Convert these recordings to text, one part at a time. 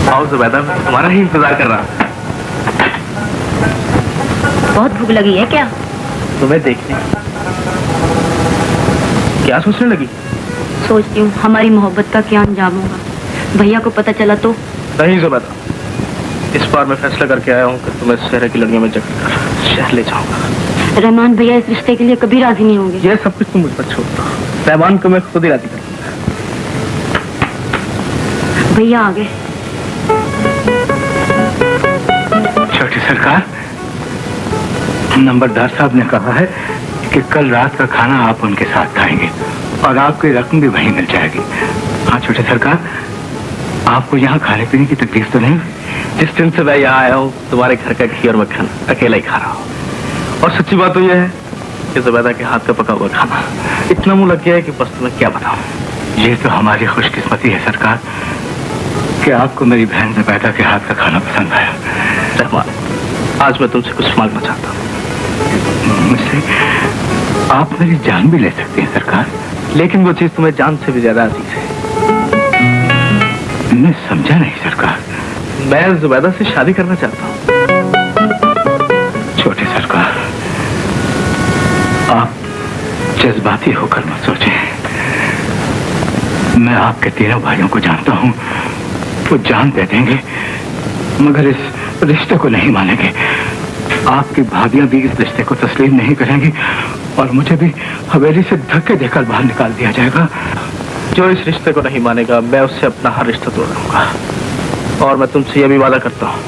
आओ जुबैदा, तुम्हारा ही इंतजार कर रहा। बहुत भूख लगी है क्या? तुम्हें देखने। क्या सोचने लगी? सोचती हूँ हमारी मोहब्बत का क्या अंजाम होगा। भैया को पता चला तो? नहीं जुबैदा, इस बार मैं फैसला करके आया हूँ कि तुम्हें शहर की लड़कियों में जकड़ कर शहर ले जाऊंगा। रहमान भैया इस रिश्ते के लिए कभी राजी नहीं होंगे। ये सब कुछ तुम मुझ पर छोड़ दो, रहमान को मैं खुद ही राजी करूंगा। भैया आ गए। छोटी सरकार, नंबरदार साहब ने कहा है कि कल रात का खाना आप उनके साथ खाएंगे और आपकी रकम भी वहीं मिल जाएगी। हाँ छोटे सरकार, आपको यहाँ खाने पीने की तकलीफ तो नहीं? जिस दिन से मैं यहाँ आया हूँ तुम्हारे घर का घी और मक्खन अकेला ही खा रहा हूँ। और सच्ची बात तो यह है कि जुबैदा के हाथ का पका हुआ खाना इतना मुंह लग गया है कि बस तुम्हें क्या बताऊं। ये तो हमारी खुशकिस्मती है सरकार कि आपको मेरी बहन जुबैदा के हाथ का खाना पसंद आया। रहमान, आज मैं तुमसे कुछ मांगना चाहता हूँ। मुझसे आप मेरी जान भी ले सकते हैं सरकार, लेकिन वो चीज तुम्हें जान से भी ज्यादा अजीज है। मैं समझा नहीं सरकार। मैं जुबैदा से शादी करना चाहता हूँ। छोटे सरकार, आप जज्बाती होकर मत सोचें। मैं आपके तीनों भाइयों को जानता हूँ। वो जान दे देंगे मगर इस रिश्ते को नहीं मानेंगे। आपकी भाभियां भी इस रिश्ते को तस्लीम नहीं करेंगी और मुझे भी हवेली से धक्के देकर बाहर निकाल दिया जाएगा। जो इस रिश्ते को नहीं मानेगा मैं उससे अपना हर रिश्ता तोड़ दूंगा। और मैं तुमसे यह भी वादा करता हूँ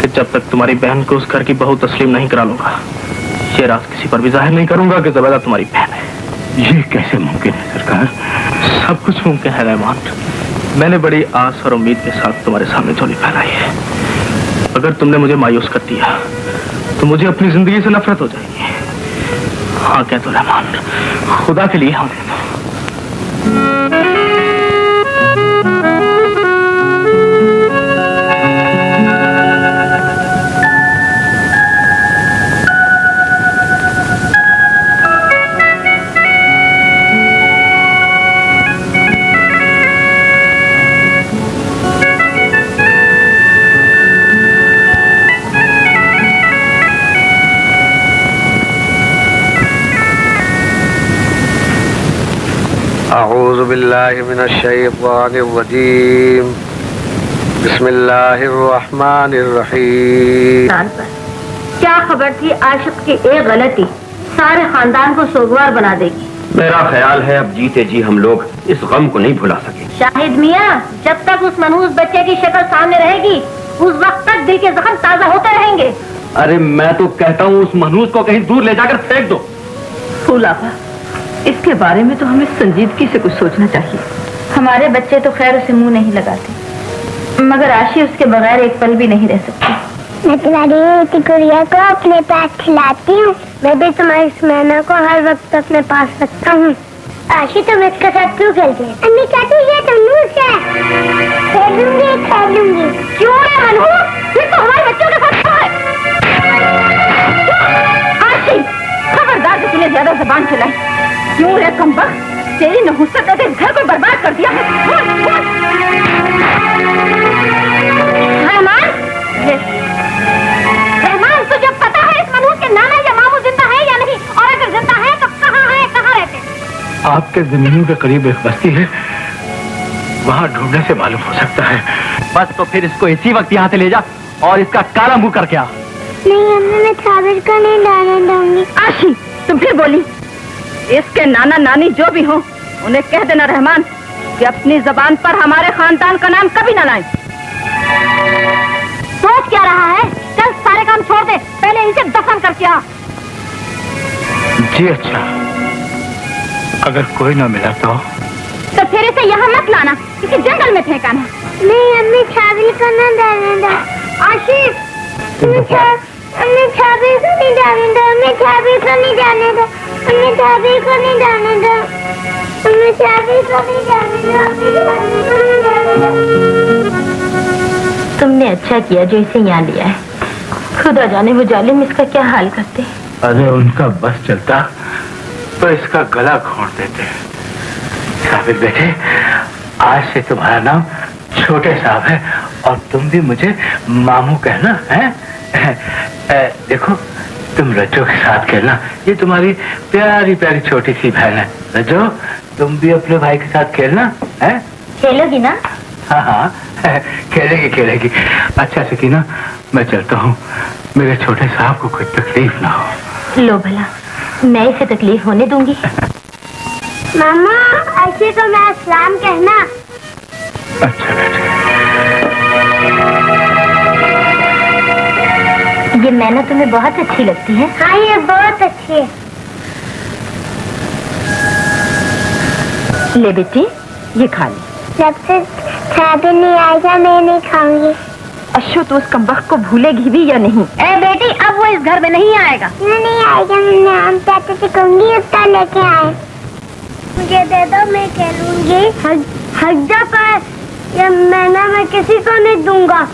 कि जब तक तुम्हारी बहन को उस घर की बहू तस्लीम नहीं करा लूंगा, ये राज किसी पर भी जाहिर नहीं करूंगा कि जुबैदा तुम्हारी बहन है। ये कैसे मुमकिन है सरकार? सब कुछ मुमकिन है रहमान। मैंने बड़ी आस और उम्मीद के साथ तुम्हारे सामने झोली फैलाई है। अगर तुमने मुझे मायूस कर दिया तो मुझे अपनी जिंदगी से नफरत हो जाएगी। हाँ कह दो रहमान, खुदा के लिए हाँ कह दो। अऊज़ु बिल्लाहि मिनश शैतानिर रजीम। बिस्मिल्लाहिर रहमानिर रहीम। क्या खबर थी आशिक की एक गलती सारे खानदान को सोगवार बना देगी। मेरा ख्याल है अब जीते जी हम लोग इस गम को नहीं भुला सके। शाहिद मियाँ, जब तक उस मनहूस बच्चे की शक्ल सामने रहेगी उस वक्त तक दिल के जख्म ताजा होते रहेंगे। अरे मैं तो कहता हूँ उस मनहूस को कहीं दूर ले जाकर फेंक दो। फूलाफा, इसके बारे में तो हमें संजीदगी से कुछ सोचना चाहिए। हमारे बच्चे तो खैर उसे मुंह नहीं लगाते, मगर आशी उसके बगैर एक पल भी नहीं रह सकती। मैं तुम्हारी गुड़िया को अपने पास खिलाती हूँ। मैं भी तुम्हारी सुनैना को हर वक्त अपने पास रखता हूँ। आशी तुम इसके साथ क्यों खेलती है? अम्मी कहती है तन्नूस है। खेलूंगी। क्यों है मनहूस? ये तो हमारे बच्चों के साथ है। आशी, खबरदार किसी ने ज्यादा जुबान चलाई। क्यों रे कमबख्त, तेरी नहुसत ने इस घर को बर्बाद कर दिया है। रहमान, तुझे पता है इस मनहूस के नाना या मामू जिंदा है या नहीं? और अगर जिंदा है तो कहाँ है, कहाँ रहते हैं? आपके जमीनों के करीब एक बस्ती है, वहाँ ढूंढने से मालूम हो सकता है। बस तो फिर इसको इसी वक्त यहाँ से ले जा और इसका काला मुंह करके आ। नहीं अम्मी, मैं साबिर को नहीं डालने दूंगी। आशी, तुम फिर बोली। इसके नाना नानी जो भी हो उन्हें कह देना रहमान कि अपनी जबान पर हमारे खानदान का नाम कभी न लाएं। सोच क्या रहा है? चल सारे काम छोड़ दे, पहले इसे दफन करके आ। जी अच्छा, अगर कोई ना मिला तो फिर इसे यहाँ मत लाना, किसी जंगल में फेंकाना। नहीं अम्मी, साबिर को न डालने दो। आशिफ, अम्मी साबिर को नहीं डालने दो। अम्मी साबिर को नहीं जाने दो। अम्मी साबिर को नहीं जाने दो। अम्मी साबिर को नहीं जाने दो। तुमने अच्छा किया जो इसे यहाँ लिया है। खुदा जाने वो जालिम इसका क्या हाल करते। अरे उनका बस चलता तो इसका गला घोंट देते। साबिर बेटे, आज से तुम्हारा नाम छोटे साहब है और तुम भी मुझे मामू कहना है। देखो तुम रज्जो के साथ खेलना, ये तुम्हारी प्यारी प्यारी छोटी सी बहन है। रज्जो तुम भी अपने भाई के साथ खेलना है। खेलोगी ना? हाँ हाँ खेलेगी खेलेगी। अच्छा सकीना मैं चलता हूँ, मेरे छोटे साहब को कोई तकलीफ ना हो। लो भला, मैं इसे तकलीफ होने दूंगी? मामा ऐसे तो मैं सलाम कहना। अच्छा बेटे। ये मैना तुम्हें बहुत अच्छी लगती है। हाँ ये बहुत अच्छी है। ले बेटी ये खा ले। जब से खाने नहीं आएगा मैं नहीं खाऊंगी। अश्शो तो उस कमबख्त को भूलेगी भी या नहीं? ए बेटी अब वो इस घर में नहीं आएगा। नहीं आएगा, मैं हम चाचा से कहूंगी उसका लेके आए। मुझे दे दो मैं खेलूंगी। हज्जा पर ये मैना मैं किसी को नहीं दूंगा।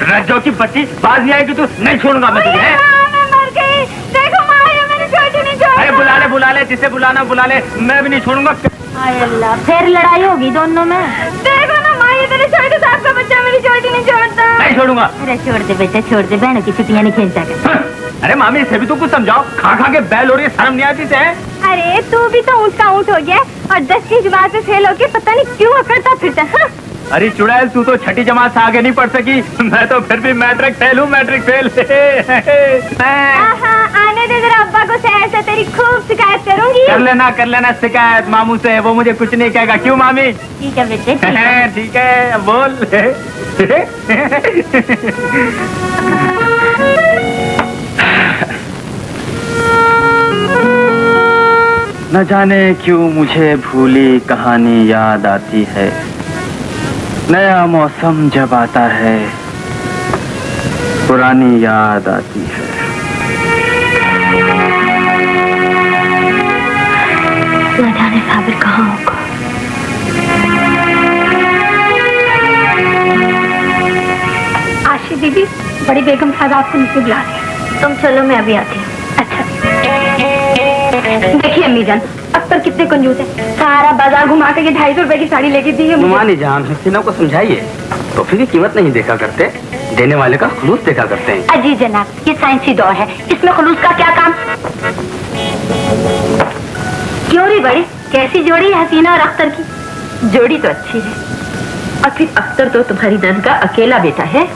रज्जो की बच्ची बाज नहीं आएगी तो नहीं छोड़ूंगा मैं तुझे। मैं मर गई। देखो माँ ये मेरी छोटी नहीं छोड़। अरे बुला ले जिसे बुलाना बुला ले, मैं भी नहीं छोड़ूंगा। हाय अल्लाह, फिर लड़ाई होगी दोनों में। देखो ना माँ ये तेरे छोटे साहब का बच्चा मेरी छोटी नहीं छोड़ता। नहीं छोड़ूंगा। अरे छोड़ दे बेटा छोड़ दे, बहनों की छुट्टियां नहीं खींचा कर। अरे मामी इसे भी तो कुछ समझाओ, खा खा के बैल हो रही है, शर्म नहीं आती है। अरे तू भी तो ऊँट का ऊँट हो गया और 10 की जमात में फेल होके पता नहीं क्यों अकड़ता फिरता। अरे चुड़ैल तू तो छठी जमात से आगे नहीं पढ़ सकी, मैं तो फिर भी मैट्रिक फेल हूँ, मैट्रिक फेल। आने दे जरा अब्बा को, शहर से तेरी खूब शिकायत करूंगी। कर लेना शिकायत मामू से, वो मुझे कुछ नहीं कहेगा। क्यों मामी? ठीक है बेटे ठीक है बोल। न जाने क्यों मुझे भूली कहानी याद आती है। नया मौसम जब आता है पुरानी याद आती है। न जाने साबिर कहाँ होगा। आशी दीदी बड़ी बेगम साहब आपको नीचे बुला रहे हैं। तुम चलो मैं अभी आती हूँ। अच्छा देखिए अम्मी जान अख्तर कितने कंजूस है, सारा बाजार घुमा के ये 250 रुपए की साड़ी लेके दी है मुझे। मानी जान हसीना को समझाइए, तो फिर कीमत नहीं देखा करते, देने वाले का खुलूस देखा करते हैं। अजी जनाब ये साइंसी दौर है, इसमें खुलूस का क्या काम। क्यों री बड़ी कैसी जोड़ी है हसीना और अख्तर की? जोड़ी तो अच्छी है, और फिर अख्तर तो तुम्हारी नंद का अकेला बेटा है।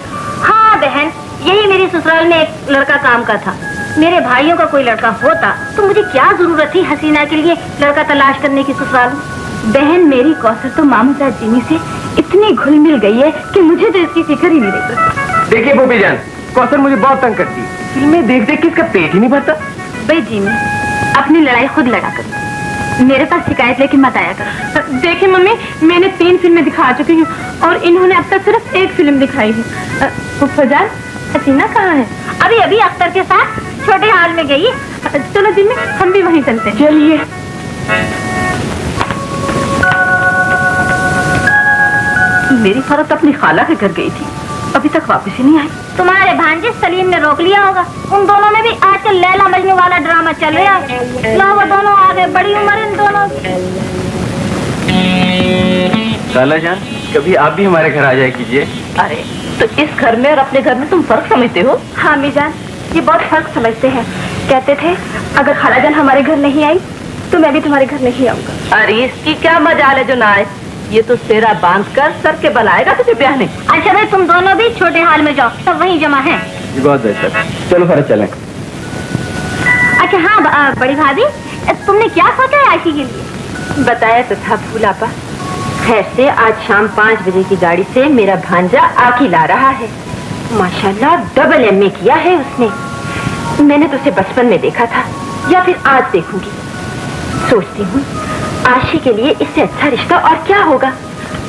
हाँ बहन, यही मेरी ससुराल में एक लड़का काम का था। मेरे भाइयों का कोई लड़का होता तो मुझे क्या जरूरत थी हसीना के लिए लड़का तलाश करने की ससुराल में। बहन मेरी कौसर तो मामूजा जिमी से इतनी घुल मिल गई है कि मुझे तो इसकी फिक्र ही नहीं रहती। देखिए बोबी जान, कौसर मुझे बहुत तंग करती है, फिल्में देख देख के इसका पेट ही नहीं भरता। भाई जिमी अपनी लड़ाई खुद लड़ा करो, मेरे पास शिकायत लेके मत आया करो। देखिए मम्मी मैंने 3 फिल्में दिखा चुकी हूँ और इन्होंने अब तक सिर्फ 1 फिल्म दिखाई है। फजान हसीना कहाँ है? अभी अभी अख्तर के साथ छोटे हाल में गई। चलो जिम्मी हम भी वहीं चलते हैं। चलिए। मेरी फरत अपनी खाला के घर गई थी, अभी तक वापस ही नहीं आई। तुम्हारे भांजे सलीम ने रोक लिया होगा। उन दोनों में भी आजकल लैला मजनू वाला ड्रामा चल रहा है। लो वो दोनों आ गए, बड़ी उम्र इन दोनों की। खाला जान कभी आप भी हमारे घर आ जाया कीजिए। अरे तो इस घर में और अपने घर में तुम फर्क समझते हो? हाँ मीजान ये बहुत फर्क समझते हैं। कहते थे अगर खालाजान हमारे घर नहीं आई तो मैं भी तुम्हारे घर नहीं आऊंगा। अरे इसकी क्या मजाल है जो ना आए, ये तो सेरा बांध कर सर के बल आएगा तुझे ब्याह नहीं। अच्छा भाई तुम दोनों भी छोटे हाल में जाओ, सब वहीं जमा है। बहुत बेहतर, चलो फरज चलें। अच्छा हाँ बड़ी भाभी तुमने क्या सोचा है आशी के लिए? बताया तो था फूलापा। खैर से आज शाम 5 बजे की गाड़ी से मेरा भांजा आकी ला रहा है। माशाल्लाह डबल एमए किया है उसने। मैंने तो उसे बचपन में देखा था या फिर आज देखूंगी। सोचती हूँ आशी के लिए इससे अच्छा रिश्ता और क्या होगा।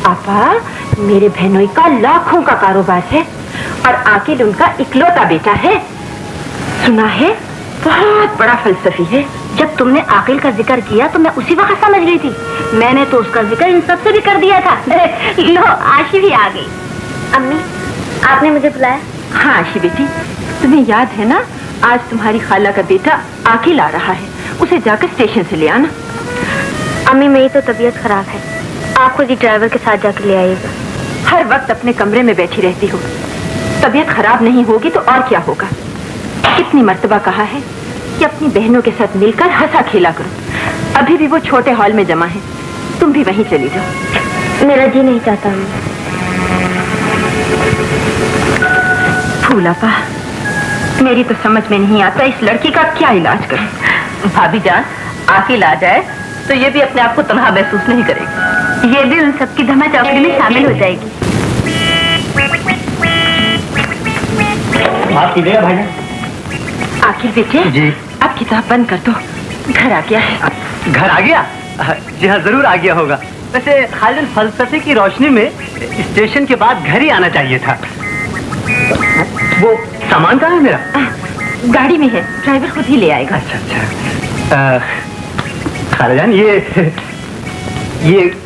आपा मेरे बहनोई का लाखों का कारोबार है और आकिल उनका इकलौता बेटा है। सुना है बहुत बड़ा फलसफी है। जब तुमने आकिल का जिक्र किया तो मैं उसी वक्त समझ गई थी। मैंने तो उसका जिक्र इन सबसे भी कर दिया था। लो आशी भी आ गई। अम्मी, आपने मुझे बुलाया? हाँ आशी बेटी, तुम्हें याद है ना, आज तुम्हारी खाला का बेटा आकिल आ रहा है, उसे जाकर स्टेशन से ले आना। अम्मी, मेरी तो तबीयत खराब है, आप खुद ही ड्राइवर के साथ जाकर ले आइएगा। हर वक्त अपने कमरे में बैठी रहती हो, तबीयत खराब नहीं होगी तो और क्या होगा। कितनी मर्तबा कहा है कि अपनी बहनों के साथ मिलकर हंसा खेला करो। अभी भी वो छोटे हॉल में जमा है, तुम भी वहीं चली जाओ। मेरा जी नहीं चाहता अम्मी। फूलापा, मेरी तो समझ में नहीं आता इस लड़की का क्या इलाज करूं। भाभी जान, आकिल आ जाए तो ये भी अपने आप को तनहा महसूस नहीं करेगी, ये भी उन सबकी धमा चौकड़ी में शामिल हो जाएगी। आप कीजिएगा भाई। आखिर बेटे जी। अब किताब बंद कर दो, घर आ गया है। घर आ गया? जी हाँ, जरूर आ गया होगा। वैसे खालिद फलसफे की रोशनी में स्टेशन के बाद घर ही आना चाहिए था। वो सामान कहाँ है मेरा? गाड़ी में है, ड्राइवर खुद ही ले आएगा। अच्छा। खालाजान, ये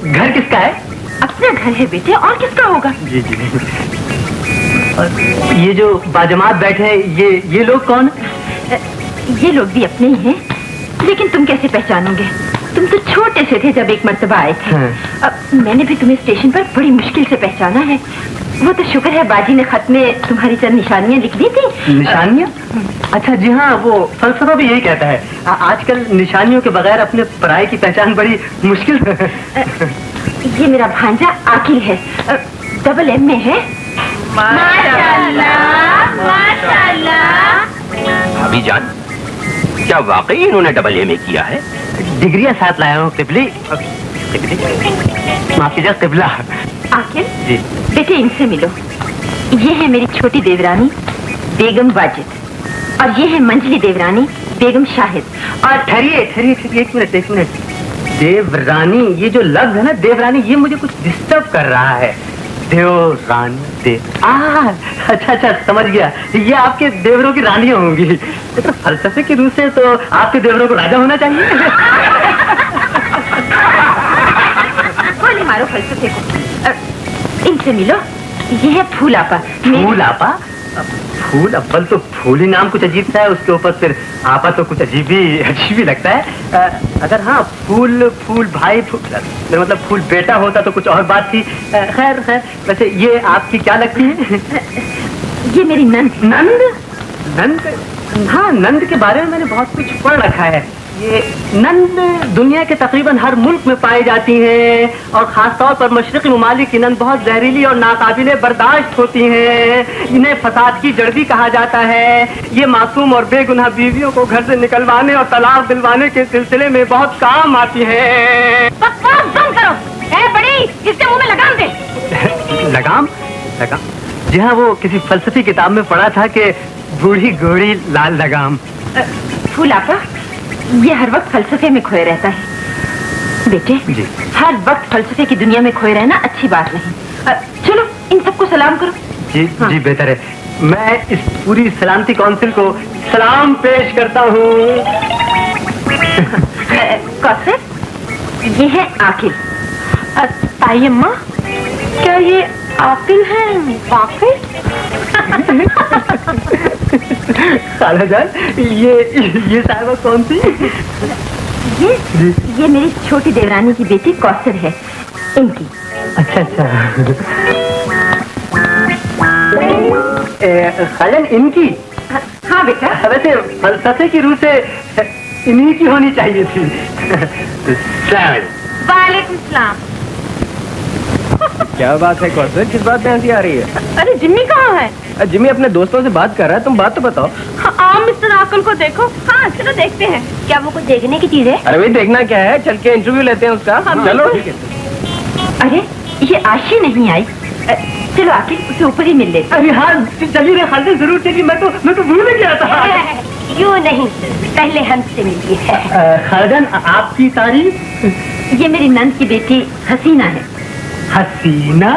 घर किसका है? अपना घर है बेटे, और किसका होगा? जी जी। और ये जो बाजमात बैठे हैं, ये लोग कौन? ये लोग भी अपने ही हैं, लेकिन तुम कैसे पहचानोगे? तुम तो छोटे से थे जब एक मर्तबा आए थे। अब मैंने भी तुम्हें स्टेशन पर बड़ी मुश्किल से पहचाना है। वो तो शुक्र है बाजी ने खत में तुम्हारी चंद निशानियां लिख दी थी। निशानियां? अच्छा जी हाँ, वो फलसफा भी यही कहता है, आजकल निशानियों के बगैर अपने पराये की पहचान बड़ी मुश्किल है। ये मेरा भांजा आकिल है, डबल एम में है। माशाल्लाह, माशाल्लाह। भाभी जान, क्या वाकई इन्होंने डबल एम ए किया है? डिग्रियां साथ लाया हूँ किबली। माफ कीजिए किबला। आकिल जी। बेटे, इनसे मिलो। ये है मेरी छोटी देवरानी बेगम वाजिद, और ये है मंजली देवरानी बेगम शाहिद। और ठहरिए ठहरिए, एक मिनट। देवरानी, ये जो लफ्ज है ना देवरानी, ये मुझे कुछ डिस्टर्ब कर रहा है। देवरानी, अच्छा समझ गया, ये आपके देवरों की रानी होंगी। तो फलसफे की रूह से तो आपके देवरों को राजा होना चाहिए। गोली मारो फलसफे को। इनसे मिलो, ये है फूलापा। फूलापा? फूल अव्वल तो फूल ही नाम कुछ अजीब सा है, उसके ऊपर फिर आपा तो कुछ अजीब ही लगता है। अगर हाँ फूल भाई, मेरा मतलब फूल बेटा होता तो कुछ और बात थी। खैर वैसे ये आपकी क्या लगती है? ये मेरी नंद। नंद? हाँ, नंद के बारे में मैंने बहुत कुछ पढ़ रखा है। ये नंद दुनिया के तकरीबन हर मुल्क में पाई जाती हैं, और खास तौर पर मशरकी ममालिक की नंद बहुत जहरीली और नाकाबिले बर्दाश्त होती हैं। इन्हें फसाद की जड़ भी कहा जाता है। ये मासूम और बेगुनाह बीवियों को घर से निकलवाने और तलाक दिलवाने के सिलसिले में बहुत काम आती है। बकवास बंद करो। ए बड़ी, इसके मुंह में लगाम दे। लगाम? जी हाँ, वो किसी फलसफी किताब में पढ़ा था कि बूढ़ी घोड़ी लाल लगाम। फूलापा, ये हर वक्त फलसफे में खोए रहता है। बेटे जी। हर वक्त फलसफे की दुनिया में खोए रहना अच्छी बात नहीं। चलो इन सबको सलाम करो। जी हाँ। जी बेहतर है। मैं इस पूरी सलामती काउंसिल को सलाम पेश करता हूँ। कौसर, ये है आकिल। ताई अम्मा, क्या ये आकिल है वाकई? खालाजान, ये साहिबा कौन सी? ये मेरी छोटी देवरानी की बेटी कौसर है, इनकी। अच्छा। खालाजान, इनकी? हाँ बेटा। वैसे फलसफे की रूह से इन्हीं की होनी चाहिए थी। वालेकुम सलाम। क्या बात है कौसर, किस बात में हंसी आ रही है? अरे जिम्मी कहाँ है? जिम्मी अपने दोस्तों से बात कर रहा है, तुम बात तो बताओ। हाँ, मिस्टर आकिल को देखो। हाँ चलो देखते हैं। क्या वो कुछ देखने की चीज है? अरे भाई देखना क्या है, चल के इंटरव्यू लेते हैं उसका। चलो ठीक है। अरे ये आशी नहीं आई। चलो आकिल, उसे ऊपर ही मिल ले। अरे हाँ चलिए रे खालिद, जरूर चलिए। मैं तो भूल गया था। यूँ नहीं, पहले हमसे मिलिए। खालिद, आपकी तारीफ? ये मेरी नंद की बेटी हसीना है। हसीना?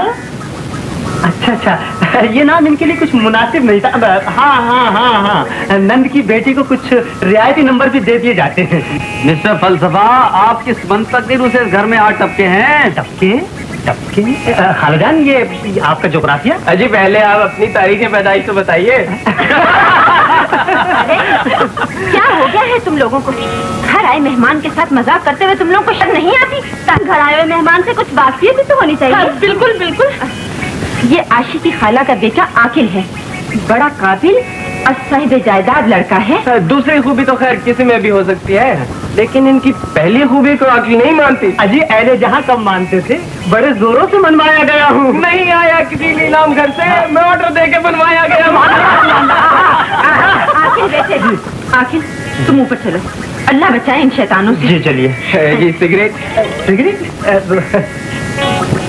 अच्छा अच्छा, ये नाम इनके लिए कुछ मुनासिब नहीं था। हाँ हाँ हाँ हाँ, नंद की बेटी को कुछ रियायती नंबर भी दे दिए जाते हैं। मिस्टर फलसफा, आप किस मंतकिल से इस घर में आ टपके हैं? टपके टपके? खालजान, ये आपका जोग्राफिया? अजी पहले आप अपनी तारीख पैदाइश तो बताइए। क्या हो गया है तुम लोगों को? घर आए मेहमान के साथ मजाक करते हुए तुम लोगों को शर्म नहीं आती? घर आए हुए मेहमान से कुछ बातचीत भी तो होनी चाहिए। हाँ, बिल्कुल बिल्कुल। ये आशी की खाला का बेटा आकिल है, बड़ा काबिल और साहिब जायदाद लड़का है। दूसरी खूबी तो खैर किसी में भी हो सकती है, लेकिन इनकी पहली खूबी को आकिल नहीं मानती। अजी अहले जहाँ कब मानते थे, बड़े जोरों से मनवाया गया हूँ। नहीं आया किसी नीलाम घर से, मैं ऑर्डर दे के बनवाया गया। आकिल बेटे, आकिल तुम ऊपर चलो, अल्लाह बचाए इन शैतानों से। जी चलिए। जी सिगरेट? सिगरेट?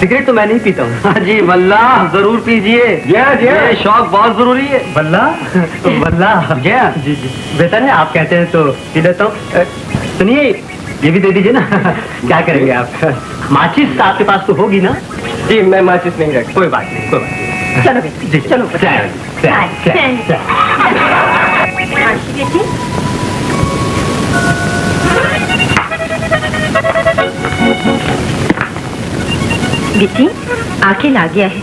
सिगरेट तो मैं नहीं पीता हूँ। हाँ जी वल्लाह जरूर पीजिए, ये शौक बहुत जरूरी है। वल्लाह वल्लाह। जी जी बेहतर है, आप कहते हैं तो पी लेता हूँ। सुनिए, ये भी दे दीजिए ना। क्या करेंगे आप? माचिस आपके पास तो होगी ना? जी मैं माचिस नहीं रखता। कोई बात नहीं, कोई बात नहीं। चलो बेटे, जी चलो बेटी, आकिल आ गया है,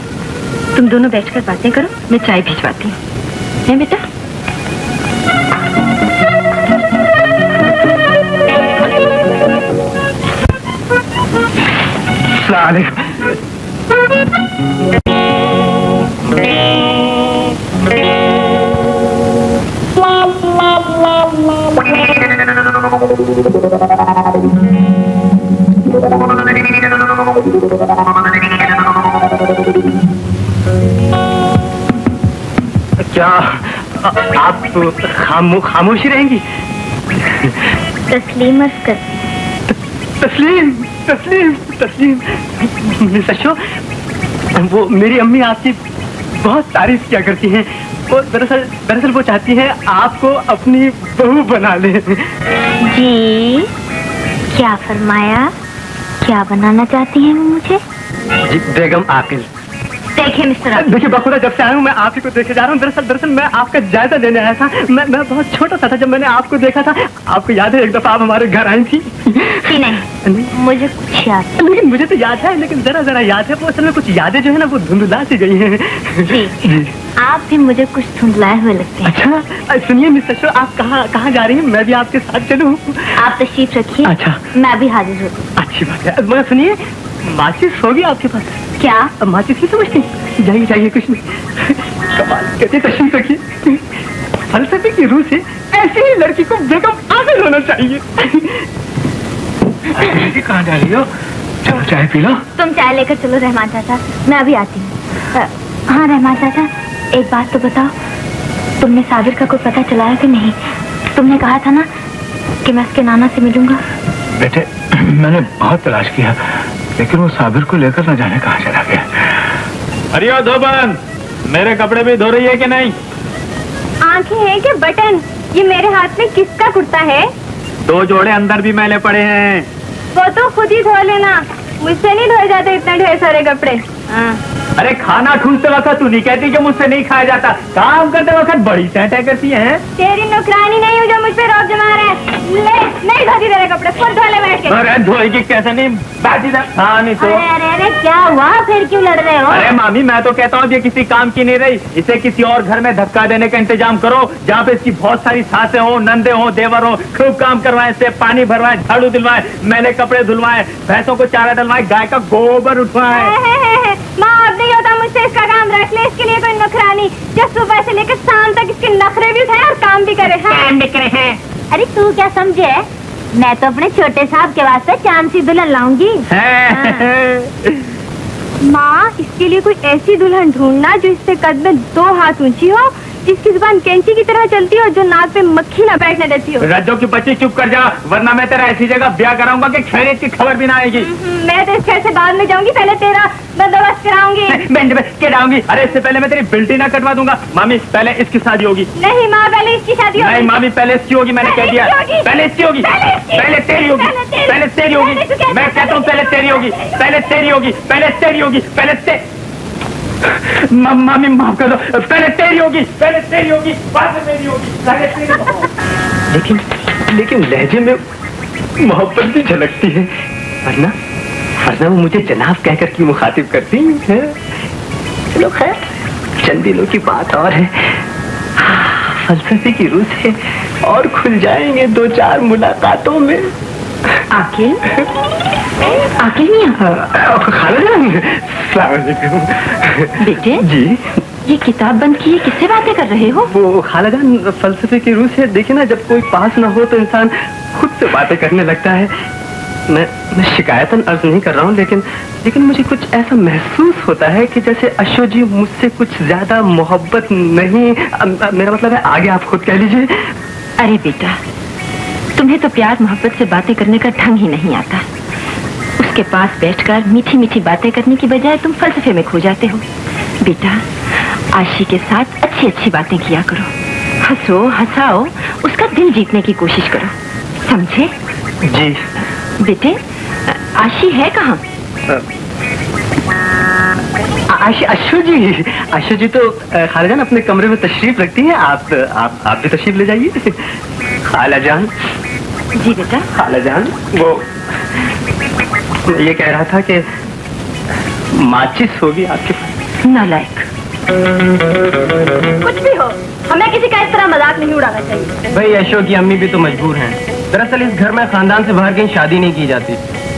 तुम दोनों बैठकर बातें करो, मैं चाय भिजवाती हूँ। है बेटा? क्या आप खामोशी रहेंगी? तस्लीम कर। तस्लीम तस्लीम तस्लीम। मिस अशो, वो मेरी अम्मी आपकी बहुत तारीफ किया करती हैं। वो दरअसल वो चाहती हैं आपको अपनी बहू बना ले। जी क्या फरमाया? क्या बनाना चाहती हैं वो मुझे? जी बेगम आकिल। देखिए मिस्टर, देखिए बखुदा, जब से आया हूँ मैं आप ही को देखे जा रहा हूँ। दरअसल मैं आपका जायजा लेने आया था। मैं बहुत छोटा सा था जब मैंने आपको देखा था। आपको याद है एक दफा आप हमारे घर आई थी? नहीं, मुझे कुछ याद नहीं। मुझे तो याद है, लेकिन जरा याद है। वो असल में कुछ यादें जो है ना वो धुंधला सी गई हैं। जी, आप भी मुझे कुछ धुंधलाए हुए लगते हैं। अच्छा सुनिए मिस्टर शो, आप कहाँ जा रही हैं? मैं भी आपके साथ चलूं? आप तशरीफ रखिए। अच्छा, मैं भी हाजिर हूँ। अच्छी बात है। मगर सुनिए, माचिस होगी आपके पास? क्या? अब माचिस ही समझती? जाइए कुछ नहीं। कमाल कहते, तशरीफ रखिए। फलसफे की रूह से ऐसी ही लड़की को बेगम आकिल होना चाहिए। कहाँ जा रही हो? चलो चाय पी लो। तुम चाय लेकर चलो रहमान चाचा, मैं अभी आती हूँ। हाँ रहमान चाचा, एक बात तो बताओ, तुमने साबिर का कोई पता चलाया कि नहीं? तुमने कहा था ना कि मैं उसके नाना से मिलूंगा। बेटे मैंने बहुत तलाश किया, लेकिन वो साबिर को लेकर न जाने कहाँ चला गया। अरे ओ धोबन, मेरे कपड़े भी धो रही है कि नहीं? आंखें हैं कि बटन? ये मेरे हाथ में किसका कुर्ता है? 2 जोड़े अंदर भी मैले पड़े हैं। वो तो खुद ही धो लेना, मुझसे नहीं धोए जाते इतने ढेर सारे कपड़े। अरे खाना ठूसते वक्त तू नहीं कहती कि मुझसे नहीं खाया जाता, काम करते वक्त बड़ी टहटह करती है। तेरी नौकरानी नहीं हूँ जो मुझ पे रोक जमा रहे हैं। ले, नहीं धोती तेरे कपड़े, खुद धो ले बैठ के। अरे धोएगी कैसे? नहीं बैठी था। हाँ नहीं तो। अरे क्या हुआ, फिर क्यों लड़ रहे हो? अरे मामी, मैं तो कहता हूँ ये किसी काम की नहीं रही। इसे किसी और घर में धक्का देने का इंतजाम करो, जहाँ पे इसकी बहुत सारी सासें हो, नंदे हो, देवर हो। खूब काम करवाए, इससे पानी भरवाए, झाड़ू दिलवाए, मैंने कपड़े धुलवाए, भैंसों को चारा डलवाए, गाय का गोबर उठवाए। माँ अब नहीं होता मुझसे इसका काम, रख ले इसके लिए कोई नौकरानी जो सुबह से लेकर शाम तक इसके नखरे भी उठाए और काम भी करे। काम भी करे हैं। अरे तू क्या समझे, मैं तो अपने छोटे साहब के वास्ते चांद सी दुल्हन लाऊंगी। माँ इसके लिए कोई ऐसी दुल्हन ढूंढना जो इससे कद में 2 हाथ ऊंची हो, जिसकी जुबान कैंची की तरह चलती हो, जो नाक पे मक्खी ना बैठने देती हो। रज्जो की बच्ची चुप कर जा, वरना मैं तेरा ऐसी जगह ब्याह कराऊंगा कि खैरियत की खबर भी ना आएगी। मैं तो इस घर से बाद में जाऊंगी, पहले तेरा बंदोबस्त कराऊंगी। कराऊंगी? अरे इससे पहले मैं तेरी बिल्टी ना कटवा दूंगा। मामी पहले इसकी शादी होगी। नहीं माँ, पहले इसकी शादी होगी। नहीं मामी, पहले इसकी होगी, मैंने कह दिया। पहले इसकी होगी, पहले तेरी होगी, पहले तेरी होगी। मैं कहता हूँ पहले तेरी होगी, पहले तेरी होगी, पहले तेरी होगी, पहले मामी माफ कर दो, पहले तेरी होगी, बाद में मेरी होगी, पहले तेरी होगी। लेकिन लहजे में मोहब्बत भी झलकती है, वरना वो मुझे जनाब कहकर क्यों मुखातिब करती है? चलो खैर, चंद दिनों की बात और है, फलसफे की रूह से और खुल जाएंगे 2-4 मुलाकातों में। आकिल मियां, खालाजान, बेटे जी, ये किताब बंद की, किससे बातें कर रहे हो? वो खालाजान, फलसफे की रूह से देखिए ना, जब कोई पास ना हो तो इंसान खुद से बातें करने लगता है। मैं शिकायतन अर्ज नहीं कर रहा हूँ, लेकिन मुझे कुछ ऐसा महसूस होता है कि जैसे अशो जी मुझसे कुछ ज्यादा मोहब्बत नहीं, मेरा मतलब है, आगे आप खुद कह लीजिए। अरे बेटा, तुम्हें तो प्यार मोहब्बत से बातें करने का ढंग ही नहीं आता। उसके पास बैठकर मीठी मीठी बातें करने की बजाय तुम फलसफे में खो जाते हो। बेटा, आशी के साथ अच्छी अच्छी बातें किया करो, हंसो हंसाओ, उसका दिल जीतने की कोशिश करो, समझे? जी। बेटे, आशी है कहाँ? आशु जी तो खालाजान अपने कमरे में तशरीफ रखती हैं। आप भी तशरीफ ले जाइए। खालाजान। जी बेटा। खालाजान, वो ये कह रहा था कि माचिस होगी आपके पास? नालायक। कुछ भी हो, हमें किसी का इस तरह मजाक नहीं उड़ाना चाहिए। भाई अशोक की अम्मी भी तो मजबूर हैं। दरअसल इस घर में खानदान से बाहर कहीं शादी नहीं की जाती,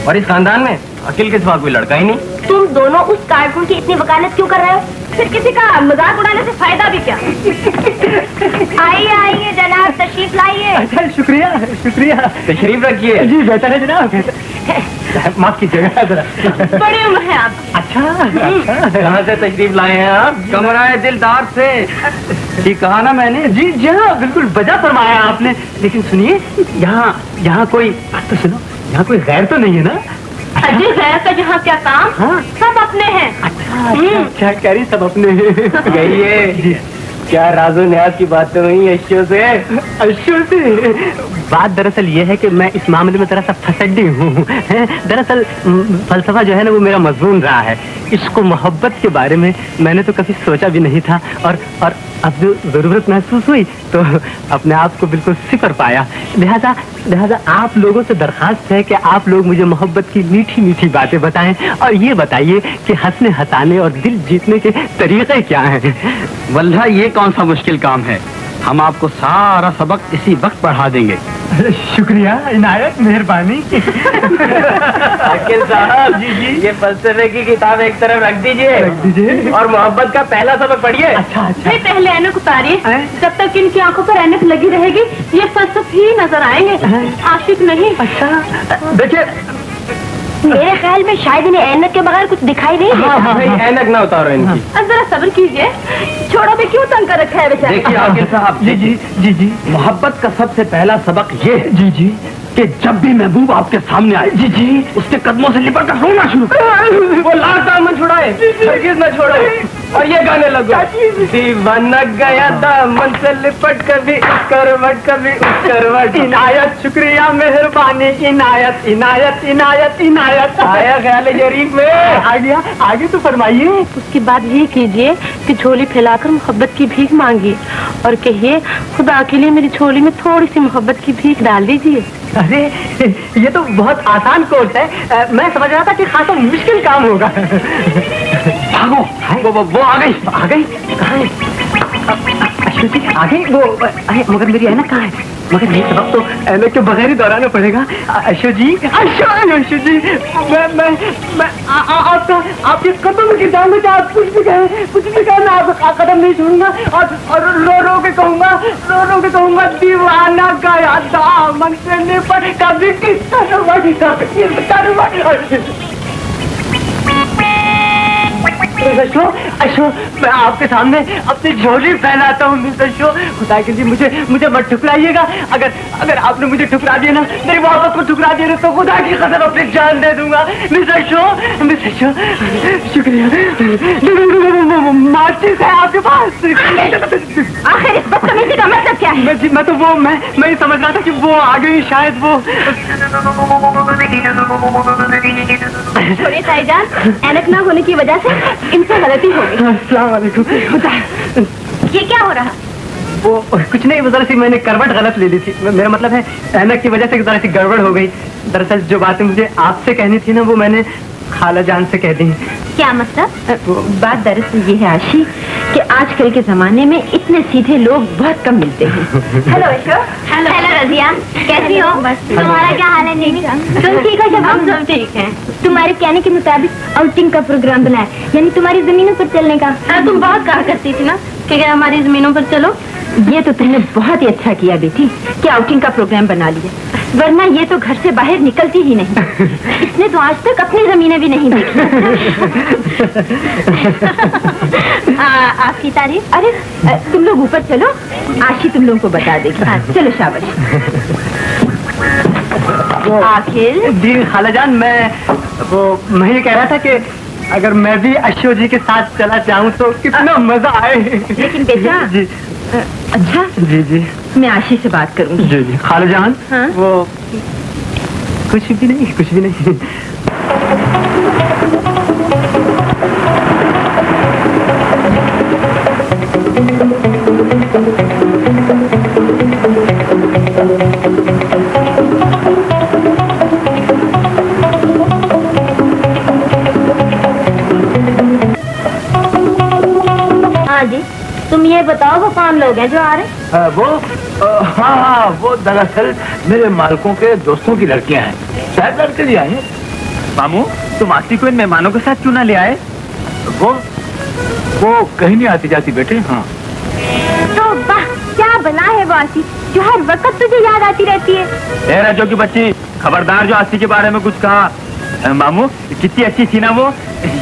और इस खानदान में अकिल के सिवा कोई लड़का ही नहीं। तुम दोनों उस कार्टून की इतनी वकालत क्यों कर रहे हो? फिर किसी का मजाक उड़ाने से फायदा भी क्या? आइए जनाब, तशरीफ लाइए। अच्छा, शुक्रिया। तशरीफ रखिए। जी बेहतर है जनाब। माफ कीजिएगा जरा। बड़ी उम्र है आप। अच्छा। कहाँ से तशरीफ लाए हैं आप? कमराए दिलदार से। ठीक कहा ना मैंने? जी हाँ, बिल्कुल बजा फरमाया आपने। लेकिन सुनिए, यहाँ कोई बात तो सुनो, यहाँ कोई गैर तो नहीं है ना? अजी, गैर का जहाँ क्या काम? हाँ। सब अपने हैं। अच्छा, कह रही सब अपने हैं। कहिए, क्या राजो न्याज की बातें हुई अशो से? बात दरअसल ये है कि मैं इस मामले में दरअसल फसड्डी हूँ। दरअसल फलसफा जो है ना, वो मेरा मजमून रहा है। इश्क मोहब्बत के बारे में मैंने तो कभी सोचा भी नहीं था, और अब जो जरूरत महसूस हुई तो अपने आप को बिल्कुल सिफर पाया। लिहाजा आप लोगों से दरखास्त है कि आप लोग मुझे मोहब्बत की मीठी मीठी बातें बताएं, और ये बताइए कि हंसने हंसाने और दिल जीतने के तरीके क्या हैं। वल्लाह, ये कौन सा मुश्किल काम है, हम आपको सारा सबक इसी वक्त पढ़ा देंगे। शुक्रिया, इनायत, मेहरबानी। अकिल साहब, जी, ये फलसफे की किताब एक तरफ रख दीजिए और मोहब्बत का पहला सबक पढ़िए। अच्छा। नहीं, पहले ऐनक उतारिए। जब तक इनकी आंखों पर ऐनक लगी रहेगी, ये फलसफे ही नजर आएंगे, आशिक नहीं। अच्छा, देखिए, मेरे ख्याल में शायद इन्हें ऐनक के बगैर कुछ दिखाई नहीं देता। भाई ऐनक ना उतारो इनकी। अब जरा सब्र कीजिए, छोड़ो भी क्यों तंग कर रखा है बेचारे। देखिए आकिल साहब, जी, मोहब्बत का सबसे पहला सबक ये है जी, कि जब भी महबूब आपके सामने आए, जी, उसके कदमों से लिपट कर रोना शुरू करो। वो लाल दामन छुड़ाए, हरगिज़ न छोड़ो, और ये गाने लगो। दीवाना गया दामन से लिपट, कभी उस करवट कभी उस करवट। इनायत, शुक्रिया, मेहरबानी, इनायत। आया ख्याल शरीफ में। आगे तो फरमाइए। उसके बाद ये कीजिए कि झोली फैलाकर मोहब्बत की भीख मांगिए, और कहिए, खुदा के लिए मेरी झोली में थोड़ी सी मोहब्बत की भीख डाल दीजिए। अरे, ये तो बहुत आसान कोर्स है। मैं समझ रहा था कि खासा मुश्किल काम होगा। भागो, वो आ गई। कहाँ है? अशोक जी, आ गई वो? अरे, मगर मेरी ऐनक कहाँ है? मगर ये सबक तो ऐनक के बगैर ही दोहराना पड़ेगा। अशोक जी, मैं आपके कदम में गिर जाऊंगा। क्या आप कुछ भी कहें, मैं आपका कदम नहीं छोड़ूंगा, और रो के कहूंगा, दीवाना गया दामन से लिपट, कभी किस अशो, मैं आपके सामने अपनी झोली फैलाता हूँ मिस्टर शो। खुदा के लिए मुझे मत ठुकराइएगा। अगर आपने मुझे ठुकरा दिया ना, मेरी मोहब्बत को ठुकरा दिया ना, तो खुदा की कसम अपनी जान दे दूंगा। मिस्टर शो, शुक्रिया। माचिस है आपके पास? आखिर इस बदतमीजी का मतलब क्या है? मैं ये समझ रहा था कि वो आ गई, शायद वो। छोड़िए ताईजान, ऐनक ना होने की वजह से इनसे गलती हो गई। अस्सलाम वालेकुम। ये क्या हो रहा? वो कुछ नहीं, वो जरा सी मैंने करवट गलत ले ली थी। मेरा मतलब है ऐनक की वजह से जरा सी गड़बड़ हो गई। दरअसल जो बातें मुझे आपसे कहनी थी ना, वो मैंने खाला जान से कह दी। क्या मतलब? बात दरअसल ये है आशी कि आजकल के जमाने में इतने सीधे लोग बहुत कम मिलते हैं। हेलो अशोक। हेलो रजिया, कैसी हो? बस तुम्हारा क्या हाल है? नहीं, तुम ठीक हो? जब हम सब ठीक हैं। तुम्हारे कहने के मुताबिक आउटिंग का प्रोग्राम बनाया, यानी तुम्हारी जमीनों पर चलने का। तुम बहुत कहा करती थी ना कि हमारी जमीनों पर चलो। ये तो तुमने बहुत ही अच्छा किया बेटी कि आउटिंग का प्रोग्राम बना लिया, वरना ये तो घर से बाहर निकलती ही नहीं। इसने तो आज तक अपनी जमीनें भी नहीं देखी। आपकी तारीफ। अरे तुम लोग ऊपर चलो, आशी तुम लोगों को बता देगी। चलो शाबाश। आखिर जी खालाजान, मैं ये कह रहा था कि अगर मैं भी अशोक जी के साथ चला जाऊं तो कितना मजा आए। लेकिन बेटा जी अच्छा, जी मैं आशी से बात करूंगी। जी खालाजान। हाँ? वो कुछ भी नहीं। तुम ये बताओ वो कौन लोग हैं जो आ रहे हैं? हाँ, वो दरअसल मेरे मालकों के दोस्तों की लड़कियां हैं। शायद लड़के भी आए हैं। मामू, तुम आसी को इन मेहमानों के साथ क्यों ना ले आए? वो कहीं नहीं आती जाती बेटे। हाँ तो वाह, क्या बना है वो आसी जो हर वक्त तुझे याद आती रहती है। राजो की बच्ची, खबरदार जो आसी के बारे में कुछ कहा। मामू कितनी अच्छी थी ना वो,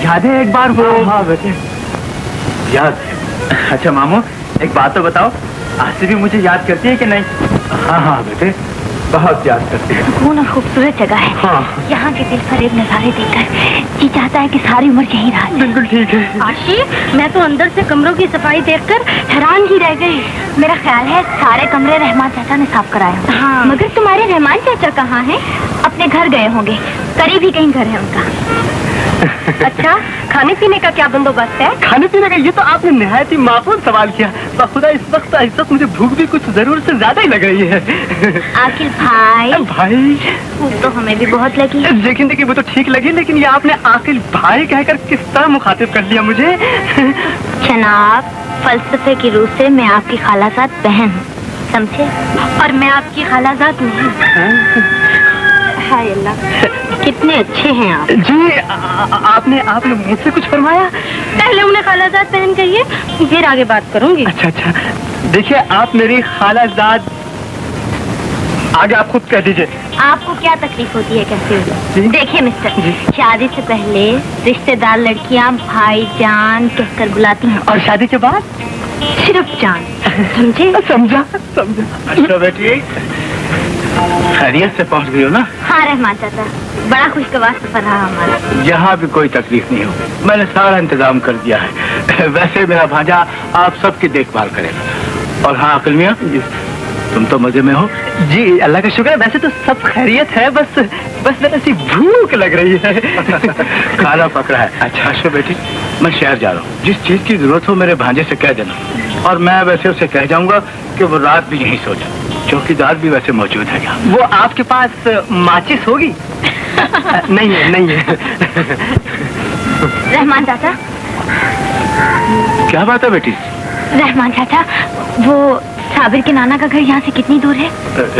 याद है एक बार वो? हाँ बेटे याद है। अच्छा मामू, एक बात तो बताओ, आसी भी मुझे याद करती है कि नहीं? हाँ बेटे, बहुत याद करती है। सुकून और खूबसूरत जगह है। हाँ। यहाँ के दिल फरेब नजारे देखकर जी चाहता है कि सारी उम्र यहीं रहा। बिल्कुल ठीक है आशी, मैं तो अंदर से कमरों की सफाई देखकर हैरान ही रह गई। मेरा ख्याल है सारे कमरे रहमान चाचा ने साफ कराए। हाँ। मगर तुम्हारे रहमान चाचा कहाँ हैं? अपने घर गए होंगे, करीब ही कहीं घर है उनका। अच्छा, खाने पीने का क्या बंदोबस्त है? खाने पीने का ये तो आपने निहायत ही माकूल सवाल किया। खुदा इस वक्त मुझे भूख भी कुछ जरूरत से ज्यादा ही लग रही है। आखिर भाई भूख तो हमें भी बहुत लगी। लेकिन देखिए वो तो ठीक लगी, लेकिन ये आपने आखिर भाई कहकर किस तरह मुखातिब कर लिया मुझे? जनाब, फलसफे की रूह से मैं आपकी खालाजाद बहन हूँ, समझे? और मैं आपकी खालाजाद नहीं। हाय अल्लाह, कितने अच्छे हैं आप। जी आपने मुझसे कुछ फरमाया? पहले उन्हें खालाजाद बहन कहिए, फिर आगे बात करूंगी। अच्छा, देखिए आप मेरी खालाजाद, आगे आप खुद कह दीजिए। आपको क्या तकलीफ होती है कहते हुए? देखिए मिस्टर, शादी से पहले रिश्तेदार लड़कियां भाईजान कहकर बुलाती हैं, और शादी के बाद सिर्फ जान। समझे? समझा। अच्छा बेटी, खैरियत से पहुंच गई हो ना? हाँ रहमान चाचा, बड़ा खुशगवार सफर रहा हमारा। यहाँ भी कोई तकलीफ नहीं हो, मैंने सारा इंतजाम कर दिया है। वैसे मेरा भांजा आप सबकी देखभाल करेगा। और हाँ अकल मियां, तुम तो मजे में हो? जी अल्लाह का शुक्र है। वैसे तो सब खैरियत है, बस मेरे सी भूख लग रही है। खाना पकड़ा है। अच्छा आशो बेटी, मैं शहर जा रहा हूँ, जिस चीज की जरूरत हो मेरे भांजे से कह देना। और मैं वैसे उसे कह जाऊंगा कि वो रात भी यहीं सो जाए। चौकीदार भी वैसे मौजूद है यहाँ। वो आपके पास माचिस होगी? नहीं है। रहमान चाचा। क्या बात है बेटी? रहमान चाचा, वो साबिर के नाना का घर यहाँ से कितनी दूर है?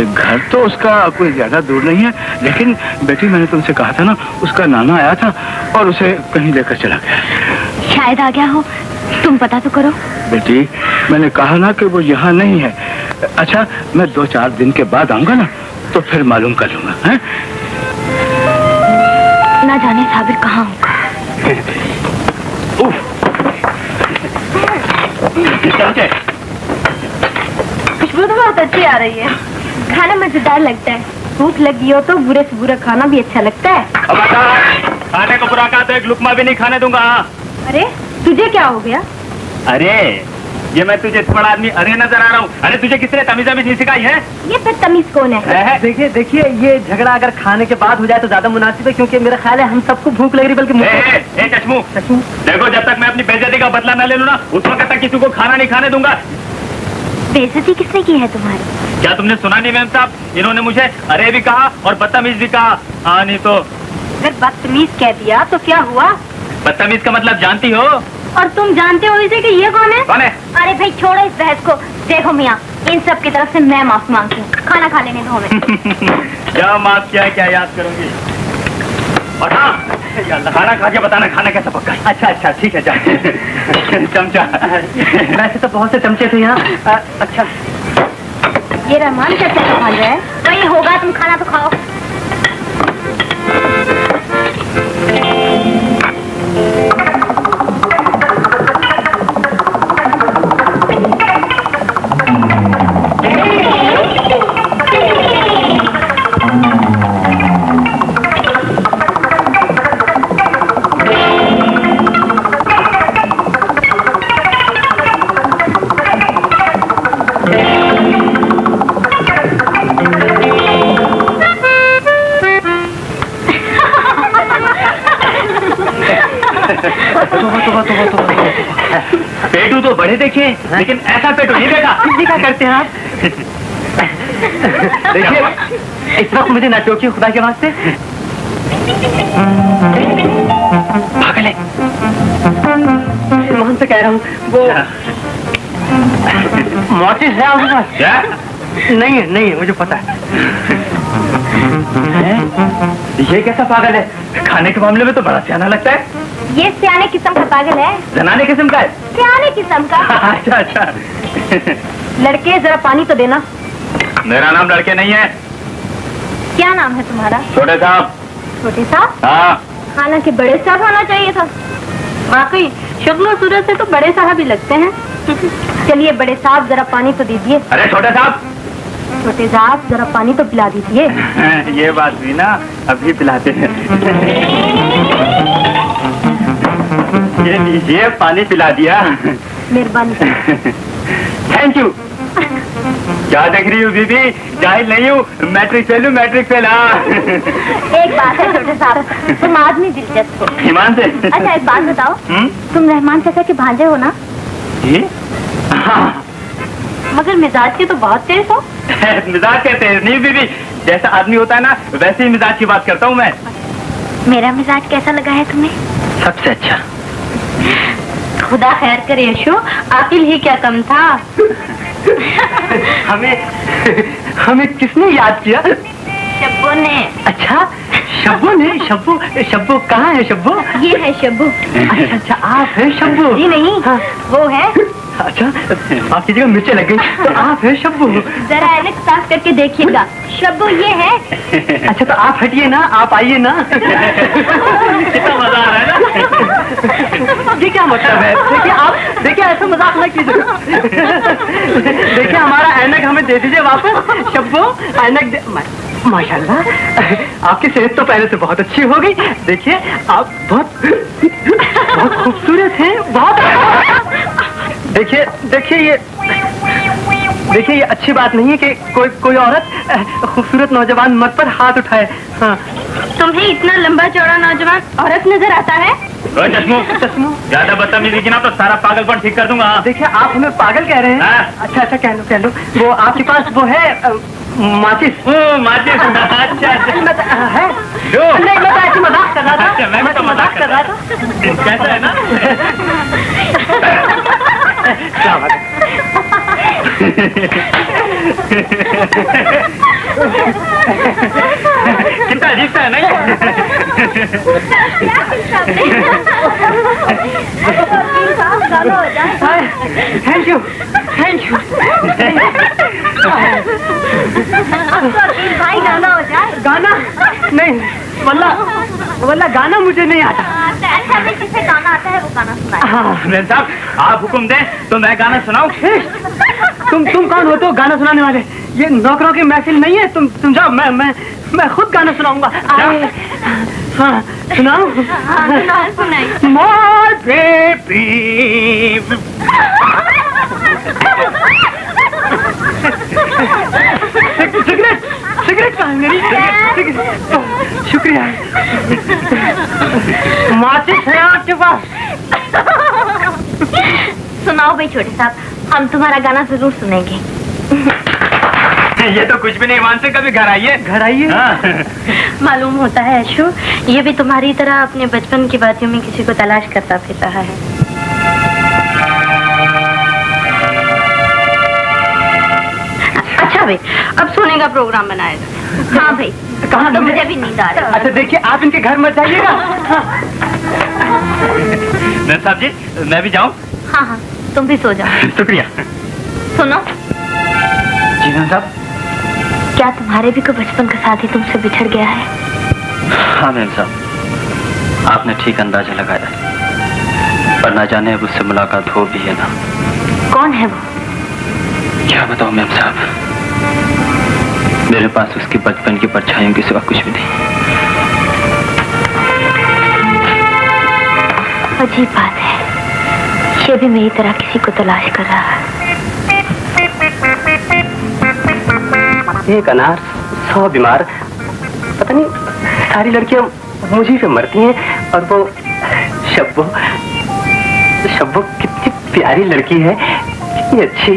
घर तो उसका कोई ज्यादा दूर नहीं है, लेकिन बेटी मैंने तुमसे कहा था ना, उसका नाना आया था और उसे कहीं लेकर चला गया। शायद आ गया हो, तुम पता तो करो। बेटी मैंने कहा ना कि वो यहाँ नहीं है। अच्छा, मैं 2-4 दिन के बाद आऊंगा ना, तो फिर मालूम कर लूंगा। हैं? ना जाने साबिर कहाँ होगा। खुशबू तो बहुत अच्छी आ रही है, खाना मजेदार लगता है। भूख लगी हो तो बुरे से बुरा खाना भी अच्छा लगता है। खाने को बुरा कहा तो एक लुकमा भी नहीं खाने दूंगा। अरे तुझे क्या हो गया? अरे ये मैं तुझे बड़ा आदमी अरे नजर आ रहा हूँ। अरे तुझे किसने तमीज़ नहीं सिखाई है? ये फिर तमीज कौन है? देखिए देखिए, ये झगड़ा अगर खाने के बाद हो जाए तो ज्यादा मुनासिब है, क्योंकि मेरा ख्याल है हम सबको भूख लग रही, बल्कि चश्मू, देखो जब तक मैं अपनी बेइज्जती का बदला न ले लूँ ना, उस वक्त तक किसी को खाना नहीं खाने दूंगा। बेइज्जती किसने की है तुम्हारी? क्या तुमने सुना नहीं मेम साहब? इन्होंने मुझे अरे भी कहा और बदतमीज भी कहा। हाँ नहीं तो। अगर बदतमीज कह दिया तो क्या हुआ? बदतमीज का मतलब जानती हो? और तुम जानते हो इसे कि ये कौन है? कौन है? अरे भाई छोड़ो इस बहस को। देखो मियाँ, इन सब की तरफ से मैं माफ मांगती हूँ, खाना खा लेने दो हमें। क्या माफ किया, क्या याद करूंगी। और हाँ, खाना खा के बताना खाना कैसा पक्का है। अच्छा अच्छा ठीक है, जा। चमचा। वैसे तो बहुत से चमचे थे यहाँ। अच्छा, ये रहमान कैसे संभाल रहा है? वही होगा, तुम खाना तो खाओ। पेटू तो बड़े देखे, लेकिन ऐसा पेटू नहीं देखा। क्या करते हैं आप? देखिए, इस वक्त मुझे ना टोकिए खुदा के वास्ते। पागल है, मोहन से कह रहा हूँ, वो मोटिस है आपके पास? क्या? नहीं है, नहीं है, मुझे पता है। ये कैसा पागल है? खाने के मामले में तो बड़ा सियाना लगता है। ये सियाने किस्म का पागल है। जनाने किस्म का है? सियाने किस्म का। अच्छा अच्छा। लड़के जरा पानी तो देना। मेरा नाम लड़के नहीं है। क्या नाम है तुम्हारा? छोटे साहब। छोटे साहब? हाँ। हालांकि बड़े साहब होना चाहिए था। वाकई शक्ल सूरत से तो बड़े साहब ही लगते हैं। चलिए बड़े साहब जरा पानी तो दीजिए। अरे छोटे साहब। छोटे साहब जरा पानी तो पिला दीजिए। ये बात हुई ना, अभी पिलाते हैं। ये लीजिए, पानी पिला दिया। मेहरबानी। Thank you. क्या देख रही हूँ बीबी? जाहिल नहीं हूँ, मैट्रिक फेल हूँ, मैट्रिक फेल। एक बात है छोटे साहब, तुम आदमी दिलचस्प हो। ईमान से। अच्छा एक बात बताओ, तुम रहमान चाचा के भांजे हो ना? जी? हाँ। मगर मिजाज के तो बहुत तेज हो। मिजाज कहते हैं नहीं बीबी, जैसा आदमी होता है ना वैसे ही मिजाज की बात करता हूँ मैं। मेरा मिजाज कैसा लगा है तुम्हें? सबसे अच्छा। खुदा खैर करे यशो, आकिल ही क्या कम था। हमें किसने याद किया? शब्बो ने। अच्छा, शब्बो ने? शब्बो, शब्बो कहाँ है शब्बो? ये है शब्बो। अच्छा अच्छा, आप है शब्बो? जी नहीं, हाँ। वो है। अच्छा, आपकी जगह मिर्चें लग गई, तो आप है शब्बो। जरा ऐनक साफ करके देखिएगा, शब्बो ये है। अच्छा तो आप हटिए ना, आप आइए ना। कितना मजा आ रहा है ना। ये क्या मतलब है? देखिए आप, देखिए ऐसा मजाक ना कीजिए। देखिए हमारा ऐनक हमें दे दीजिए वापस। शब्बो ऐनक दे। माशाल्लाह, आपकी सेहत तो पहले से बहुत अच्छी हो गई। देखिए आप बहुत खूबसूरत हैं, बहुत। देखिए देखिए ये अच्छी बात नहीं है कि कोई औरत खूबसूरत नौजवान मर्द पर हाथ उठाए। हाँ। तुम्हें इतना लंबा चौड़ा नौजवान औरत नजर आता है? चश्मू ज्यादा बदतमीजी की ना तो सारा पागलपन ठीक कर दूंगा। देखिए आप हमें पागल कह रहे हैं। हाँ? अच्छा अच्छा कह लो। वो आपके पास वो है माचिस? माचिस। अच्छा है? नहीं, मैं तो ऐसे मजाक कर रहा था। अच्छा, मैं तो मजाक कर रहा था। कैसा है ना? क्या बात है? कितना अजीब सा है नहीं? Thank you. भाई गाना हो जाए। गाना नहीं, वल्ला गाना मुझे नहीं आता। अच्छा में जिसे गाना आता है वो गाना सुनाए। हाँ साहब, आप हुक्म दें तो मैं गाना सुनाऊं। तुम कौन हो तो गाना सुनाने वाले? ये नौकरों की महफिल नहीं है। तुम जाओ, मैं खुद गाना सुनाऊंगा। हाँ सुनाओ। सुनाइए। My baby सिगरेट सिगरेट कहाँ है मेरी? शुक्रिया। माचिस है आपके पास? सुनाओ भाई छोटे साहब, हम तुम्हारा गाना जरूर सुनेंगे। ये तो कुछ भी नहीं मानते, कभी घर आइए। घर आइए। मालूम होता है अशु, ये भी तुम्हारी तरह अपने बचपन की बातों में किसी को तलाश करता फिर रहा है। अच्छा भाई, अब सोने का प्रोग्राम बनाया जाए। हाँ भाई, कहाँ तो मुझे भी नींद आ रही है। अच्छा देखिए, आप इनके घर मत जाइएगा। नर साहब जी, मैं भी जाऊं? हाँ हाँ, तुम भी सो जाओ। शुक्रिया। सुनो जी नर साहब। क्या तुम्हारे भी कोई बचपन का साथी तुमसे बिछड़ गया है? हाँ मैम साहब, आपने ठीक अंदाजा लगाया, पर ना जाने अब उससे मुलाकात हो भी है ना। कौन है वो? क्या बताऊं मैम साहब, मेरे पास उसकी बचपन की परछाइयों के सिवा कुछ भी नहीं। अजीब बात है, ये भी मेरी तरह किसी को तलाश कर रहा है। एक अनार 100 बीमार। पता नहीं सारी लड़कियां मुझे पे मरती हैं, और वो शब्बो कितनी प्यारी लड़की है, कितनी अच्छी।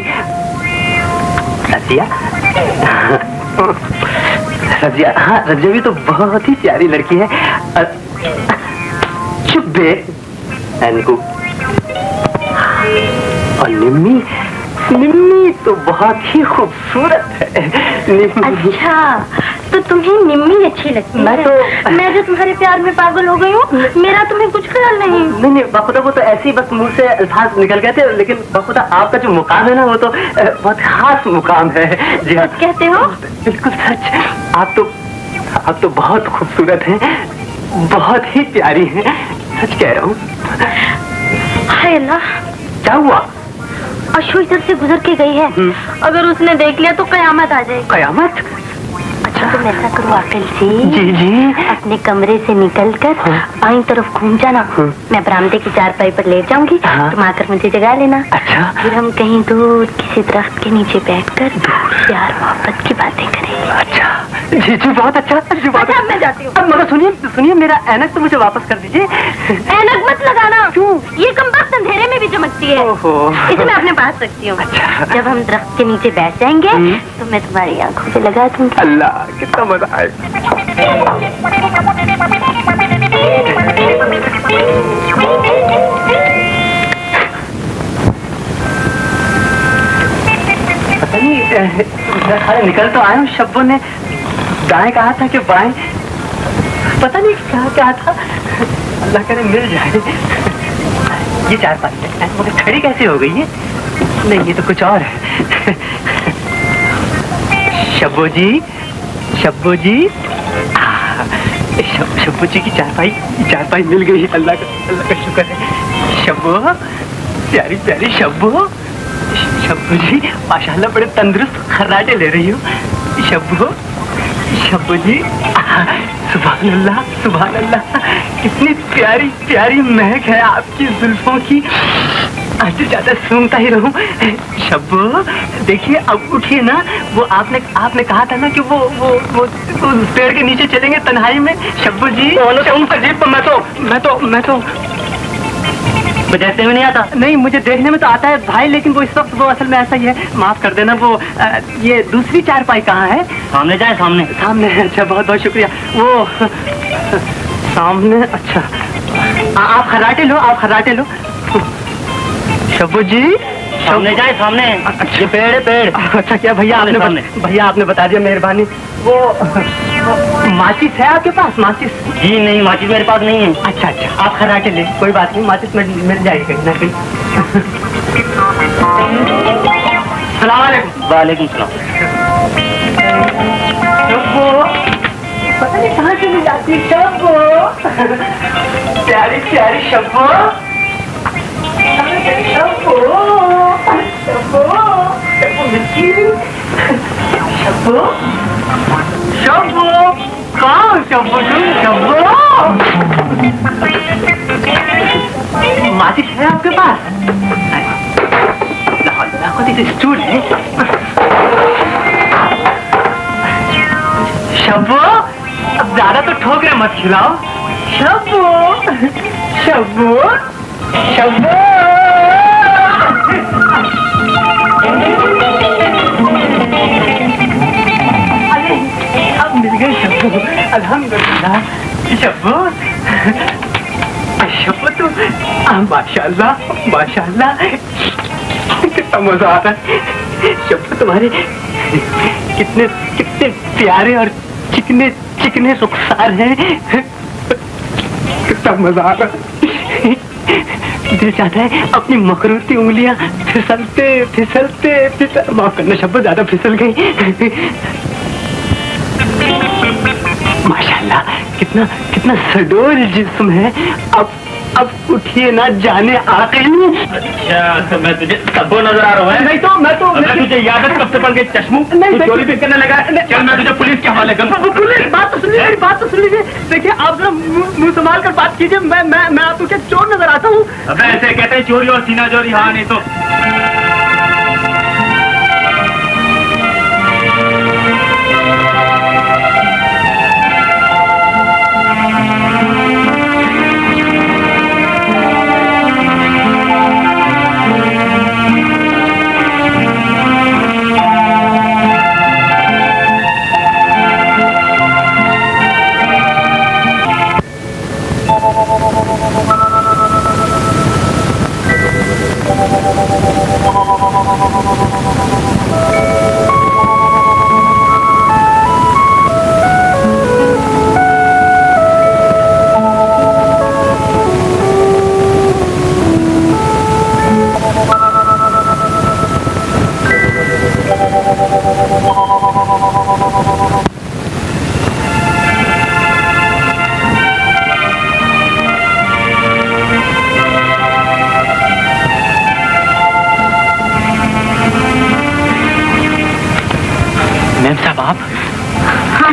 रजिया, हाँ रजिया भी तो बहुत ही प्यारी लड़की है। चुप बे एनको। और निम्मी तो बहुत ही खूबसूरत है। अच्छा, तो तुम्हें निम्मी अच्छी लगती है? मैं जो तुम्हारे प्यार में पागल हो गई हूँ, मेरा तुम्हें कुछ ख्याल नहीं? नहीं बाखुदा, वो तो ऐसे ही बस मुंह से अल्फाज निकल गए थे, लेकिन बाखुदा आपका जो मुकाम है ना, वो तो बहुत खास मुकाम है। जी हाँ, कहते हो? बिल्कुल सच। आप तो बहुत खूबसूरत हैं, बहुत ही प्यारी हैं, सच कह रहा हूँ। हाय अल्लाह, क्या हुआ? अशु इधर से गुजर के गई है, अगर उसने देख लिया तो कयामत आ जाएगी। कयामत? अच्छा तुम ऐसा करो आकल जी, जी अपने कमरे से निकलकर बाईं तरफ घूम जाना। मैं बरामदे की चारपाई पर लेट जाऊंगी, तुम आकर मुझे जगा लेना। अच्छा। फिर हम कहीं दूर किसी दरख्त के नीचे बैठकर प्यार मोहब्बत की बातें करेंगे। अच्छा जी बहुत अच्छा। जी बहुत अच्छा। मैं जाती हूँ। अब मगर सुनिए, मेरा ऐनक तो मुझे वापस कर दीजिए। ऐनक मत लगाना। क्यों? ये कमबख्त अंधेरे में भी चमकती है। इसे मैं अपने पास रखती हूँ। अच्छा। जब हम दरख्त के नीचे बैठ जाएंगे तो मैं तुम्हारी आंखों से लगा दूंगी। अल्लाह, कितना मजा आए। पता नहीं निकल तो आए हूँ, शब्बों ने दाएं कहा था कि बाएं, पता नहीं क्या था। अल्लाह करे मिल जाए। ये 4-5 है, मगर खड़ी कैसे हो गई है? नहीं, ये तो कुछ और है। शब्बो जी, शब्बो जी की चारपाई मिल गई। अल्लाह का शुक्र है। शब्बो, प्यारी शब्बो जी, माशाल्लाह बड़े तंदुरुस्त खर्राटे ले रही हो। शब्बो जी, सुभान अल्लाह, कितनी प्यारी महक है आपकी जुल्फों की। आज ज्यादा सूंघता ही रहूं। शब्बो देखिए, अब उठिए ना। वो आपने कहा था ना कि वो पेड़ के नीचे चलेंगे तन्हाई में। शब्बो जी, मैं तो देखने में नहीं आता। नहीं, मुझे देखने में तो आता है भाई, लेकिन वो इस वक्त वो असल में ऐसा ही है। माफ कर देना। वो ये दूसरी चारपाई कहाँ है? सामने जाए। सामने। अच्छा, बहुत शुक्रिया। वो सामने। अच्छा, आप खर्राटे लो। शब्बो जी, सामने जाए। अच्छा, ये पेड़। अच्छा, क्या भैया आपने बता दिया, मेहरबानी। वो माचिस है आपके पास? माचिस? जी नहीं, माचिस मेरे पास नहीं है। अच्छा, आप खर्राटे ले, कोई बात नहीं, माचिस मिल जाएगी कहीं ना कहीं। सलाम अलैकुम। वालेकुम सलाम। पता नहीं कहाँ चली जाती है शब्बो। प्यारी शब्बो। शब्बो कहाँ? शब्बो माचिस है आपके पास? स्टूल है। शब्बो, अब ज्यादा तो ठोकरे मत खिलाओ। शब्बो, शब्बो, शब्बो। अरे अब मिल गए शब्बो, अल्हम्दुलिल्लाह। शब्बो, शब्बो तो माशाल्लाह, माशाल्लाह, कितना मजा आ रहा है। शब्बो तुम्हारे कितने कितने प्यारे और चिकने चिकने रुखसार हैं। कितना मजा आ रहा है। दिल चाहता है अपनी मकरूती उंगलियां फिसलते फिसलते माफ करना शब्बो, ज्यादा फिसल गई। माशाल्लाह, कितना कितना सडोल जिस्म है। अब उठिए ना जाने आकिल। अच्छा, तो मैं तुझे सबो नजर आ रहा है? नहीं तो मैं तुझे याद है कब से पढ़ के चश्मू नहीं, चोरी भी करने लगा है। चल मैं तुझे पुलिस के हवाले करूं। पुलिस, बात तो सुनिए, मेरी बात तो सुन लीजिए। देखिए आप जरा मुंह संभाल कर बात कीजिए। मैं आपको क्या चोर नजर आता हूँ? अब ऐसे कहते हैं चोरी और सीना चोरी। हाँ नहीं तो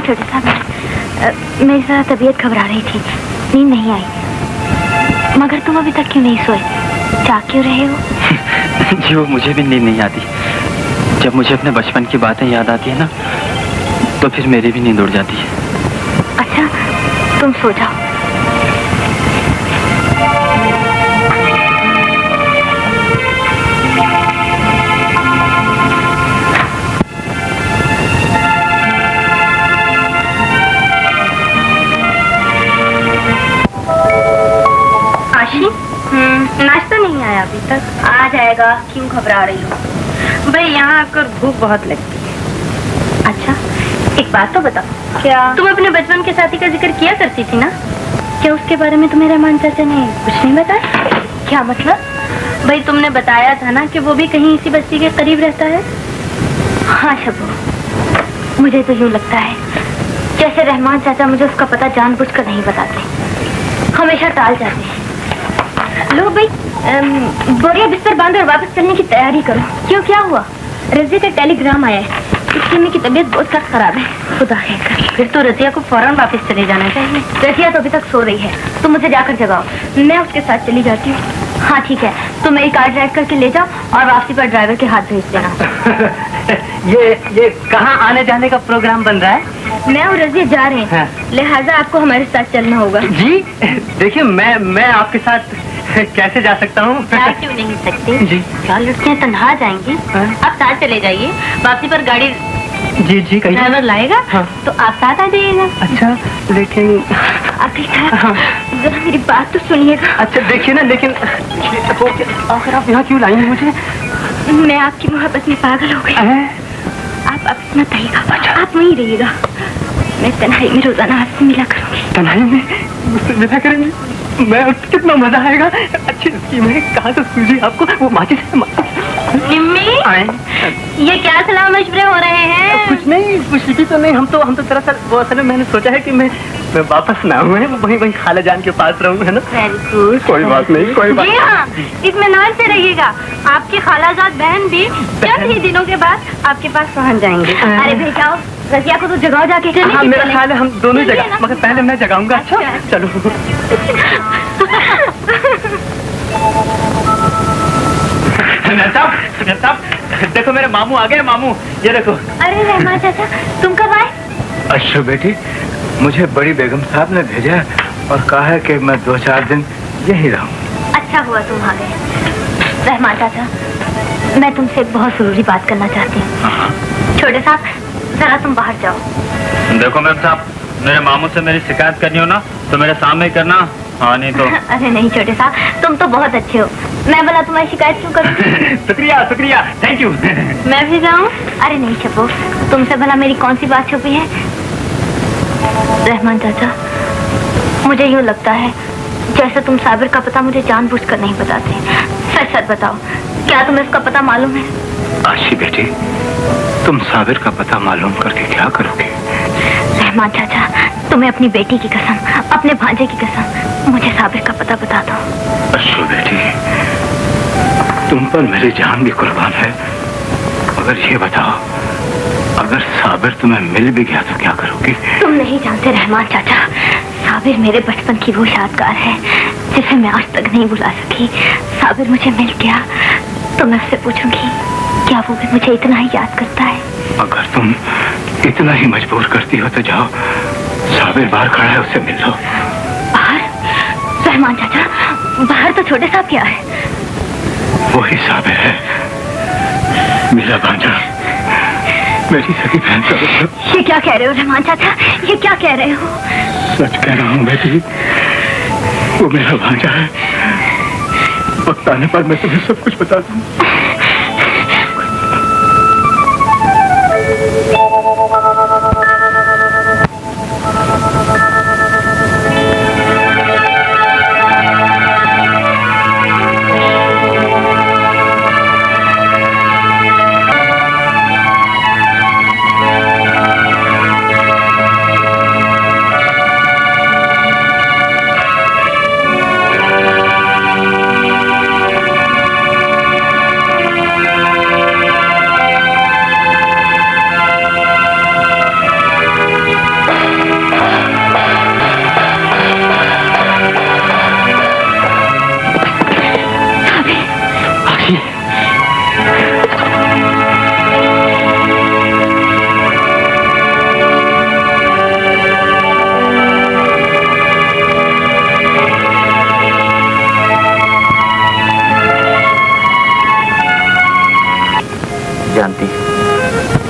छोटे साहब, मेरी जरा तबीयत घबरा रही थी, नींद नहीं आई। मगर तुम अभी तक क्यों नहीं सोए? जाग क्यों रहे हो? जी वो मुझे भी नींद नहीं आती। जब मुझे अपने बचपन की बातें याद आती है ना, तो फिर मेरी भी नींद उड़ जाती है। अच्छा, तुम सो जाओ। नाश्ता नहीं आया अभी तक? आ जाएगा, क्यों घबरा रही हो? भाई यहाँ आकर भूख बहुत लगती है। अच्छा, एक बात तो बताओ, क्या तुम अपने बचपन के साथी का जिक्र किया करती थी ना? क्या उसके बारे में तुम्हें रहमान चाचा ने कुछ नहीं बताया? क्या मतलब? भाई तुमने बताया था ना कि वो भी कहीं इसी बस्ती के करीब रहता है। हाँ शब्बू, मुझे तो यूँ लगता है जैसे रहमान चाचा मुझे उसका पता जानबूझकर नहीं बताते, हमेशा टाल जाते हैं। लो भाई, बोरिया बिस्तर बांधो और वापस चलने की तैयारी करो। क्यों, क्या हुआ? रजिया का टेलीग्राम आया है, इसकी अम्मी की तबीयत बहुत सख्त खराब है। खुदा खैर करे। फिर तो रजिया को फौरन वापस चले जाना चाहिए। रजिया तो अभी तक सो रही है, तुम मुझे जाकर जगाओ, मैं उसके साथ चली जाती हूँ। हाँ ठीक है, तुम मेरी कार ड्राइव करके ले जाओ और वापसी पर ड्राइवर के हाथ भेज देना। ये कहाँ आने जाने का प्रोग्राम बन रहा है? मैं और रजिया जा रहे हैं, हाँ। लिहाजा आपको हमारे साथ चलना होगा। जी देखिए, मैं आपके साथ कैसे जा सकता हूँ? क्यों नहीं सकते जी? क्या लड़कियाँ तन्हा जाएंगी? आप साथ चले जाइए, वापसी पर गाड़ी जी कहिए। ड्राइवर लाएगा, हाँ। तो आप साथ आ जाइएगा। अच्छा लेकिन हाँ। जरा मेरी बात तो सुनिएगा। अच्छा देखिए ना, लेकिन आखिर आप यहाँ क्यों लाई हैं मुझे? मैं आपकी मोहब्बत में पागल हो गई। आप मत आइएगा, आप वहीं रहिएगा। मैं तन्हाई में रोजाना आपसे मिला करूँगी। तन्हाई में मुझसे मिला करेंगे? मैं कितना मजा आएगा। अच्छी स्कीम है, कहाँ से सूझी आपको? वो माचिस निम्मी, ये क्या सलाह मशवरे हो रहे हैं? कुछ नहीं, कुछ भी तो नहीं। हम तो दरअसल वो असल में मैंने सोचा है कि मैं वापस ना हुए, वहीं खाला जान के पास रहूँ, है ना? कोई बात नहीं, कोई बात। जी हाँ, इत्मीनान से रहिएगा। आपकी खालाजाद बहन भी चंद ही दिनों के बाद आपके पास पहुँच जाएंगे। अरे भाई जाओ, रजिया को तो जगाओ जाके। हाँ मेरा ख्याल है हम दोनों जगह, मगर पहले मैं जगाऊंगा। अच्छा चलो। सुगंध साहब, देखो मेरे मामू आ गए। मामू, ये देखो। अरे रहमान चाचा, तुम कब आए? अच्छा बेटी, मुझे बड़ी बेगम साहब ने भेजा और कहा है कि मैं 2-4 दिन यही रहूं। अच्छा हुआ तुम आ गए। रहमान चाचा, मैं तुमसे एक बहुत जरूरी बात करना चाहती हूँ। छोटे साहब, जरा तुम बाहर जाओ। देखो मैम साहब, मेरे मामू से मेरी शिकायत करनी हो ना तो मेरे सामने ही करना। हाँ नहीं तो। अरे नहीं छोटे साहब, तुम तो बहुत अच्छे हो। मैं भला तुम्हारी शिकायत क्यों करूँ? शुक्रिया शुक्रिया, थैंक यू। मैं भी जाऊँ? अरे नहीं छपो, तुमसे भला मेरी कौन सी बात छुपी है? रहमान चाचा, मुझे यूँ लगता है जैसे तुम साबिर का पता मुझे जानबूझकर नहीं बताते। सच सच बताओ, क्या तुम्हें उसका पता मालूम है? आशी बेटी, तुम साबिर का पता मालूम करके क्या करोगे? रहमान चाचा, तुम्हें अपनी बेटी की कसम, अपने भांजे की कसम, मुझे साबिर का पता बता दो। अशु बेटी, तुम पर मेरी जान भी कुर्बान है, मगर ये बताओ, अगर साबिर तुम्हें मिल भी गया तो क्या करोगी? तुम नहीं जानते रहमान चाचा, साबिर मेरे बचपन की वो यादगार है जिसे मैं आज तक नहीं भुला सकी। साबिर मुझे मिल गया तो मैं उससे पूछूंगी, क्या वो भी मुझे इतना ही याद करता है? अगर तुम इतना ही मजबूर करती हो तो जाओ, साबिर बाहर खड़ा है, उससे मिल लो। बाहर? रहमान चाचा, बाहर तो छोटे साहब क्या है? वही साबिर है, मेरा भांजा, मेरी सगी बहन का बच्चा। ये क्या कह रहे हो रहमान चाचा, ये क्या कह रहे हो? सच कह रहा हूँ बेटी, वो मेरा भांजा है। वक्त आने पर मैं तुम्हें सब कुछ बता दूँ। जानती,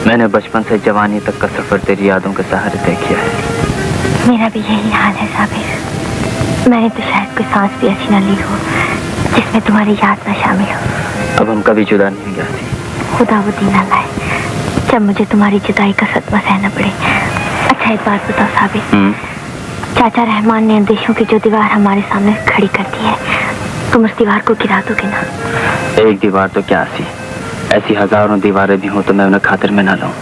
मैंने बचपन से जवानी तक का सफर तेरी यादों के सहारे तय किया है। मेरा भी यही हाल है साबिर, मैंने तो शायद कोई सांस भी ऐसी न ली हो जिसमें तुम्हारी याद न शामिल हो। अब हम कभी जुदा नहीं होंगे आसी। खुदा वो दिन न लाए जब मुझे तुम्हारी जुदाई का सदमा सहना पड़े। अच्छा एक बात बताओ साबिर, चाचा रहमान ने अंदेशों की जो दीवार हमारे सामने खड़ी कर दी है, तुम उस दीवार को गिरा दोगे ना? एक दीवार तो क्या आसी, ऐसी हजारों दीवारें भी हों तो मैं उन्हें खातिर में ना लाऊं।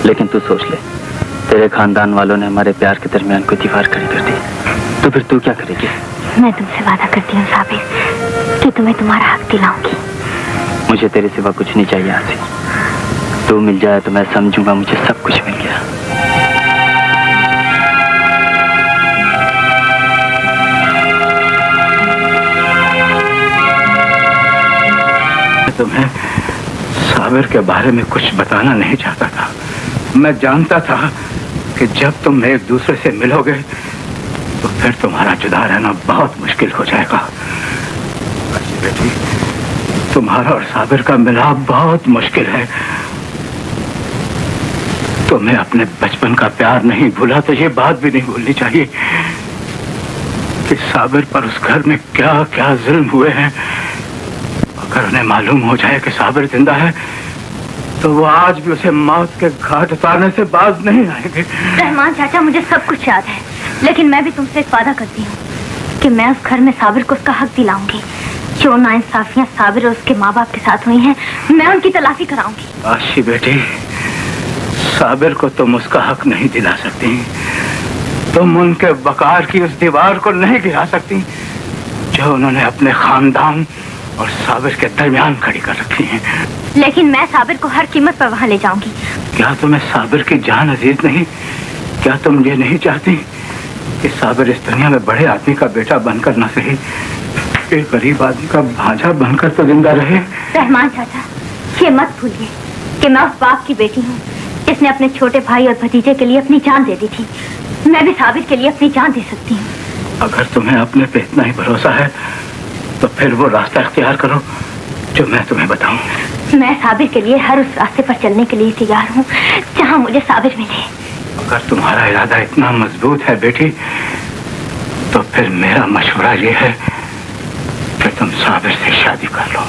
लेकिन तू सोच ले, तेरे खानदान वालों ने हमारे प्यार के दरमियान कोई दीवार खड़ी कर दी, तो फिर तू क्या करेगी? मैं तुमसे वादा करती हूँ साबिर कि तुम्हें तुम्हारा हक दिलाऊंगी। मुझे तेरे सिवा कुछ नहीं चाहिए आसी। तू मिल जाए तो मैं समझूंगा मुझे सब कुछ मिल गया। तुम्हें साबिर के बारे में कुछ बताना नहीं चाहता था। मैं जानता था कि जब तुम एक दूसरे से मिलोगे तो फिर तुम्हारा जुदा रहना बहुत मुश्किल हो जाएगा। बेटी, तुम्हारा और साबिर का मिलाप बहुत मुश्किल है। तुम्हें अपने बचपन का प्यार नहीं भूला तो ये बात भी नहीं भूलनी चाहिए कि साबिर पर उस घर में क्या क्या जुल्म हुए हैं। अगर उन्हें मालूम हो जाए कि साबिर जिंदा है तो वो आज भी उसे मौत के घाट उतारने से बाज नहीं आएंगे। रहमान चाचा, मुझे सब कुछ याद है, लेकिन मैं भी तुमसे एक वादा करती हूँ कि मैं उस घर में साबिर को उसका हक दिलाऊंगी। जो नाइंसाफियां साबिर और उसके माँ बाप के साथ हुई हैं, मैं उनकी तलाफी कराऊंगी। आशी बेटी, साबिर को तुम उसका हक नहीं दिला सकती। तुम उनके वकार की उस दीवार को नहीं गिरा सकती जो उन्होंने अपने खानदान और साबिर के दरमियान खड़ी कर रखी है। लेकिन मैं साबिर को हर कीमत पर वहां ले जाऊंगी। क्या तुम्हें साबिर की जान अजीज नहीं? क्या तुम ये नहीं चाहती कि साबिर इस दुनिया में बड़े आदमी का बेटा बनकर न सही एक गरीब आदमी का भांजा बनकर तो जिंदा रहे। रहमान चाचा, ये मत भूलिए कि मैं उस बाप की बेटी हूँ जिसने अपने छोटे भाई और भतीजे के लिए अपनी जान दे दी थी। मैं भी साबिर के लिए अपनी जान दे सकती हूँ। अगर तुम्हें अपने पे इतना ही भरोसा है तो फिर वो रास्ता इख्तियार करो जो मैं तुम्हें बताऊं। मैं साबिर के लिए हर उस रास्ते पर चलने के लिए तैयार हूँ जहाँ मुझे साबिर मिले। अगर तुम्हारा इरादा इतना मजबूत है बेटी, तो फिर मेरा मशवरा ये है कि तुम साबिर से शादी कर लो।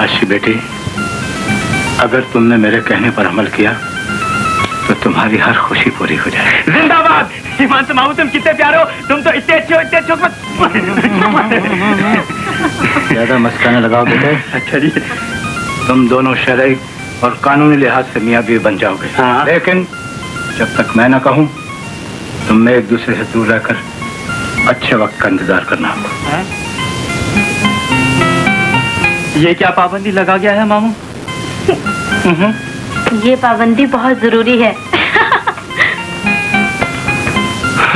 आशी बेटी, अगर तुमने मेरे कहने पर अमल किया तो तुम्हारी हर खुशी पूरी हो जाएगी। जिंदाबाद हिमांत मामू, तुम कितने प्यारे हो। तुम तो इतने अच्छे हो, इतने अच्छे हो। ज्यादा मस्काना लगाओ बेटे। अच्छा जी। तुम दोनों शरई और कानूनी लिहाज से मियाँ बीवी बन जाओगे। हाँ। लेकिन जब तक मैं ना कहूँ तुम एक दूसरे से दूर रहकर अच्छे वक्त का इंतजार करना होगा। ये क्या पाबंदी लगा गया है मामू? ये पाबंदी बहुत जरूरी है।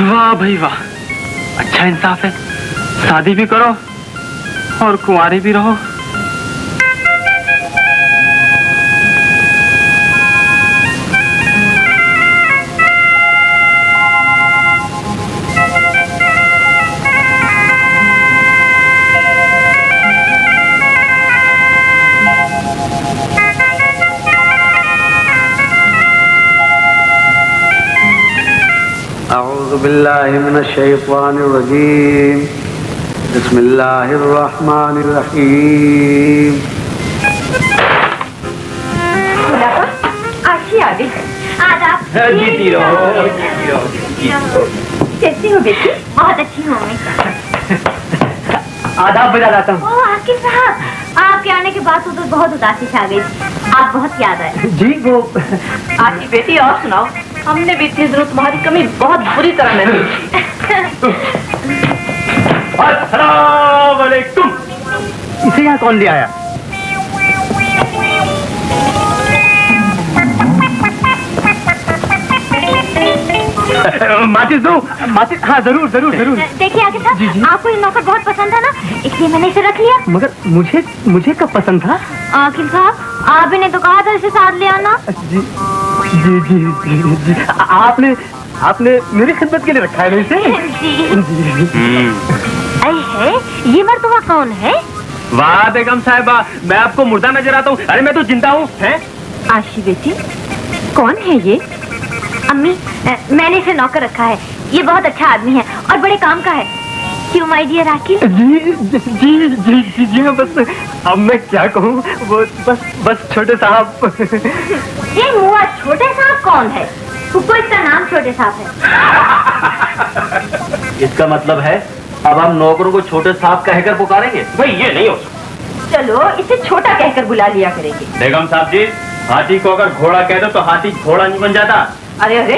वाह भाई वाह, अच्छा इंसाफ है। शादी भी करो और कुंवारी भी रहो। अऊज़ु बिल्लाहि मिनश शैतानिर रजीम। बिस्मिल्लाहिर रहमानिर रहीम। आशी आ गई। आदाब। जीती रहो। कैसी हो बेटी? बहुत अच्छी हूँ मैं। आदाब बजा लाता हूँ। ओह आकिब साहब, आपके आने के बाद तो बहुत उदासी छा गई। आप बहुत याद आए। जी वो आशी बेटी, और सुनाओ। हमने भी इतनी जरूर तुम्हारी कमी बहुत बुरी तरह महसूस की। अस्सलाम वालेकुम। इसे यहाँ कौन ले आया? माचिस दो। माचिस, हाँ जरूर जरूर जरूर। देखिए आकिब साहब, आपको ये नौकर बहुत पसंद था ना, इसलिए मैंने इसे रख लिया। मगर मुझे कब पसंद था? आकिब साहब, आप ही ने तो कहा था इसे साथ ले आना। जी जी जी जी जी आपने मेरी खिदमत के लिए रखा है ना इसे? जी। है, ये मर्तबा कौन है? वाह बेगम साहिबा, मैं आपको मुर्दा नजर आता हूँ। अरे मैं तो जिंदा हूँ। हैं? आशी बेटी, कौन है ये? अम्मी, मैंने इसे नौकर रखा है। ये बहुत अच्छा आदमी है और बड़े काम का है। क्यों माय डियर आकिब? जी जी जी जी जी जी हाँ, बस अब मैं क्या कहूँ, वो बस छोटे साहब। ये मुआ छोटे साहब कौन है? फुप्पो, इसका नाम छोटे साहब है। इसका मतलब है अब हम नौकरों को छोटे साहब कहकर पुकारेंगे? भाई ये नहीं हो सकता। चलो इसे छोटा कहकर बुला लिया करेंगे। बेगम साहब जी, हाथी को अगर घोड़ा कह दो तो हाथी घोड़ा नहीं बन जाता। अरे अरे,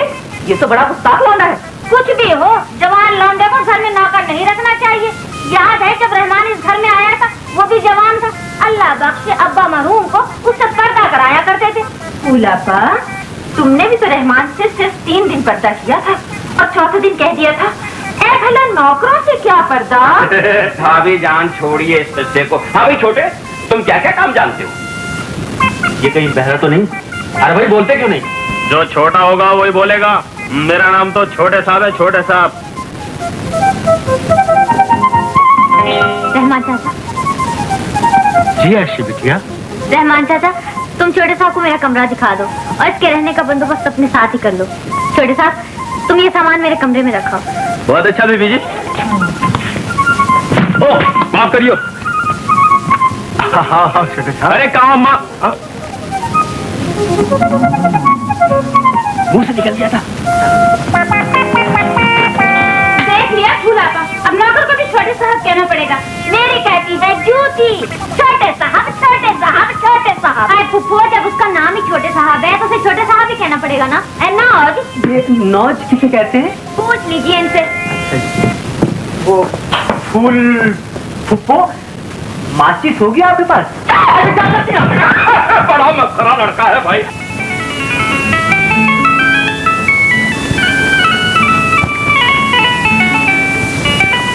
ये तो बड़ा गुस्ताख लौंडा है। कुछ भी हो, जवान लौंडे को घर में नौकर नहीं रखना चाहिए। याद है जब रहमान इस घर में आया था, वो भी जवान था। अल्लाह बख्शे, अब्बा मरहूम को उससे पर्दा कराया करते थे। फूलापा, तुमने भी तो रहमान से सिर्फ 3 दिन पर्दा किया था और चौथे दिन कह दिया था, ए भला नौकरों से क्या पर्दा? भाभी जान छोड़िए इस बच्चे को। भाभी छोटे, तुम क्या क्या काम जानते हो? ये कहीं बहरा तो नहीं? अरे भाई बोलते क्यों नहीं? जो छोटा होगा वही बोलेगा। मेरा नाम तो छोटे साहब है, छोटे साहब। रहमान चाचा। जी आशी बिटिया। रहमान चाचा, तुम छोटे साहब को मेरा कमरा दिखा दो और इसके रहने का बंदोबस्त अपने साथ ही कर लो। छोटे साहब, तुम ये सामान मेरे कमरे में रखो। बहुत अच्छा बीबी जी। ओह माफ करियो। हाँ छोटे साहब। अरे कहाँ माँ? मुंह से निकल गया था। देख लिया फूलापा, अब नौकर को भी छोटे साहब कहना पड़ेगा। मेरी कहती है जूती। छोटे साहब, छोटे साहब, छोटे साहब। अरे फुप्पो, जब उसका नाम ही छोटे साहब है तो उसे छोटे साहब ही कहना पड़ेगा ना। नौज। ये नौज किसे कहते हैं? पूछ लीजिए इनसे। वो फूल फुप्पो, माचिस होगी आपके पास? बड़ा मस्करा लड़का है भाई।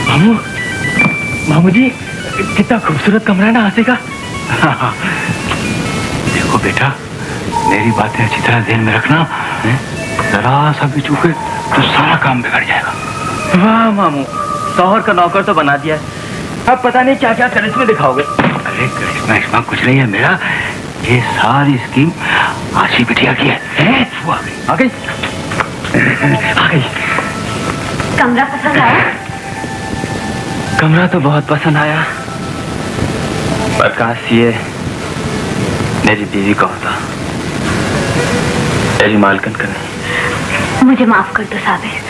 मामू, मामू जी कितना खूबसूरत कमरा है ना आसे का। देखो बेटा, मेरी बातें अच्छी तरह ध्यान में रखना, जरा सा भी चूके तो सारा काम बिगड़ जाएगा। वाह मामू, शौहर का नौकर तो बना दिया, अब पता नहीं क्या क्या करिश्मे दिखाओगे। अरे करिश्मा इसमा कुछ नहीं है मेरा, ये सारी स्कीम आशी बिटिया की है। वो आ गई आ गई। कमरा पसंद आया? कमरा तो बहुत पसंद आया, पर काश ये मेरी बीवी का होता, मेरी मालकिन का नहीं। मुझे माफ कर दो साबिर,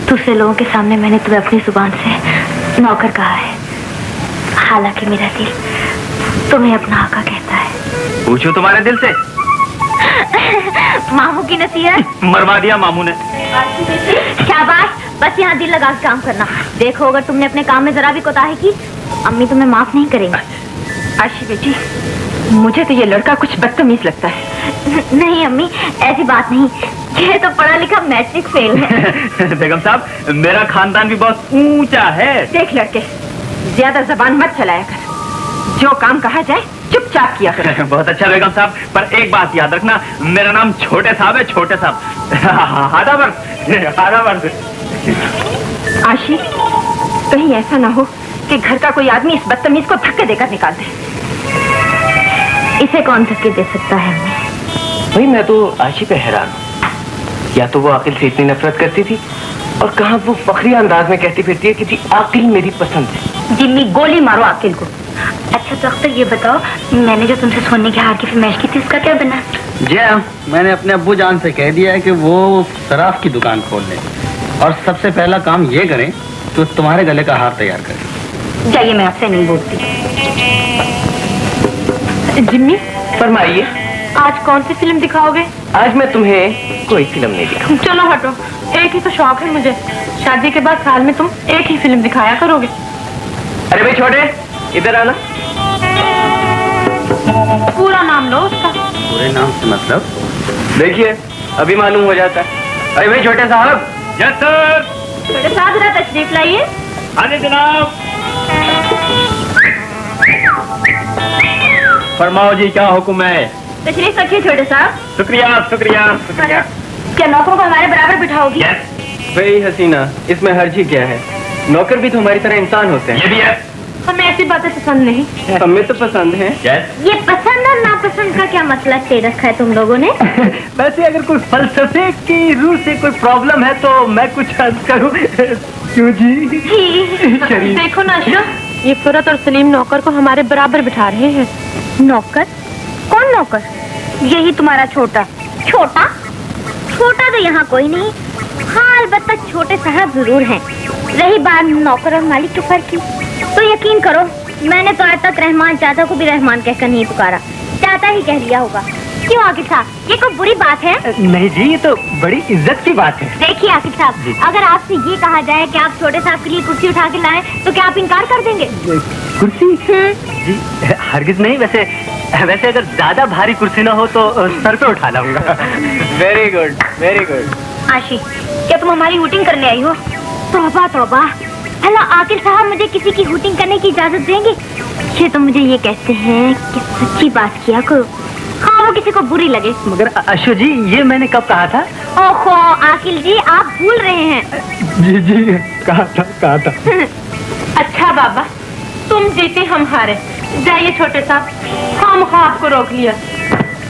दूसरे लोगों के सामने मैंने तुम्हें अपनी जुबान से नौकर कहा है, हालांकि मेरा दिल तुम्हें अपना आका कहता है। पूछो तुम्हारे दिल से। मामू की नसीहत मरवा दिया मामू ने। शाबाश, बस यहाँ दिल लगा के काम करना। देखो अगर तुमने अपने काम में जरा भी कोताही की, अम्मी तुम्हें माफ नहीं करेंगी। आशी बेटी, मुझे तो ये लड़का कुछ बदतमीज लगता है। नहीं अम्मी, ऐसी बात नहीं, ये तो पढ़ा लिखा मैट्रिक फेल है। बेगम साहब, मेरा खानदान भी बहुत ऊंचा है। देख लड़के, ज्यादा जबान मत चलाया कर, जो काम कहा जाए चुपचाप किया कर। बहुत अच्छा बेगम साहब, पर एक बात याद रखना, मेरा नाम छोटे साहब है, छोटे साहब। आधा वर्ष, आधा वर्ष। आशी, कहीं ऐसा ना हो कि घर का कोई आदमी इस बदतमीज को धक्के देकर निकाल दे। इसे कौन धक्के दे सकता है अम्मी? भाई मैं तो आशी पे हैरान हूँ, या तो वो आकिल से इतनी नफरत करती थी, और कहाँ वो फखरी अंदाज में कहती फिरती है कि जी आकिल मेरी पसंद है। जिम्मी गोली मारो आकिल को। अच्छा तो अख्तर ये बताओ, मैंने जो तुमसे सोने के हार की फरमाइश की थी उसका क्या बना? जी मैंने अपने अब्बू जान से कह दिया है कि वो शराब की दुकान खोल लें, और सबसे पहला काम ये करें तो तुम्हारे गले का हार तैयार करें। जाइए, मैं आपसे नहीं बोलती। जिम्मी, फरमाइए। आज कौन सी फिल्म दिखाओगे? आज मैं तुम्हें कोई फिल्म नहीं दिखाऊं। चलो हटो, एक ही तो शौक है मुझे, शादी के बाद साल में तुम एक ही फिल्म दिखाया करोगे। अरे भाई छोटे, इधर आना। पूरा नाम लो उसका। पूरे नाम से मतलब? देखिए अभी मालूम हो जाता है। अरे भाई छोटे साहब। Yes sir. छोटे साहब जरा तशरीफ लाइए। आने जनाब। फरमाओ जी, क्या हुक्म है? तशरीफ रखिए छोटे साहब। शुक्रिया शुक्रिया शुक्रिया। क्या नौकरों को हमारे बराबर बिठाओगी? यस। भाई हसीना, इसमें हर्जी क्या है, नौकर भी तो हमारी तरह इंसान होते हैं। ये भी है। हमें ऐसी बातें पसंद नहीं। हमें तो पसंद है। यस। ये पसंद और नापसंद का क्या मसला छेड़ रखा है तुम लोगों ने? वैसे अगर कोई फलसफे की रूह से कोई प्रॉब्लम है तो मैं कुछ अर्ज करूं। क्यों जी? शरीफ। देखो ना अशरफ, ये फुरत और सलीम नौकर को हमारे बराबर बिठा रहे हैं। नौकर? कौन नौकर? यही तुम्हारा छोटा। छोटा? छोटा तो यहाँ कोई नहीं। हाँ अलबत्ता छोटे साहब जरूर हैं। रही बात नौकर और मालिक के फर्क की, तो यकीन करो मैंने तो आज तक रहमान चाचा को भी रहमान कहकर नहीं पुकारा, चाचा ही कह लिया होगा। क्यों आकिब साहब, ये कोई बुरी बात है? नहीं जी, ये तो बड़ी इज्जत की बात है। देखिए आकिब साहब, अगर आपसे ये कहा जाए कि आप छोटे साहब के लिए कुर्सी उठा के लाएं, तो क्या आप इनकार कर देंगे? कुर्सी? जी हरगिज नहीं। वैसे अगर ज्यादा भारी कुर्सी ना हो तो सर पे उठा लाऊंगा। Very good very good. आशी, क्या तुम हमारी हूटिंग करने आई हो? तौबा तौबा, भला आकिल साहब मुझे किसी की हूटिंग करने की इजाजत देंगे? ये तो मुझे ये कहते हैं कि सच्ची बात किया करो, हाँ वो किसी को बुरी लगे। मगर अशो जी, ये मैंने कब कहा था? ओहो आकिल जी, आप भूल रहे हैं। जी जी कहा था। अच्छा बाबा, तुम जीते हम हारे। जाइए छोटे साहब, हम आपको रोक लिया।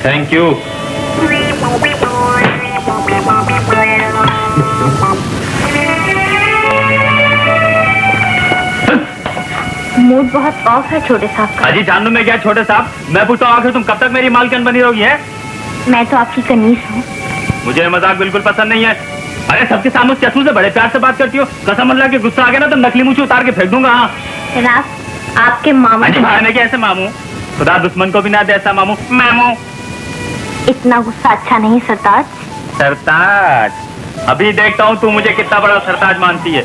Thank you. मूड बहुत ऑफ है छोटे साहब का। अजी जान लो मैं क्या छोटे साहब, मैं पूछता हूँ आखिर तुम कब तक मेरी मालकिन बनी रहोगी? है मैं तो आपकी कनीज हूँ। मुझे मजाक बिल्कुल पसंद नहीं है। अरे सबके सामने चश्मू से बड़े प्यार से बात करती हो, कसम अल्लाह के गुस्सा आ गया ना तो नकली मूंछ उतार के फेंक दूंगा। हाँ रात आपके मामू भाई कैसे मामू, खुदा दुश्मन को भी ना दे ऐसा मामू। मामू इतना गुस्सा अच्छा नहीं सरताज। सरताज? अभी देखता हूँ तू मुझे कितना बड़ा सरताज मानती है।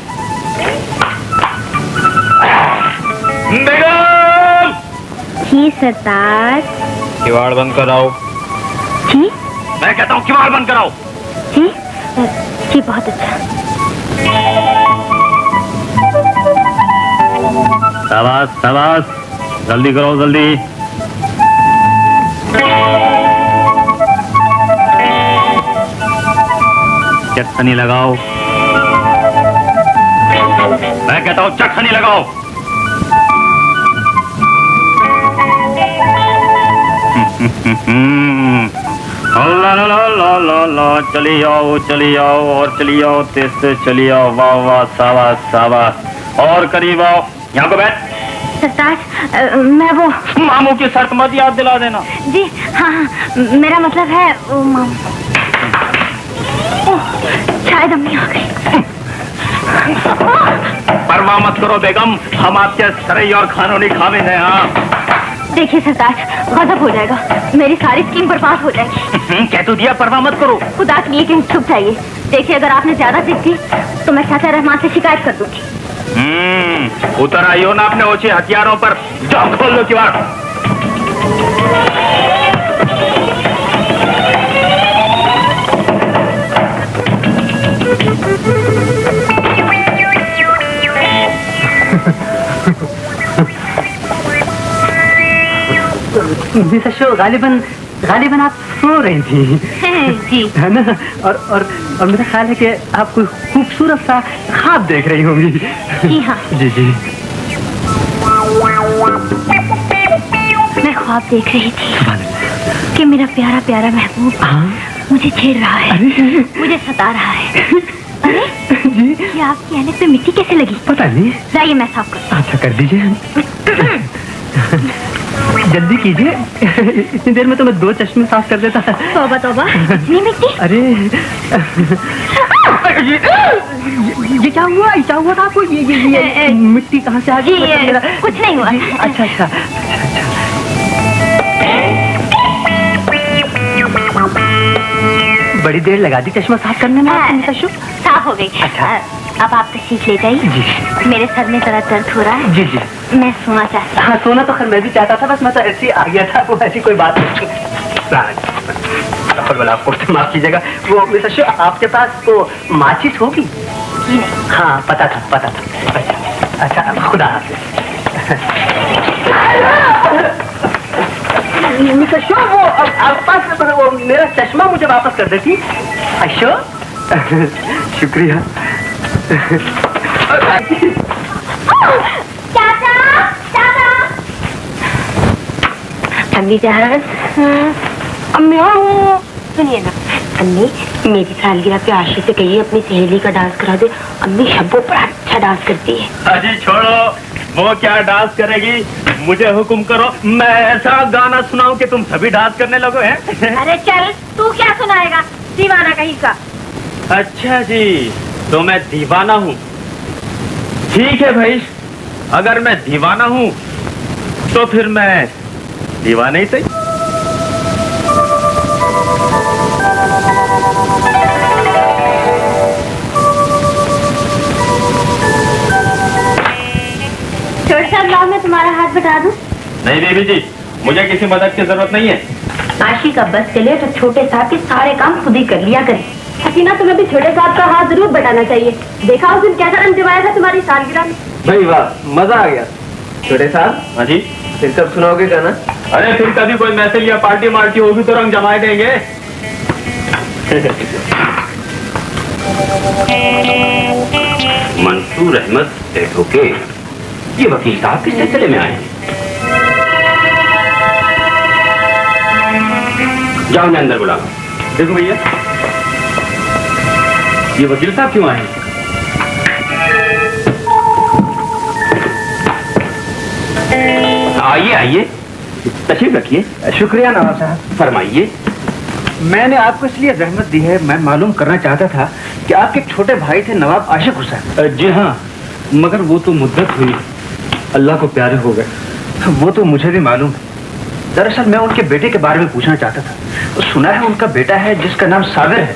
बेगम जी सरताज। किवाड़ बंद कराओ। जी मैं कहता हूँ किवाड़ बंद कराओ। जी जी बहुत अच्छा। शाबाश शाबाश, जल्दी करो जल्दी। चटनी लगाओ। मैं कहता हूँ चटनी लगाओ। ला ला ला ला ला ला, चली आओ और चली आओ, तेज से चली आओ। वाह वाह, शाबाश शाबाश। और करीब आओ, यहाँ को बैठ। सरताज मैं वो मामू की शर्त मत याद दिला देना। जी हाँ हाँ, मेरा मतलब है वो मामू। ओह, शायद अम्मी आ गई। परवाह मत करो बेगम, हम आपके सरई और कानूनी खामिद हैं। हाँ देखिए सरताज, गजब हो जाएगा, मेरी सारी स्कीम बर्बाद हो जाएगी। कह तो दिया, परवाह मत करो। खुदा के लिए कि छुप जाइए। देखिए अगर आपने ज्यादा जिद की तो मैं चाचा रहमान से शिकायत कर दूंगी। उतर आइयो ना अपने ऊंचे हथियारों पर। जाओ खोल लो किवाड़। मिसेस शो, गालिबन आप सो रही थी जी है ना। और मेरा ख्याल है कि आप कोई खूबसूरत सा ख्वाब देख रही होंगी। जी हाँ जी जी। मैं ख्वाब देख रही थी कि मेरा प्यारा प्यारा महबूब मुझे छेड़ रहा है, मुझे सता रहा है। अरे जी, ये आपकी ऐनक पे मिट्टी कैसे लगी? पता नहीं। जाइए मैं साफ कर। अच्छा कर दीजिए। जल्दी कीजिए, इतनी देर में तो मैं 2 चश्मे साफ कर देता। तौबा तौबा, इतनी मिट्टी। अरे ये क्या हुआ था आपको? ये मिट्टी कहाँ से आ गई? कुछ नहीं हुआ। अच्छा अच्छा। बड़ी देर लगा दी चश्मा साफ करने में। साफ हो गई। अच्छा। अब आप तशरीफ ले जाइए। मेरे सर में जरा दर्द हो रहा है। जी जी। मैं सोना चाहती हूँ। हाँ सोना तो खैर मैं भी चाहता था, बस मैं तो ऐसे ही आ गया था। वो ऐसी कोई बात नहीं। आपको माफ कीजिएगा, वो मिसेस शो आपके पास वो माचिस होगी? हाँ पता था। अच्छा खुदा हाफिज़। मिसेस शो, वो आपके पास वो मेरा चश्मा मुझे वापस कर देती। अशो शुक्रिया। अम्मी जान, अम्मी सुनिए ना, अम्मी मेरी सालगिरह पे आशी से कहिए अपनी सहेली का डांस करा दे। अम्मी शब्बो बड़ा अच्छा डांस करती है। अजी छोड़ो, वो क्या डांस करेगी, मुझे हुक्म करो, मैं ऐसा गाना सुनाऊं कि तुम सभी डांस करने लगो हैं। अरे चल, तू क्या सुनाएगा, दीवाना कहीं का। अच्छा जी, तो मैं दीवाना हूँ। ठीक है भाई, अगर मैं दीवाना हूँ तो फिर मैं दीवाना ही सही। छोटे साहब लाओ, मैं तुम्हारा हाथ बटा दूं। नहीं बेबी जी, मुझे किसी मदद की जरूरत नहीं है। आशी का बस चले तो छोटे साहब के सारे काम खुद ही कर लिया करें। हसीना, तुम्हें भी छोटे साहब का हाथ जरूर बटाना चाहिए। देखा उस दिन कैसा रंग जमाया था तुम्हारी सालगिरह में। भाई वाह, मजा आ गया। छोटे साहब, हाँ जी। फिर कब सुनाओगे गाना? अरे फिर कभी कोई मैसेज या पार्टी मार्टी होगी तो रंग जमाए देंगे। मंसूर अहमद के ये वकील साहब किस सिलसिले में आए हैं? जाओ उन्हें अंदर बुला। देखो भैया, ये वकील साहब क्यों आए हैं? आइए आइए, तशरीफ रखिए। शुक्रिया नवाब साहब। फरमाइए। मैंने आपको इसलिए जहमत दी है, मैं मालूम करना चाहता था कि आपके छोटे भाई थे नवाब आशिक हुसैन। जी हाँ, मगर वो तो मुद्दत हुई, अल्लाह को प्यारे हो गए। वो तो मुझे भी मालूम है। दरअसल मैं उनके बेटे के बारे में पूछना चाहता था। सुना है उनका बेटा है जिसका नाम साबिर है।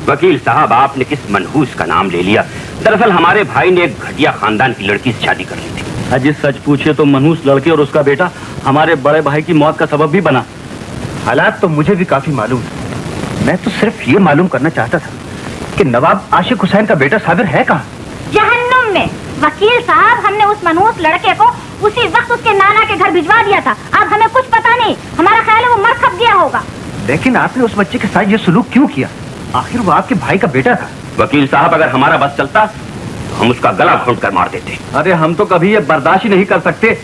वकील साहब, आपने किस मनहूस का नाम ले लिया? दरअसल हमारे भाई ने एक घटिया खानदान की लड़की से शादी कर ली थी। अजी सच पूछिए तो मनहूस लड़के और उसका बेटा हमारे बड़े भाई की मौत का सबब भी बना। हालात तो मुझे भी काफी मालूम है। मैं तो सिर्फ ये मालूम करना चाहता था कि नवाब आशिक हुसैन का बेटा साबिर है कहाँ? जहन्नुम में। वकील साहब, हमने उस मनहूस लड़के को उसी वक्त उसके नाना के घर भिजवा दिया था। अब हमें कुछ पता नहीं, हमारा ख्याल है वो मर खप गया होगा। लेकिन आपने उस बच्चे के साथ ये सलूक क्यों किया? आखिर वो आपके भाई का बेटा था। वकील साहब, अगर हमारा बस चलता तो हम उसका गला घोंट कर मार देते। अरे हम तो कभी ये बर्दाश्त ही नहीं कर सकते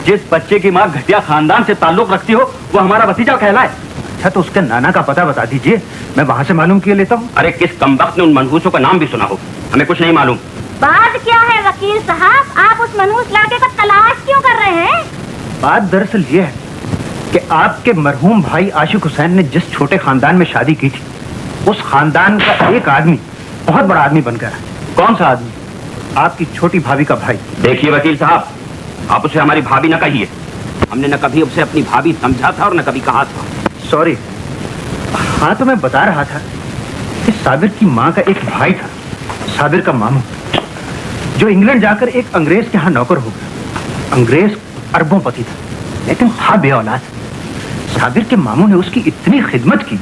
जिस बच्चे की माँ घटिया खानदान से ताल्लुक रखती हो वो हमारा भतीजा कहलाए। अच्छा तो उसके नाना का पता बता दीजिए, मैं वहाँ से मालूम किए लेता हूँ। अरे किस कमबख्त ने उन मनहूसों का नाम भी सुना हो? हमें कुछ नहीं मालूम। बात क्या है वकील साहब, आप उस मनहूस लड़के का तलाश क्यों कर रहे हैं? बात दरअसल ये है कि आपके मरहूम भाई आशिक हुसैन ने जिस छोटे खानदान में शादी की थी उस खानदान का एक आदमी बहुत बड़ा आदमी बन गया। कौन सा आदमी? आपकी छोटी भाभी का भाई। देखिए वकील साहब, आप उसे हमारी भाभी न कहिए। हमने न कभी उसे अपनी भाभी समझा था और न कभी कहा था। सॉरी। हाँ तो मैं बता रहा था कि साबिर की माँ का एक भाई था, साबिर का मामू, जो इंग्लैंड जाकर एक अंग्रेज के यहाँ नौकर हो गया। अंग्रेज अरबोंपति था लेकिन था बेऔलाद। साबिर के मामू ने उसकी इतनी खिदमत की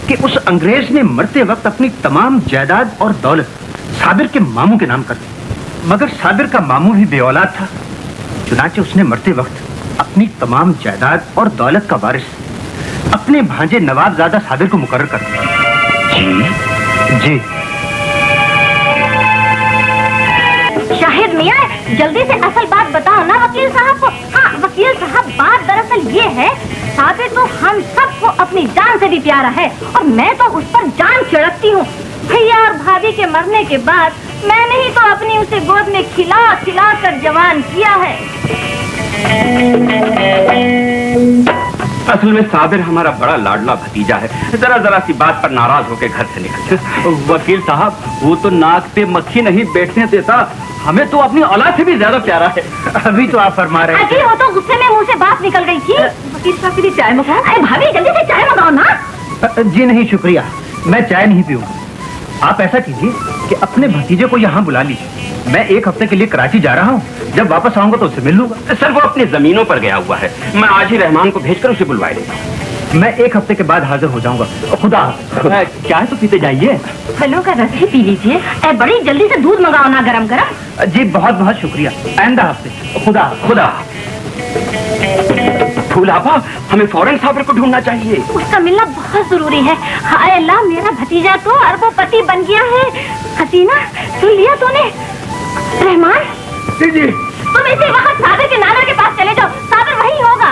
कि उस अंग्रेज ने मरते वक्त अपनी तमाम जायदाद और दौलत साबिर के मामू के नाम कर दी। मगर साबिर का मामू भी बेऔलाद था, चुनाचे उसने मरते वक्त अपनी तमाम जायदाद और दौलत का वारिस अपने भांजे नवाबजादा साबिर को मुकर्रर कर दिया। जी। शाहिद मियाँ, जल्दी से असल बात बताओ ना वकील साहब को। हाँ वकील साहब, बात दरअसल ये है, साबिर तो हम सबको अपनी जान से भी प्यारा है और मैं तो उस पर जान छिड़कती हूँ। भैया और भाभी के मरने के बाद मैंने ही तो अपनी उसे गोद में खिला खिला कर जवान किया है। असल में साबिर हमारा बड़ा लाडला भतीजा है, जरा जरा सी बात पर नाराज होकर घर से निकल जाता। वकील साहब, वो तो नाक पे मक्खी नहीं बैठने देता, हमें तो अपनी औलाद से भी ज्यादा प्यारा है। अभी तो आप फरमा रहे हैं। वो तो गुस्से में मुंह से बात निकल गई थी। वकील साहब के लिए चाय मंगाओ। अरे भाभी जल्दी से चाय मंगाओ ना। जी नहीं शुक्रिया, मैं चाय नहीं पीऊंगा। आप ऐसा कीजिए कि अपने भतीजे को यहाँ बुला लीजिए। मैं एक हफ्ते के लिए कराची जा रहा हूँ, जब वापस आऊंगा तो उससे मिल लूंगा। सर वो अपनी जमीनों पर गया हुआ है, मैं आज ही रहमान को भेजकर उसे बुलवाए देता हूँ। मैं एक हफ्ते के बाद हाजिर हो जाऊंगा। खुदा चाय तो पीते जाइए। फलों का रस ही पी लीजिए। बड़ी जल्दी से दूध मंगाओ ना गरम गरम। जी बहुत बहुत शुक्रिया, आइंदा हफ्ते। खुदा खुदा। फूलापा, हमें फौरन साबिर को ढूंढना चाहिए। उसका मिलना बहुत जरूरी है। हाय अल्लाह, मेरा भतीजा तो अरबोपति बन गया है। हसीना, सुन लिया तूने? रहमान जी, तुम इसी वक्त साबिर के नाना के पास चले जाओ, साबिर वही होगा।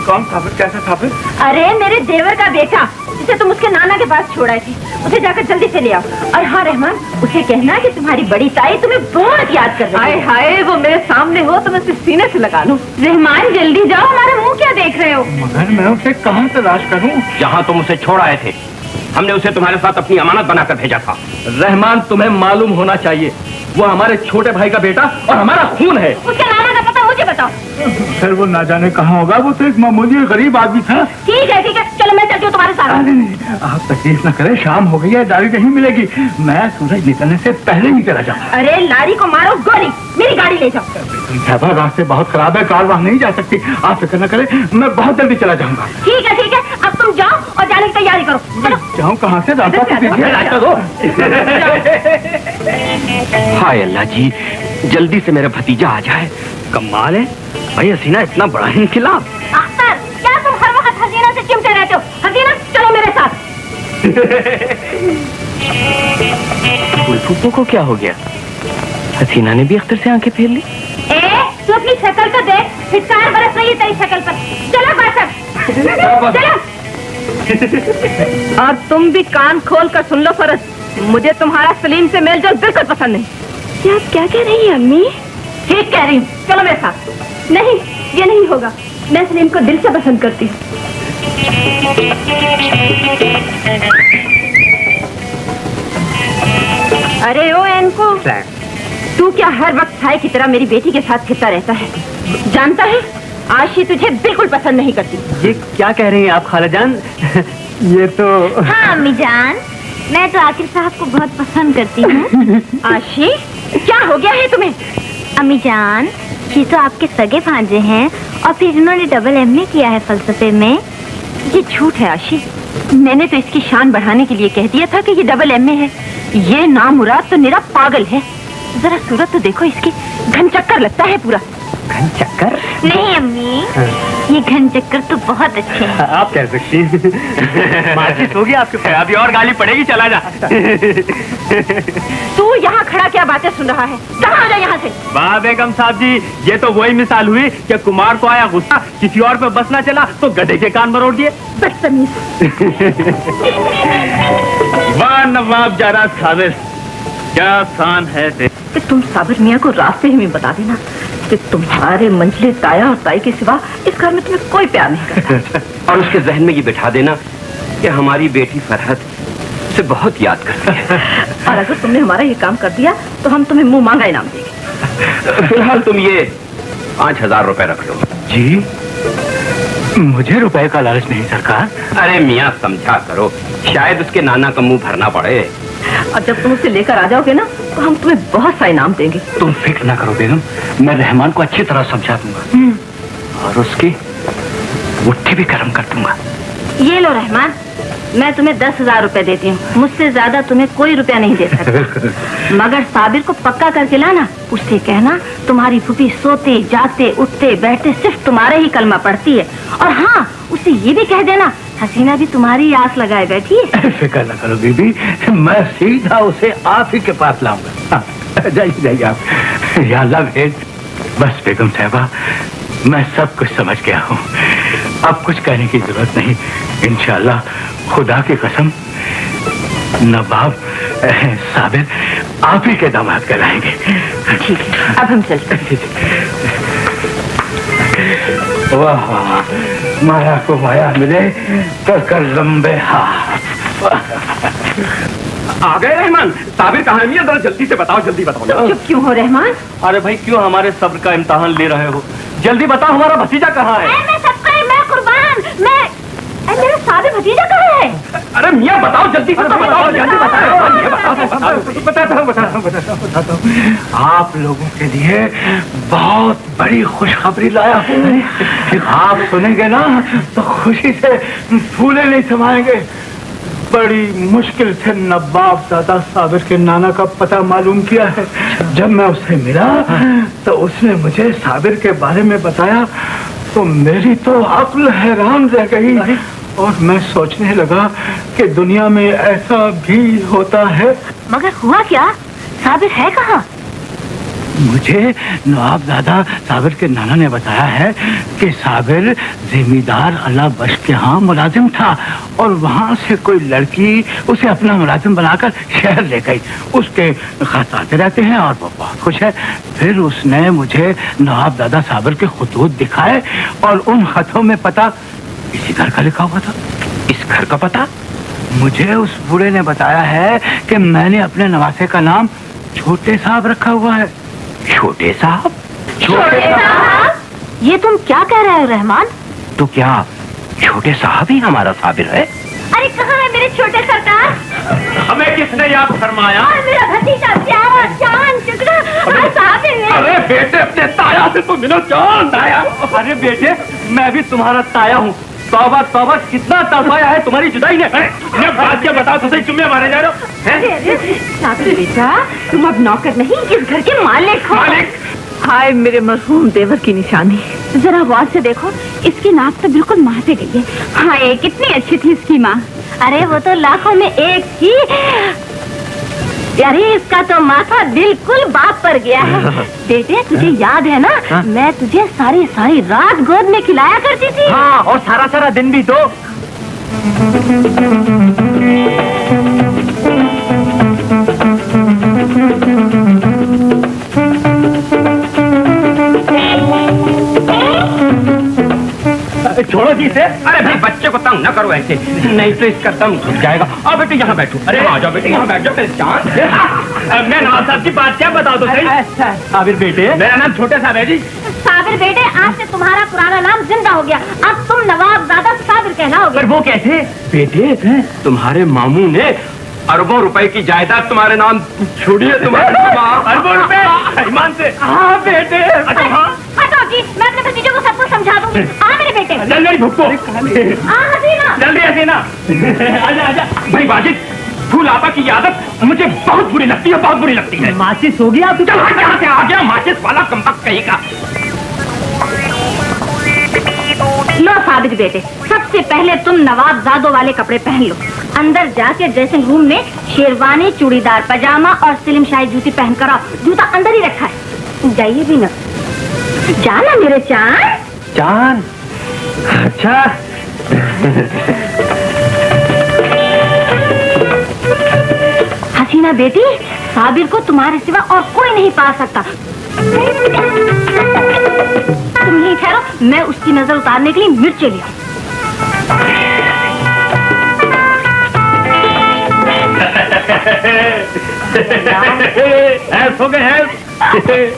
कौन साबिर? कैसा साबिर? अरे मेरे देवर का बेटा, जिसे तुम उसके नाना के पास छोड़ा थी, उसे जाकर जल्दी से ले आओ। और हाँ रहमान, उसे कहना कि तुम्हारी बड़ी ताई तुम्हें बहुत याद कर रही है। हाय वो मेरे सामने हो तो मैं उसे सीने से लगा लूं। रहमान जल्दी जाओ, हमारा मुंह क्या देख रहे हो? मगर मैं उसे कहाँ तलाश करूं? जहाँ तुम उसे छोड़ आए थे, हमने उसे तुम्हारे साथ अपनी अमानत बनाकर भेजा था। रहमान, तुम्हें मालूम होना चाहिए वो हमारे छोटे भाई का बेटा और हमारा खून है। उसके नाना का पता मुझे बताओ। सर वो ना जाने कहाँ होगा, वो तो एक मामूली गरीब आदमी था। ठीक है चलो मैं चलती हूँ तुम्हारे साथ। नहीं, आप तकलीफ न करें, शाम हो गई है, गाड़ी नहीं मिलेगी। मैं सूरज निकलने से पहले ही चला जाऊँ। अरे लारी को मारो गोली, मेरी गाड़ी ले जाओ। साहबा रास्ते बहुत खराब है, कार वहाँ नहीं जा सकती। आप फिक्र न करें, मैं बहुत जल्दी चला जाऊंगा। ठीक है अब तुम जाओ और जाने की तैयारी करो। चलो। जाऊँ कहाँ से? रास्ता दो। हाय अल्लाह जी, जल्दी से मेरा भतीजा आ जाए। कमाल है भाई, हसीना इतना बड़ा इनकलाब। अख्तर, क्या तुम हर वक्त हसीना से चिमटे रहते हो? हसीना चलो मेरे साथ। फूफो को क्या हो गया? हसीना ने भी अख्तर से आंखें फेर ली। तू अपनी शक्ल तो देख, फिटकार बरस रही है तेरी शक्ल पर। चलो बात चलो। और तुम भी कान खोल कर सुन लो फरज, मुझे तुम्हारा सलीम से मेलजोल बिल्कुल पसंद नहीं। क्या कह रही है अम्मी? ठीक कह रही हूँ, चलो मेरे साथ। नहीं, ये नहीं होगा, मैं सलीम को दिल से पसंद करती हूँ। अरे ओ इनको, तू क्या हर वक्त साए की तरह मेरी बेटी के साथ फिरता रहता है? जानता है आशी तुझे बिल्कुल पसंद नहीं करती। ये क्या कह रही हैं आप खालाजान? ये तो हाँ अम्मी जान, मैं तो आकिर साहब को बहुत पसंद करती हूँ। आशी, क्या हो गया है तुम्हें? अम्मी जान, ये तो आपके सगे भांजे हैं और फिर इन्होंने डबल MA किया है फलसफे में। ये झूठ है आशी। मैंने तो इसकी शान बढ़ाने के लिए कह दिया था कि ये डबल MA है। ये नामुराद तो निरा पागल है। जरा सूरत तो देखो इसकी, घन चक्कर लगता है पूरा। घन चक्कर? नहीं अम्मी, ये घन चक्कर तो बहुत अच्छे हैं। आप कह सकती हैं। माचिस होगी आपके, अभी और गाली पड़ेगी, चला जा। तू यहाँ खड़ा क्या बातें सुन रहा है? कहाँ आ जा यहाँ से। वाह बेगम साहब जी, ये तो वही मिसाल हुई कि कुमार को आया गुस्सा, किसी और पे बस ना चला तो गधे के कान मरोड़ दिए। बदतमीज। वाह नवाब जरा साबिर, क्या शान है कि तुम साबिर मियाँ को रास्ते ही में बता देना कि तुम्हारे मंझले ताया और ताई के सिवा इस घर में तुम्हें कोई प्यार नहीं करता। और उसके जहन में ये बिठा देना कि हमारी बेटी फरहत से बहुत याद करती है। और अगर तुमने हमारा ये काम कर दिया तो हम तुम्हें मुंह मांगा इनाम देंगे। फिलहाल तुम ये 5000 रुपए रख लो। जी, मुझे रुपए का लालच नहीं सरकार। अरे मियाँ समझा करो, शायद उसके नाना का मुंह भरना पड़े। और जब तुम उसे लेकर आ जाओगे ना तो हम तुम्हें बहुत सा इनाम देंगे। तुम फिक्र ना करो बेगम, मैं रहमान को अच्छी तरह समझा दूंगा और उसकी मुट्ठी भी गर्म कर दूंगा। ये लो रहमान, मैं तुम्हें 10,000 रुपए देती हूँ। मुझसे ज्यादा तुम्हें कोई रुपया नहीं दे सकता। मगर साबिर को पक्का करके लाना। उससे कहना तुम्हारी फूफी सोते जागते उठते बैठते सिर्फ तुम्हारे ही कलमा पढ़ती है। और हाँ, उसे ये भी कह देना हसीना भी तुम्हारी आस लगाए बैठी है। फिक्र न करो बीबी, मैं सीधा उसे आप ही के पास लाऊंगा। जाइए जाइए आप। या अल्लाह भेज। बस बेगम साहबा, मैं सब कुछ समझ गया हूँ, अब कुछ कहने की जरूरत नहीं। इंशाअल्लाह खुदा की कसम नवाब साबिर आप ही के दामाद कहलाएंगे। ठीक है, अब हम चलते हैं। वाह, माया को माया मिले तो कर लंबे हाथ। आ गए रहमान, साबिर कहाँ है? जरा जल्दी से बताओ, जल्दी बताओ। चुप क्यों हो रहमान? अरे भाई क्यों हमारे सब्र का इम्तिहान ले रहे हो? जल्दी बताओ, हमारा भतीजा कहाँ है? मैं सबका मैं कुर्बान, मेरा साबिर भतीजा कहाँ है? अरे मियाँ बताओ, जल्दी से बताओ, जल्दी बताता हूँ। आप लोगों के लिए बहुत बड़ी खुशखबरी लाया हूँ। आप सुनेंगे ना तो खुशी से फूले नहीं समाएंगे। बड़ी मुश्किल से नवाब दादा साबिर के नाना का पता मालूम किया है। जब मैं उससे मिला तो उसने मुझे साबिर के बारे में बताया तो मेरी तो अक्ल हैरान रह गई और मैं सोचने लगा कि दुनिया में ऐसा भी होता है। मगर हुआ क्या? साबिर है कहाँ? मुझे नवाब दादा साबिर के नाना ने बताया है कि साबिर जिम्मेदार अल्लाह बख्श के यहाँ मुलाजिम था और वहाँ से कोई लड़की उसे अपना मुलाजिम बनाकर शहर ले गई। उसके खत आते रहते हैं और वो बहुत खुश है। फिर उसने मुझे नवाब दादा साबिर के खतूत दिखाए और उन खतों में पता इसी घर का लिखा हुआ था। इस घर का पता? मुझे उस बूढ़े ने बताया है कि मैंने अपने नवासे का नाम छोटे साहब रखा हुआ है। छोटे साहब? छोटे साहब? ये तुम क्या कह रहे हो रहमान? तो क्या छोटे साहब ही हमारा साबिर है? अरे कहाँ है मेरे छोटे सरकार? हमें किसने याद फरमाया? और मेरा भतीजा प्यारा जान टुकड़ा साबिर है। अरे बेटे, अपने ताया से तो मिलो। जान ताया? अरे बेटे, मैं भी तुम्हारा ताया हूँ। तौबा तौबा, कितना तड़पाया है तुम्हारी जुदाई ने। ये बात क्या बताओ तो सही, चुम्मे मारे जा रहे हो? साबिर बेटा, तुम अब नौकर नहीं इस घर के मालिक हो। मालिक? हाय मेरे मरहूम देवर की निशानी। जरा गौर से देखो, इसकी नाक तो बिल्कुल माँ पे गई है। हाय कितनी अच्छी थी इसकी माँ। अरे वो तो लाखों में एक थी। अरे इसका तो माथा बिल्कुल बाप पर गया है। बेटे तुझे याद है ना, मैं तुझे सारी सारी रात गोद में खिलाया करती थी। हाँ, और सारा सारा दिन भी तो। छोड़ो जी से। अरे भाई बच्चे को तंग न करो ऐसे, नहीं तो इसका दम घुट जाएगा। आओ बेटे यहाँ बैठो। अरे आ जाओ बेटे, यहाँ बैठ जाओ। मेरे जान, मैं नवाब साहब की बात क्या बताओ तो सही। साबिर बेटे, मेरा नाम छोटे साहब है जी। साबिर बेटे, आज से तुम्हारा पुराना नाम जिंदा हो गया। अब तुम नवाब दादा साबिर कहलाओगे। पर वो कैसे? बेटे, तुम्हारे मामू ने अरबों रुपए की जायदाद तुम्हारे नाम छोड़ी है। तुम्हारे अरबों रुपए ईमान से? हाँ बेटे। अच्छा हाँ, मेरे बेटे। जल्दी भुक्को। हसीना। जल्दी हसीना। आजा आजा। भाई वाजिद, फूल आपा की आदत मुझे बहुत बुरी लगती है, बहुत बुरी लगती है। माचिस हो गया? चल हाँ, कहाँ से आ गया माचिस वाला कमबख्त कहीं का। लो साबिर बेटे, सबसे पहले तुम नवाबजादों वाले कपड़े पहन लो। अंदर जाके ड्रेसिंग रूम में शेरवानी, चूड़ीदार पजामा और स्लिम शाही जूती पहन कर आओ। जूता अंदर ही रखा है, जाइए भी ना। जाना मेरे चांद। चांद? अच्छा। हसीना बेटी, साबिर को तुम्हारे सिवा और कोई नहीं पा सकता। तुम यहीं ठहरो, मैं उसकी नजर उतारने के लिए मिर्च ले आऊं। हो गए हैं।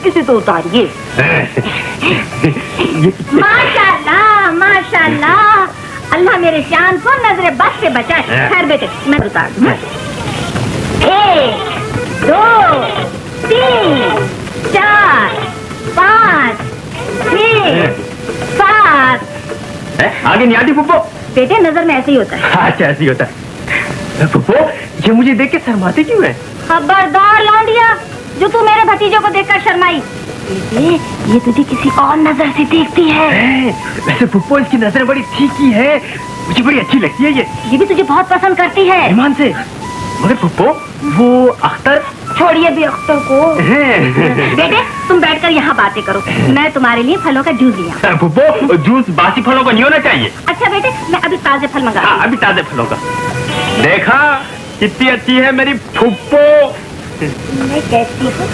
इसे तो उतारिए। माशाल्लाह माशाल्लाह, अल्लाह मेरे शान को नजरे बद से बचाए। खैर बेटे, मैं उतार दूं। 1 2 3 4 5 6 7। आगे नहीं आती पुप्पो? बेटे नजर में ऐसे ही होता है। अच्छा ऐसे ही होता है। पुप्पो, ये मुझे देख के शर्माती क्यों है? खबरदार लौंडिया, जो तू मेरे भतीजों को देखकर शर्माई। बेटे, ये तुझे किसी और नजर से देखती है। वैसे पुप्पो, इसकी नजर बड़ी ठीक ही है, मुझे बड़ी अच्छी लगती है। ये भी तुझे बहुत पसंद करती है। ईमान से। मगर पुप्पो, वो अख्तर। छोड़िए भी अख्तर को। बेटे, तुम बैठकर यहाँ बातें करो, मैं तुम्हारे लिए फलों का जूस लिया। पुप्पो, जूस बासी फलों का नहीं होना चाहिए। अच्छा बेटे, मैं अभी ताजे फल मंगा। हाँ, अभी ताजे फलों का। देखा कितनी अच्छी है मेरी फुप्पो। मैं कैसी हूँ?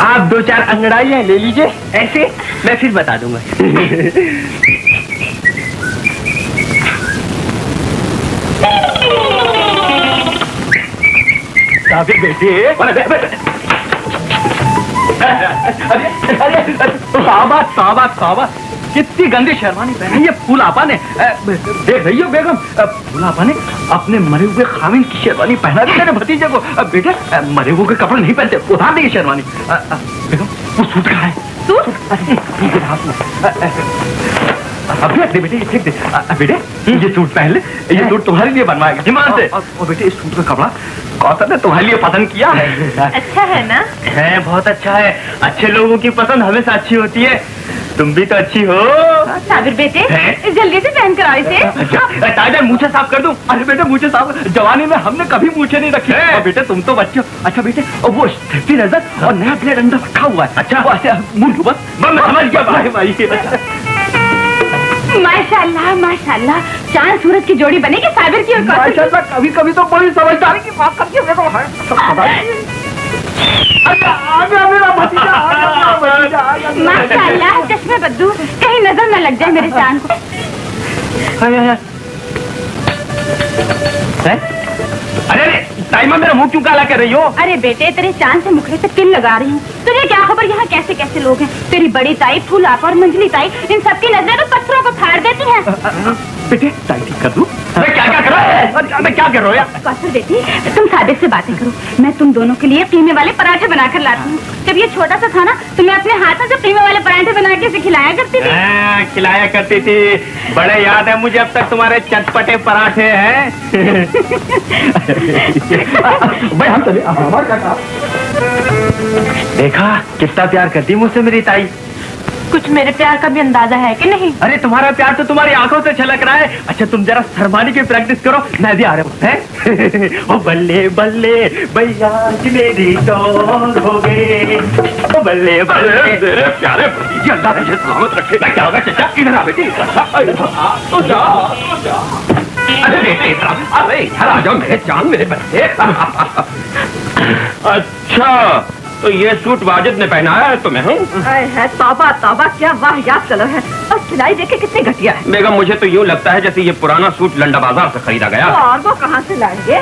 आप 2-4 अंगड़ाइयाँ ले लीजिए, ऐसे मैं फिर बता दूंगा। काफी बेटी। अरे साबा साबा साबा, कितनी गंदी शेरवानी पहनी है फूल आपा ने। देख रही हो बेगम, फूल आपा ने अपने मरे हुए खामिन की शेरवानी पहना दी मेरे भतीजे को। बेटे, मरे हुए के कपड़े नहीं पहनते, उतार देगी शेरवानी। बेगम, वो सूट कहाँ है? सूट अभी रख दे बेटे, ये फेंक दे। बेटे, ये सूट पहन ले, ये सूट तुम्हारे लिए बनवाएगा जिमान से। और बेटे, इस सूट का कपड़ा कौन ने तुम्हारे लिए पसंद किया है? अच्छा है ना? है, बहुत अच्छा है। अच्छे लोगों की पसंद हमेशा अच्छी होती है। तुम भी तो अच्छी हो। साबिर बेटे, जल्दी से पहन कर आओ इसे। टाइगर, मूछे साफ कर दूं? अरे बेटे, मूछे साफ, जवानी में हमने कभी मूछे नहीं रखी। और बेटे, तुम तो बच्चे हो। अच्छा बेटे, और वो सेफ्टी नजर और नया प्लेट अंदर रखा हुआ है। अच्छा, मुंह बस मैं समझ गया भाई। माशाल्लाह माशाल्लाह, चांद सूरज की जोड़ी बनेगी साबिर की और माशाल्लाह। कभी कभी तो बड़ी समझदारी की बात करती है। माशाल्लाह, चश्मे बद्दू, कहीं नजर न लग जाए मेरे चांद को। अरे ताइमा, मेरा मुंह क्यों काला कर रही हो? अरे बेटे, तेरे चांद से मुखड़े पे तिल लगा रही हूँ। तुझे क्या खबर यहाँ कैसे कैसे लोग हैं? तेरी बड़ी ताई, फूल आपा और मंजली ताई, इन सबकी नजरें तो पत्थरों को फाड़ देती हैं। बेटे, ताई ठीक कर दूं? मैं क्या कर रहा है? मैं क्या कर रहा हूँ यार? कासर बेटी, तुम साबिर से बातें करो, मैं तुम दोनों के लिए कीमे वाले पराठे बनाकर लाती हूँ। जब ये छोटा सा था ना, तो मैं अपने हाथों से कीमे वाले पराठे बना के इसे खिलाया करती थी। खिलाया करती थी, बड़े याद है मुझे अब तक तुम्हारे चटपटे पराठे हैं। भाई हम चले, देखा कितना प्यार करती मुझसे मेरी ताई। कुछ मेरे प्यार का भी अंदाजा है कि नहीं? अरे तुम्हारा प्यार तो तुम्हारी आंखों से छलक रहा है। अच्छा, तुम जरा शर्माने की प्रैक्टिस करो, मैं भी आ रहा हूँ। ओ बल्ले बल्ले भैया की मेरी डोर हो गई। ओ बल्ले बल्ले प्यारे भतीजे, अल्लाह तुझे सलामत रखे। क्या होगा चाचा? इधर आ बेटी, तो जा। अरे बेटे, अरे इधर आ जाओ मेरे चांद, मेरे बच्चे। अच्छा, तो ये सूट वाजिद ने पहनाया है तुम्हें? है तौबा तौबा, क्या वाहियात कलर है, और सिलाई देखे कितनी घटिया है। बेगम, मुझे तो यूँ लगता है जैसे ये पुराना सूट लंडा बाजार से खरीदा गया। और वो कहाँ से लाएंगे?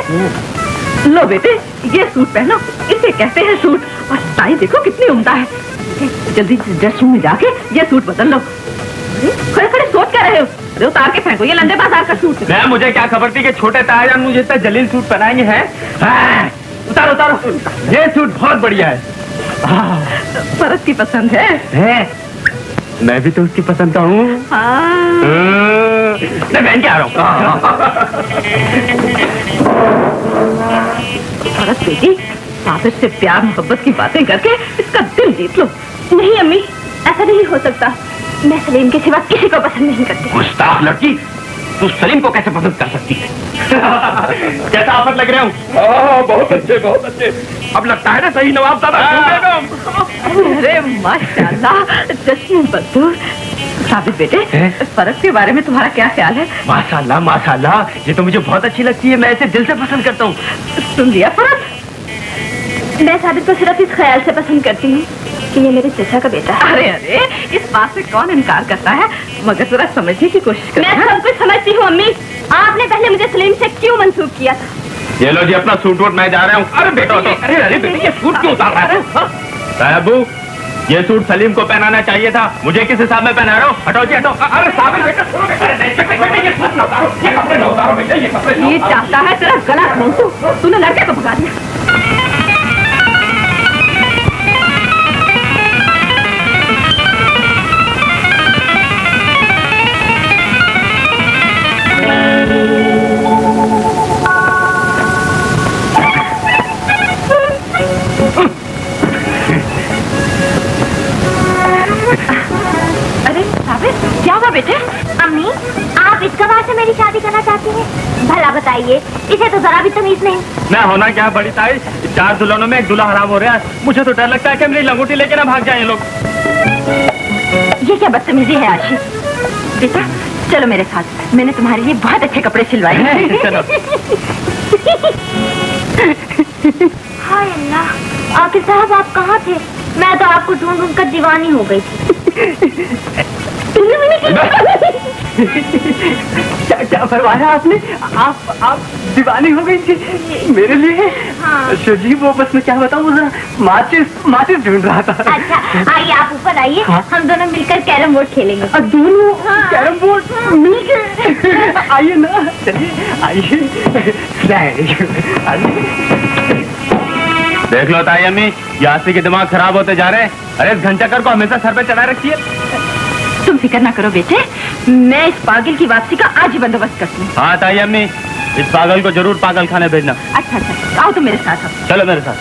लो बेटे, ये सूट पहनो, इसे कहते हैं सूट। और टाई देखो कितनी उम्दा है। जल्दी ड्रेस रूम में जाके ये सूट बदल लो। खड़े खड़े सोच क्या रहे हो? अरे उतार के फेंको, ये लंडे बाजार का सूट है। मुझे क्या खबर थी कि छोटे तायाजान मुझे इतना जलील सूट पहनाएंगे हैं। उतारो उतारो, ये सूट बहुत बढ़िया है। फर्ज की पसंद है। मैं भी तो उसकी पसंद का हूँ। मैं पहन के आ रहा हूँ। भरत बेटी, साबिर से प्यार मोहब्बत की बातें करके इसका दिल जीत लो। नहीं अम्मी, ऐसा नहीं हो सकता। मैं सलीम के सिवा किसी को पसंद नहीं करती। गुस्ताख लड़की, तू सलीम को कैसे पसंद कर सकती है? कैसा आफत लग रहे हो? बहुत अच्छे, बहुत अच्छे। अब लगता है ना सही नवाब साहब। अरे माशाल्लाह, जश्न बदूर। साबिर बेटे, फर्क के बारे में तुम्हारा क्या ख्याल है? माशाल्लाह माशाल्लाह, ये तो मुझे बहुत अच्छी लगती है। मैं इसे दिल से पसंद करता हूँ। सुन लिया फर्क? मैं साबिर को सिर्फ इस ख्याल से पसंद करती हूँ कि ये मेरे चचा का बेटा है। अरे अरे, इस बात से कौन इनकार करता है? मगर जरा समझने की कोशिश करो। मैं सब कुछ समझती हूँ अम्मी। आपने पहले मुझे सलीम से क्यों मंसूब किया था? ये लो जी अपना सूट वूट, मैं जा रहा हूँ। अरे बेटा, अरे अरे बेटे, ये सूट क्यों उतार रहा है? साहबू, ये सूट सलीम को पहनाना चाहिए था, मुझे किस हिसाब में पहना रहे हो? हटो जी हटो। अरे साबिर बेटा, ये सूट ना उतारो, ये कपड़े ना उतारो बेटा, ये कपड़े ना। ये चाहता है तेरा गला खोल। तूने लड़के को भगा दिया। क्या हुआ बेटे? अम्मी, आप इस गवाह से मेरी शादी करना चाहती हैं? भला बताइए, इसे तो जरा भी तमीज नहीं। मैं होना क्या बड़ी ताई, 4 दुल्हनों में एक दूल्हा हराम हो रहा है। मुझे तो डर लगता है कि मेरी लंगोटी लेके ना भाग जाए लोग। ये क्या बदतमीजी है आशीष? बेटा चलो मेरे साथ, मैंने तुम्हारे लिए बहुत अच्छे कपड़े सिलवाए हैं। चलो। हाय अल्लाह, आखिर साहब आप कहाँ थे? मैं तो आपको ढूंढ ढूंढ कर दीवानी हो गई थी। क्या फरमाया आपने? आप दीवानी हो गई थी मेरे लिए? हाँ। अच्छा जी, वो बस मैं क्या बताऊँ, माचिस ढूंढ रहा था। अच्छा आइए, आप ऊपर आइए। हाँ? हम दोनों मिलकर कैरम बोर्ड खेलेंगे। दोनों हाँ। कैरम बोर्ड मिलके? आइए ना, चलिए आइए। देख लो ताई अम्मी, यासी के दिमाग खराब होते जा रहे हैं। अरे इस घंटाकर को हमेशा सर पे चढ़ा रखी है। तुम फिक्र ना करो बेटे, मैं इस पागल की वापसी का आज ही बंदोबस्त करती हूँ। हाँ ताई अम्मी, इस पागल को जरूर पागल खाने भेजना। अच्छा अच्छा, आओ तुम मेरे साथ आओ। चलो मेरे साथ।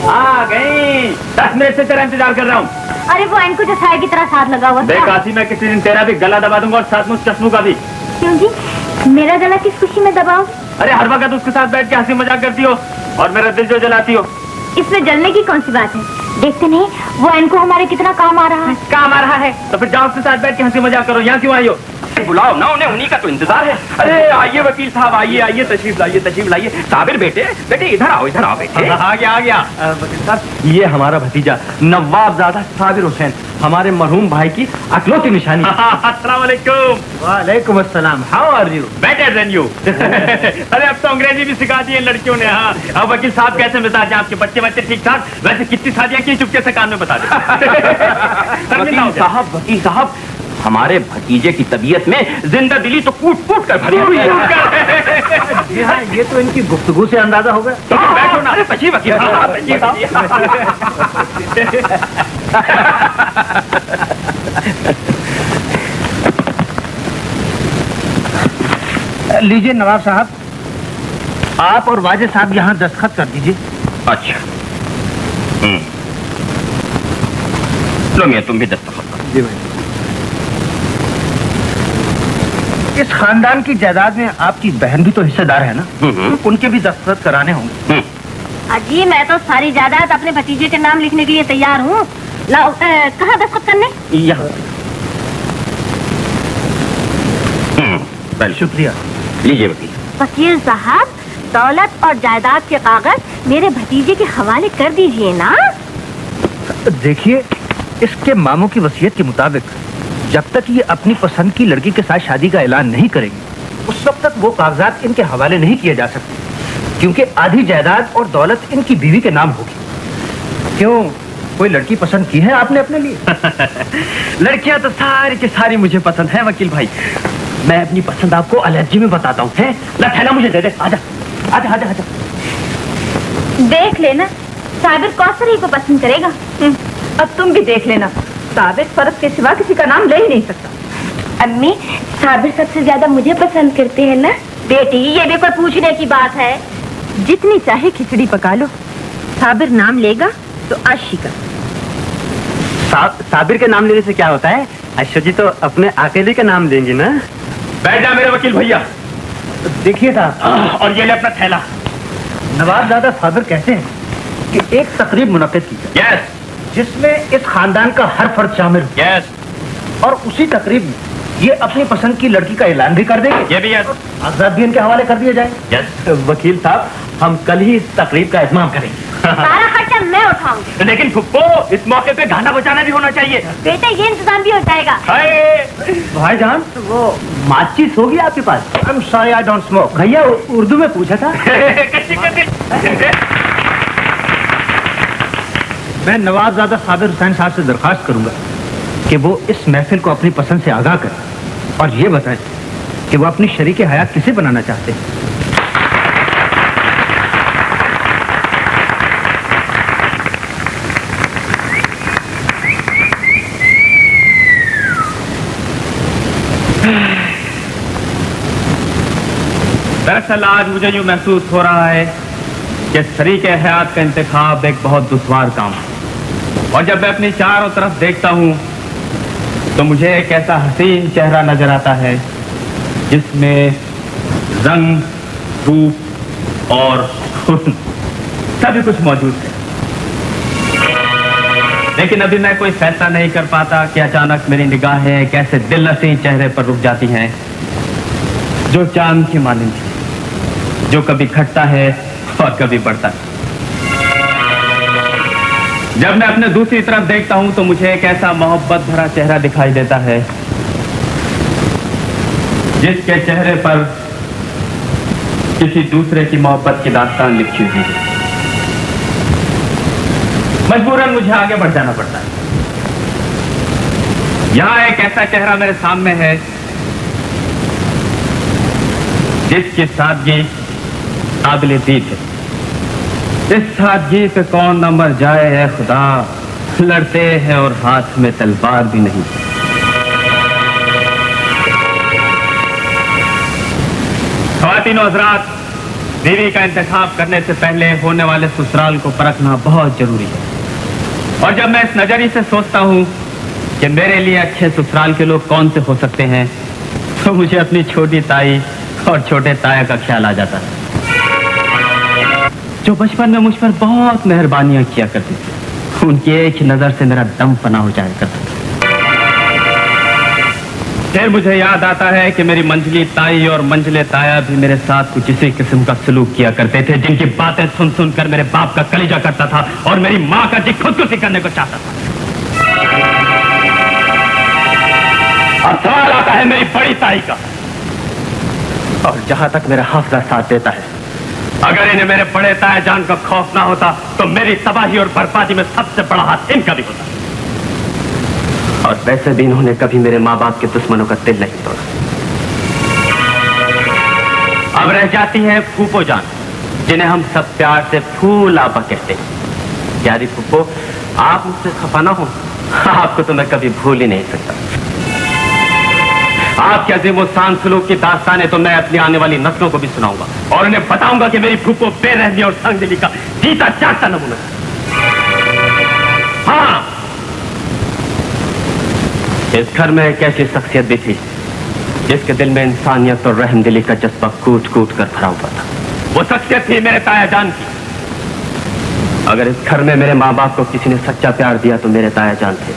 आ गई, 10 मिनट से तेरा इंतजार कर रहा हूँ। अरे वो इनको जसाए की तरह साथ लगा हुआ देख काशी, मैं किसी दिन तेरा भी गला दबा दूंगा और साथ में उस चश्मू का भी। क्यों जी, मेरा गला किस खुशी में दबाओ? अरे हर वक्त उसके साथ बैठ के हंसी मजाक करती हो और मेरा दिल जो जलाती हो। इसमें जलने की कौन सी बात है? देखते नहीं वो इनको हमारे कितना काम आ रहा है। काम आ रहा है तो फिर जाओ उसके साथ बैठ के हंसी मजाक करो। यहाँ क्यों आई हो? बुलाओ ना उन्हें, उन्हीं का तो इंतजार है। अरे आइए वकील साहब, आइए आइए, तशरीफ लाइए तशरीफ लाइए। साबिर बेटे, बेटे इधर आओ बेटे। आ गया। वकील साहब, ये हमारा भतीजा नवाबजादा साबिर हुसैन, हमारे मरहूम भाई की अकलौती निशानी। अस्सलाम वालेकुम। वालेकुम अस्सलाम। How are you? Better than you. अरे अब तो अंग्रेजी भी सिखा दी है लड़कियों ने। हाँ, अब वकील साहब कैसे मिजाज है आपके? बच्चे ठीक ठाक? वैसे कितनी शादियां की, चुपके से कान में बता दे। वकील साहब, हमारे भतीजे की तबीयत में जिंदा दिली तो कूट कर भरी हुई है। जी हाँ, ये तो इनकी गुफ्तगू से अंदाजा होगा। बैठो ना। अरे बची वकील लीजिए नवाब साहब, आप और वाजे साहब यहाँ दस्तखत कर दीजिए। अच्छा, लो मियां तुम भी दस्तखत करो। जी भाई। इस खानदान की जायदाद में आपकी बहन भी तो हिस्सेदार है ना? उनके भी दस्तखत कराने होंगे। अजी मैं तो सारी जायदाद अपने भतीजे के नाम लिखने के लिए तैयार हूँ। लाओ, कहाँ दस्तखत करने? यहाँ। शुक्रिया। लीजिए वकील। वकील साहब, दौलत और जायदाद के कागज मेरे भतीजे के हवाले कर दीजिए ना। देखिए, इसके मामों की वसीयत के मुताबिक जब तक ये अपनी पसंद की लड़की के साथ शादी का ऐलान नहीं करेंगे, उस वक्त तक वो कागजात इनके हवाले नहीं किए जा सकते, क्योंकि आधी जायदाद और दौलत इनकी बीवी के नाम होगी। क्यों, कोई लड़की पसंद की है आपने अपने लिए? लड़कियां तो सारी की सारी मुझे पसंद है वकील भाई। मैं अपनी पसंद आपको एलर्जी में बताता हूँ। ला थैला मुझे दे दे, आजा। आजा आजा आजा। देख लेना, साबिर कौसर ही को पसंद करेगा। अब तुम भी देख लेना, साबिर फर्ज के सिवा किसी का नाम ले ही नहीं सकता। अम्मी, साबिर सबसे ज्यादा मुझे पसंद करते हैं ना? बेटी, ये भी कोई पूछने की बात है? जितनी चाहे खिचड़ी पका लो, साबिर नाम लेगा तो आशिका। साबिर के नाम लेने से क्या होता है? अश्वजी तो अपने अकेले का नाम लेंगी ना। बैठ जा मेरे वकील भैया। देखिए साहब, और ये ले अपना थैला। नवाबजादा साबिर कहते हैं कि एक तकरीब मुनक्किद की जाए यस जिसमें इस खानदान का हर फर्द शामिल हो, यस, और उसी तकरीब में ये अपनी पसंद की लड़की का ऐलान भी कर देंगे। ये भी यस, आजाद भी इनके हवाले कर दिया जाए। यस। वकील साहब, हम कल ही इस तकरीब का इत्माम करेंगे। सारा खर्चा मैं उठाऊंगी। लेकिन फुप्पो, इस मौके पे गाना बजाना भी होना चाहिए। बेटा, ये इंतजाम भी हो जाएगा। भाईजान, वो माचिस होगी आपके पास? I am sorry, I don't smoke. भैया उर्दू में पूछा था। कच्ची कर दी। मैं नवाबजादा साबिर हुसैन साहब से दरखास्त करूंगा कि वो इस महफिल को अपनी पसंद से आगाह करें और ये बताएं कि वो अपनी शरीके हयात किसे बनाना चाहते हैं। दरअसल आज मुझे यूँ महसूस हो रहा है कि शरीके हयात का इंतखाब एक बहुत दुश्वार काम है, और जब मैं अपनी चारों तरफ देखता हूँ तो मुझे एक ऐसा हसीन चेहरा नजर आता है जिसमें रंग, रूप और हुस्न सभी कुछ मौजूद है। लेकिन अभी मैं कोई फैसला नहीं कर पाता कि अचानक मेरी निगाहें एक ऐसे दिलनशीं चेहरे पर रुक जाती हैं जो चांद की मानिंद है, जो कभी घटता है और कभी बढ़ता है। जब मैं अपने दूसरी तरफ देखता हूं तो मुझे एक ऐसा मोहब्बत भरा चेहरा दिखाई देता है जिसके चेहरे पर किसी दूसरे की मोहब्बत की दास्तान लिखी हुई है। मजबूरन मुझे आगे बढ़ जाना पड़ता है। यहां एक ऐसा चेहरा मेरे सामने है जिसकी सादगी काबिल दीद है। इस सादगी पे कौन न मर जाए है खुदा, लड़ते हैं और हाथ में तलवार भी नहीं। ख्वातीनो हज़रात, बीवी का इंतखाब करने से पहले होने वाले ससुराल को परखना बहुत जरूरी है, और जब मैं इस नजरिए से सोचता हूँ कि मेरे लिए अच्छे ससुराल के लोग कौन से हो सकते हैं, तो मुझे अपनी छोटी ताई और छोटे ताया का ख्याल आ जाता है, जो बचपन में मुझ पर बहुत मेहरबानियां किया करती थी। उनकी एक ही नजर से मेरा दम फना हो जाया करता था। फिर मुझे याद आता है कि मेरी मंझली ताई और मंझले ताया भी मेरे साथ कुछ इसी किस्म का सलूक किया करते थे, जिनकी बातें सुन सुनकर मेरे बाप का कलीजा करता था और मेरी माँ का जी खुदकुशी करने को चाहता था। अब सवाल आता है मेरी बड़ी ताई का, और जहां तक मेरा हाफिजा साथ देता है, अगर इन्हें मेरे बड़े ताया जान का खौफ ना होता तो मेरी तबाही और बर्बादी में सबसे बड़ा हाथ इनका भी होता। और वैसे भी इन्होंने कभी मेरे माँ बाप के दुश्मनों का दिल नहीं तोड़ा। अब रह जाती है फूफो जान, जिन्हें हम सब प्यार से फूल आपा कहते हैं। प्यारी फूफो, आप मुझसे खफा ना हो, आपको तो मैं कभी भूल ही नहीं सकता। आपके अजीम और शान सलूक की दास्तानें तो मैं अपनी आने वाली नस्लों को भी सुनाऊंगा, और उन्हें बताऊंगा कि मेरी फूफो बेरहमी और तंगदिली का जीता जागता नमूना है। हाँ, इस घर में एक ऐसी शख्सियत भी थी जिसके दिल में इंसानियत और रहमदिली का जज्बा कूट कूट कर भरा हुआ था। वो शख्सियत थी मेरे ताया जान की। अगर इस घर में मेरे माँ बाप को किसी ने सच्चा प्यार दिया तो मेरे ताया जान थे।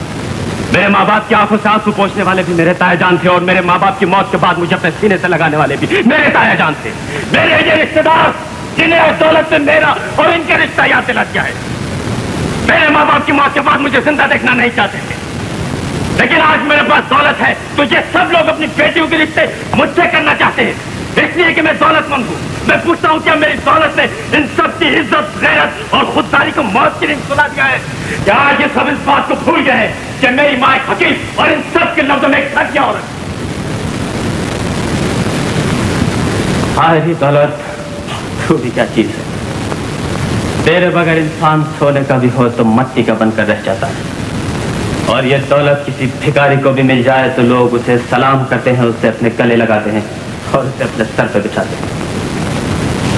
मेरे माँ बाप की आंखों से आंसू पोंछने वाले भी मेरे ताया जान थे, और मेरे माँ बाप की मौत के बाद मुझे अपने सीने से लगाने वाले भी मेरे ताया जान थे। मेरे ये रिश्तेदार जिन्हें दौलत से मेरा और इनके रिश्ता याद दिला दिया है, मेरे माँ बाप की मौत के बाद मुझे जिंदा देखना नहीं चाहते थे। लेकिन आज मेरे पास दौलत है तो ये सब लोग अपनी बेटियों के रिश्ते मुझसे करना चाहते हैं, इसलिए कि मैं दौलतमंद हूँ। मैं पूछता हूँ क्या मेरी दौलत ने इन सब की इज्जत, गैरत और खुददारी को मौत की नींद सुला दिया है? क्या आज ये सब इस बात को भूल गए हैं कि मेरी माँ एक हकीम और इन सब के लफ्जों में एक सच्चा औरत? हाय दौलत, तू भी क्या चीज है? तेरे बगैर इंसान सोने का भी हो तो मट्टी का बनकर रह जाता है। और ये दौलत किसी भिखारी को भी मिल जाए तो लोग उसे सलाम करते हैं, उससे अपने गले लगाते हैं और उसे अपने सर पर बिठाते हैं।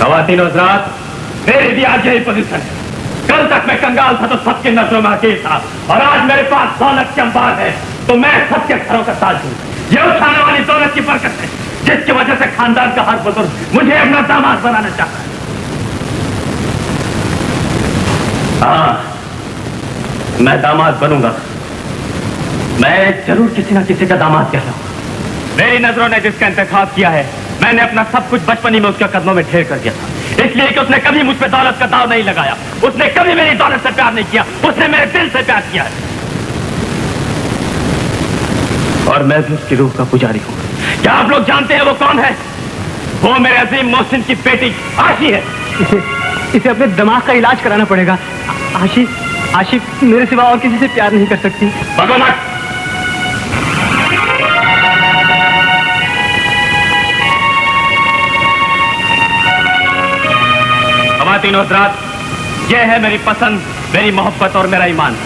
ख़वातीन और हज़रात, मेरी भी आज यही पोजीशन है। कल तक मैं कंगाल था तो सबकी नजरों में हकीर था, और आज मेरे पास दौलत के अंबार है तो मैं सबके घरों का ताज हूँ। ये उठाने वाली दौलत की बरकत है जिसकी वजह से खानदान का हर बुजुर्ग मुझे अपना दामाद बनाना चाहता है। हाँ, मैं दामाद बनूंगा। मैं जरूर किसी ना किसी का दामाद कहलाऊंगा। मेरी नजरों ने जिसका इंतखाब किया है, मैंने अपना सब कुछ बचपन ही में उसके कदमों में ढेर कर दिया था, इसलिए कि उसने कभी मुझ पे दौलत का दाव नहीं लगाया, उसने कभी मेरी दौलत से प्यार नहीं किया, उसने मेरे दिल से प्यार किया है। और मैं भी उसकी रूह का पुजारी हूँ। क्या आप लोग जानते हैं वो कौन है? वो मेरे अजीम मोहसिन की बेटी आशी है। इसे अपने दिमाग का इलाज कराना पड़ेगा। आशी मेरे सिवा और किसी से प्यार नहीं कर सकती। भगवान, ख़वातीन और हज़रात, यह है मेरी पसंद, मेरी मोहब्बत और मेरा ईमान।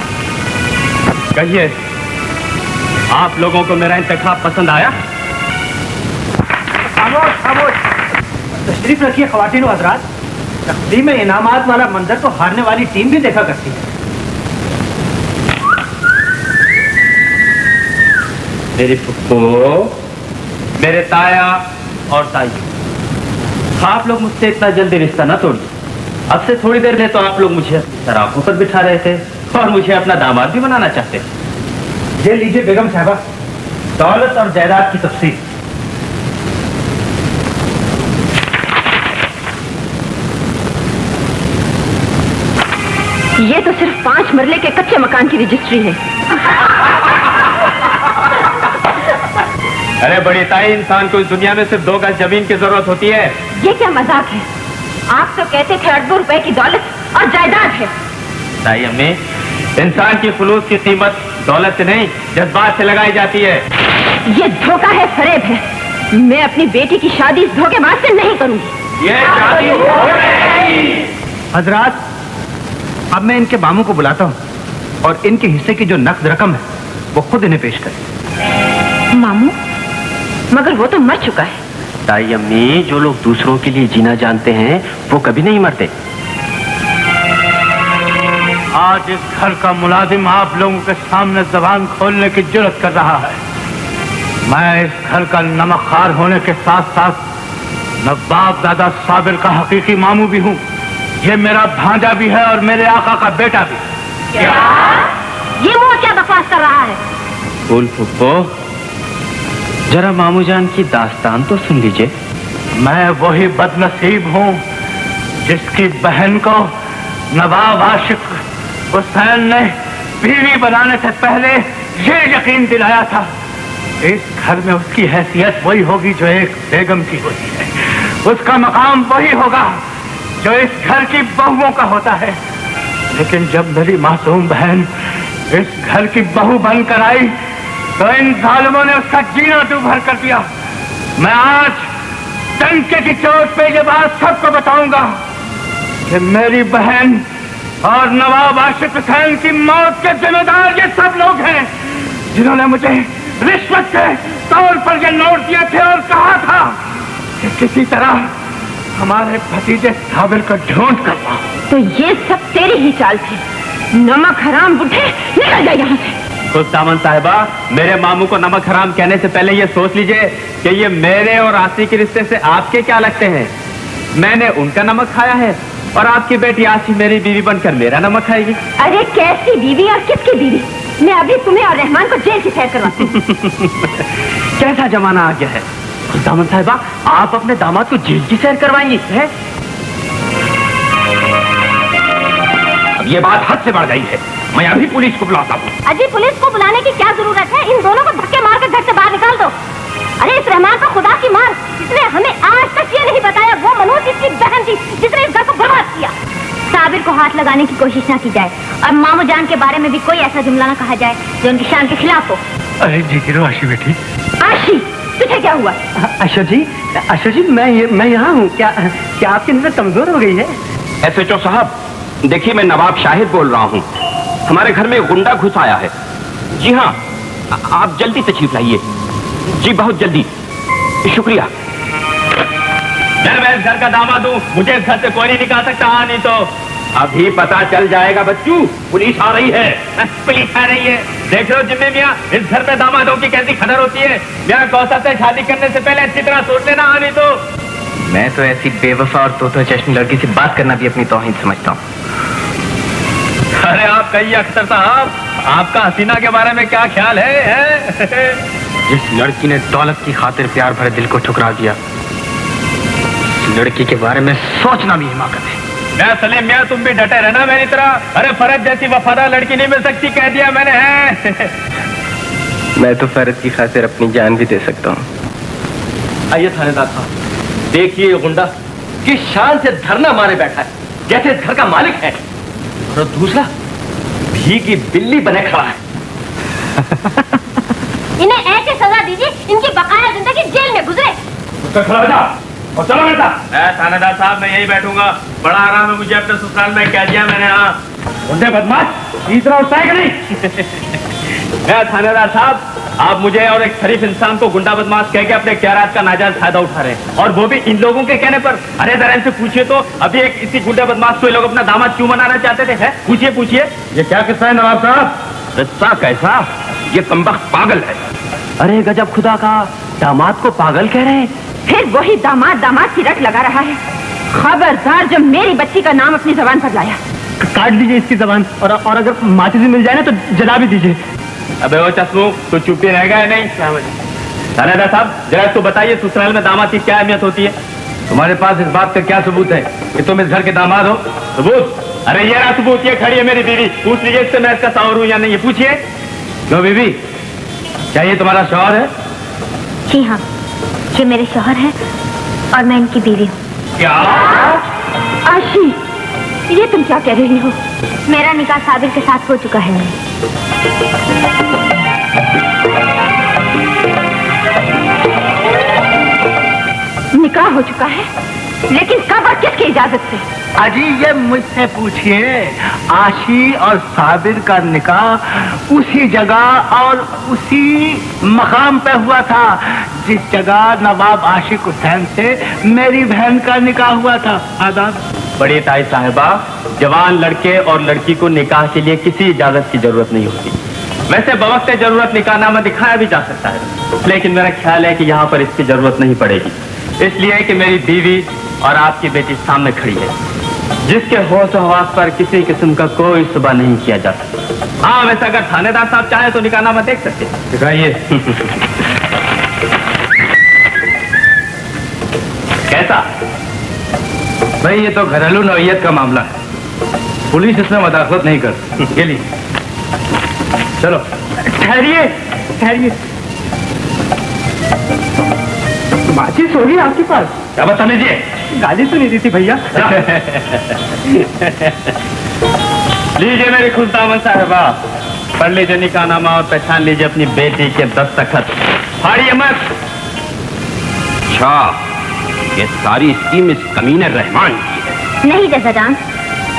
कहिए, आप लोगों को मेरा इंतखाब पसंद आया? खामोश। तशरीफ रखिए ख़वातीन और हज़रात। तकसीम में इनामात वाला मंजर तो हारने वाली टीम भी देखा करती है। मेरी फुप्पो, मेरे ताया और ताई, आप लोग मुझसे इतना जल्दी रिश्ता ना तोड़िए। अब से थोड़ी देर में तो आप लोग मुझे सराखों पर बिठा रहे थे और मुझे अपना दामाद भी बनाना चाहते थे। ये लीजिए बेगम साहबा, दौलत और जायदाद की तफसील। ये तो सिर्फ 5 मरले के कच्चे मकान की रजिस्ट्री है। अरे बड़ी ताई, इंसान को इस दुनिया में सिर्फ 2 गज जमीन की जरूरत होती है। ये क्या मजाक है? आप तो कहते थे अरबों रुपए की दौलत और जायदाद है। ताई अम्मी, इंसान की खुलूस की कीमत दौलत से नहीं, जज्बात से लगाई जाती है। ये धोखा है, फरेब है। मैं अपनी बेटी की शादी इस धोखेबाज से नहीं करूंगी। ये शादी हो जाएगी। हजरात, अब मैं इनके मामू को बुलाता हूँ और इनके हिस्से की जो नकद रकम है वो खुद इन्हें पेश करें। मामू? मगर वो तो मर चुका है। ताई अम्मी, जो लोग दूसरों के लिए जीना जानते हैं वो कभी नहीं मरते। आज इस घर का मुलाजिम आप लोगों के सामने जबान खोलने की जुर्रत कर रहा है। मैं इस घर का नमकखार होने के साथ साथ नवाब दादा साबिर का हकीकी मामू भी हूँ। ये मेरा भांजा भी है और मेरे आका का बेटा भी। क्या? ये वो क्या बकवास कर रहा है? फूल फुप्पो, जरा मामू जान की दास्तान तो सुन लीजिए। मैं वही बदनसीब हूँ जिसकी बहन को नवाब आशिक हुसैन ने बीवी बनाने से पहले ये यकीन दिलाया था, इस घर में उसकी हैसियत वही होगी जो एक बेगम की होती है, उसका मकाम वही होगा जो इस घर की बहुओं का होता है। लेकिन जब मेरी मासूम बहन इस घर की बहू बनकर आई तो इन जालिमों ने उसका जीना दूभर कर दिया। मैं आज डंके की चोट पे ये बात सबको बताऊंगा कि मेरी बहन और नवाब आशिक हुसैन की मौत के जिम्मेदार ये सब लोग हैं जिन्होंने मुझे रिश्वत के तौर पर ये नोट दिए थे और कहा था कि किसी तरह हमारे भतीजे साबिर को ढूंढ कर लाओ। तो ये सब तेरी ही चाल थी। नमक हराम बुढ़े, निकल जा यहाँ से। खुद दामन साहिबा, मेरे मामू को नमक हराम कहने से पहले ये सोच लीजिए कि ये मेरे और आसी के रिश्ते से आपके क्या लगते हैं। मैंने उनका नमक खाया है और आपकी बेटी आसी मेरी बीवी बनकर मेरा नमक खाएगी। अरे कैसी बीवी और किसकी बीवी? मैं अभी तुम्हें और रहमान को जेल की सैर करवाती हूँ। कैसा जमाना आ गया है। खुद दामन साहिबा, आप अपने दामाद को जेल की सैर करवाएंगी है? अब ये बात हद से बढ़ गई है। मैं अभी पुलिस को बुलाता हूँ। अजी, पुलिस को बुलाने की क्या जरूरत है? इन दोनों को धक्के मार कर घर से बाहर निकाल दो। अरे इस रहमान को खुदा की मार, इसने हमें आज तक ये नहीं बताया वो मनोज इसकी बहन थी जिसने इस घर को बर्बाद किया। साबिर को हाथ लगाने की कोशिश ना की जाए और मामू जान के बारे में भी कोई ऐसा जुमला ना कहा जाए जो उनकी शान के खिलाफ हो। अरे जी गिरो आशी बेटी। आशी, तुझे क्या हुआ? अशोक जी मैं यहाँ हूँ। क्या आपकी नजर कमजोर हो गई है? एसएचओ साहब, देखिए मैं नवाब शाहिद बोल रहा हूँ। हमारे घर में एक गुंडा घुस आया है। जी हाँ, आप जल्दी तशरीफ लाइए। जी बहुत जल्दी। शुक्रिया। मैं इस घर का दामाद हूँ, मुझे इस घर से कोई नहीं निकाल सकता। हाँ, नहीं तो अभी पता चल जाएगा बच्चू। पुलिस आ रही है। पुलिस आ रही है। देख लो जिम्मे मियाँ, इस घर पे दामादों की कैसी खतर होती है। मियाँ कौशल से शादी करने से पहले अच्छी तरह सोच लेना। हाँ, नहीं तो मैं तो ऐसी बेवफा और तोतो चश्मी लड़की से बात करना भी अपनी तौहीन समझता हूँ। अरे आप कहिए अख्तर साहब, आपका हसीना के बारे में क्या ख्याल है? जिस लड़की ने दौलत की खातिर प्यार भरे दिल को ठुकरा दिया, उस लड़की के बारे में सोचना भी हिमाकत है। मैं सलीम मियाँ, तुम भी डटे रहना मेरी तरह। अरे फरज जैसी वफादार लड़की नहीं मिल सकती, कह दिया मैंने है। मैं तो फरज की खातिर अपनी जान भी दे सकता हूँ। आइए थानेदार साहब, देखिए ये गुंडा किस शान से धरना मारे बैठा है, जैसे इस घर का मालिक है, और दूसरा भीगी बिल्ली बने खड़ा है। इन्हें ऐसी सजा दीजिए, इनकी बकाया जिंदगी जेल में गुजरे। और चलो बेटा। थानेदार साहब, मैं यही बैठूंगा। बड़ा आराम है मुझे अपने ससुराल में, कह दिया मैंने। हाँ गुंडे बदमाश, तीसरा उठता है कि नहीं? मैं थानेदार साहब, आप मुझे और एक शरीफ इंसान को गुंडा बदमाश कह के अपने इख्तियारात का नाजायज फायदा उठा रहे हैं, और वो भी इन लोगों के कहने पर। अरे जरा इनसे पूछिए तो, अभी एक इसी गुंडे बदमाश को ये लोग अपना दामाद क्यों बनाना चाहते थे? पूछिए पूछिए। ये क्या किस्सा है नवाब साहब? किस्सा कैसा? ये कमबख्त पागल है। अरे गजब खुदा का, दामाद को पागल कह रहे हैं। फिर वही दामाद की रट लगा रहा है। खबरदार जब मेरी बच्ची का नाम अपनी जबान पर लाया। काट दीजिए इसकी जबान, और अगर माचिस भी मिल जाए ना तो जला भी दीजिए। अबे वो चश्मू, तो चुप्पी रह गया नहीं? थानेदार साहब, जरा इसको बताइए ससुराल में दामाद की क्या अहमियत होती है? तुम्हारे पास इस बात का क्या सबूत है कि तुम इस घर के दामाद हो? सबूत? अरे ये रहा सबूत, ये खड़ी है मेरी बीवी। पूछ लीजिए इससे मैं इसका शौहर हूँ या नहीं, ये पूछिए। क्यों बीवी, क्या ये तुम्हारा शौहर है? जी हाँ, ये मेरे शौहर है और मैं इनकी बीवी हूँ। क्या? आशी, ये तुम क्या कह रही हो? मेरा निकाह साबिर के साथ हो चुका है। निकाह हो चुका है, लेकिन कब और किसकी इजाजत से? अजी ये मुझसे पूछिए। आशी और साबिर का निकाह उसी जगह और उसी मकाम पे हुआ था जिस जगह नवाब आशिक हुसैन से मेरी बहन का निकाह हुआ था। आदाब। बड़ी ताई साहिबा, जवान लड़के और लड़की को निकाह के लिए किसी इजाजत की जरूरत नहीं होती। वैसे बवक्त जरूरत निकाहनामा दिखाया भी जा सकता है, लेकिन मेरा ख्याल है कि यहाँ पर इसकी जरूरत नहीं पड़ेगी, इसलिए कि मेरी बीवी और आपकी बेटी सामने खड़ी है, जिसके होश हवास पर किसी किस्म का कोई सुबह नहीं किया जा सकता। हाँ, वैसे अगर थानेदार साहब चाहे तो निकाहनामा देख सकते हैं। दिखाइए। कैसा? भाई ये तो घरेलू नौयत का मामला है, पुलिस इसमें मदाखलत नहीं कर। ये लीजिए। चलो। ठहरिए ठहरिए, माचिस होगी आपके पास? क्या बता लीजिए। गाली सुनी दी थी भैया। लीजिए मेरी खुशदामन साहिबा, पढ़ लीजिए निकाहनामा और पहचान लीजिए अपनी बेटी के दस्तखत। फाड़िए मत। अच्छा, ये सारी स्कीम इस कमीने रहमान की है? नहीं जजाजान,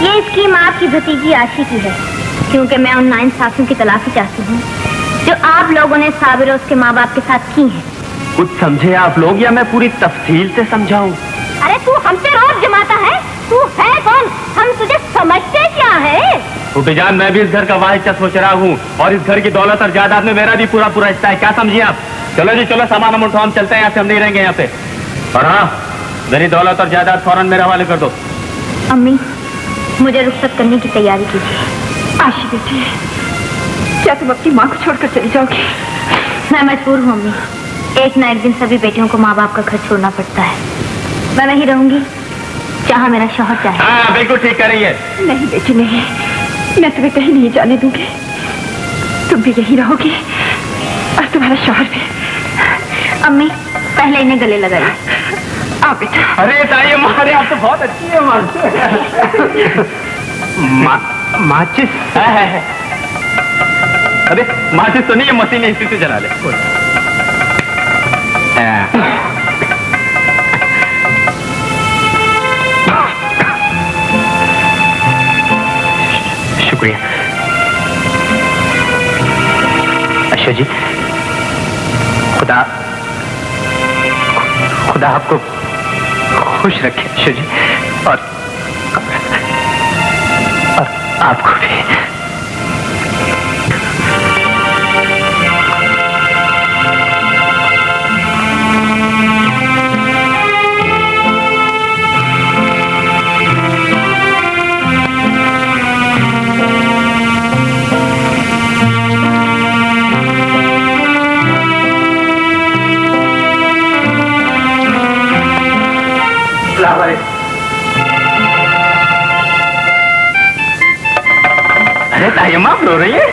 ये स्कीम आपकी भतीजी आशी की है, क्योंकि मैं उन नाइंसाफियों की तलाशी चाहती हूँ जो आप लोगों ने साबिर और उसके माँ बाप के साथ की है। कुछ समझे आप लोग या मैं पूरी तफसील से समझाऊं? अरे तू हमसे रोज जमाता है, तू है कौन? हम तुझे समझते क्या है? फूफी जान, मैं भी इस घर का वाहिद सोच रहा हूँ, और इस घर की दौलत और जायदाद में मेरा भी पूरा पूरा हिस्सा है। क्या समझिए आप? चलो जी चलो, सामान हम उठाओ, हम चलते हैं यहाँ से, हम नहीं रहेंगे यहाँ पे। और हाँ, मेरी दौलत और जायदाद फौरन मेरे हवाले कर दो। अम्मी, मुझे रुखसत करने की तैयारी कीजिए। आशी बेटी, क्या तुम अपनी माँ को छोड़कर चली जाओगी? मैं मजबूर हूँ अम्मी, एक ना एक दिन सभी बेटियों को माँ बाप का घर छोड़ना पड़ता है। मैं वहीं रहूंगी जहाँ मेरा शौहर चाहे। हाँ बिल्कुल ठीक कर रही है। नहीं बेटी नहीं, मैं तुम्हें कहीं नहीं जाने दूंगी। तुम भी यहीं रहोगी और तुम्हारा शौहर भी। अम्मी, पहले इन्हें गले लगाइए। आओ बेटा। अरे ताई, हमारे आप तो बहुत अच्छी है। माचिस है। अरे माचिस तो नहीं है, मशीन है, इसी से जला ले। शुक्रिया अशोक जी। खुदा खुदा आपको खुश रखे अशोक जी, और आपको भी। अरे तायम्मा रो रही है।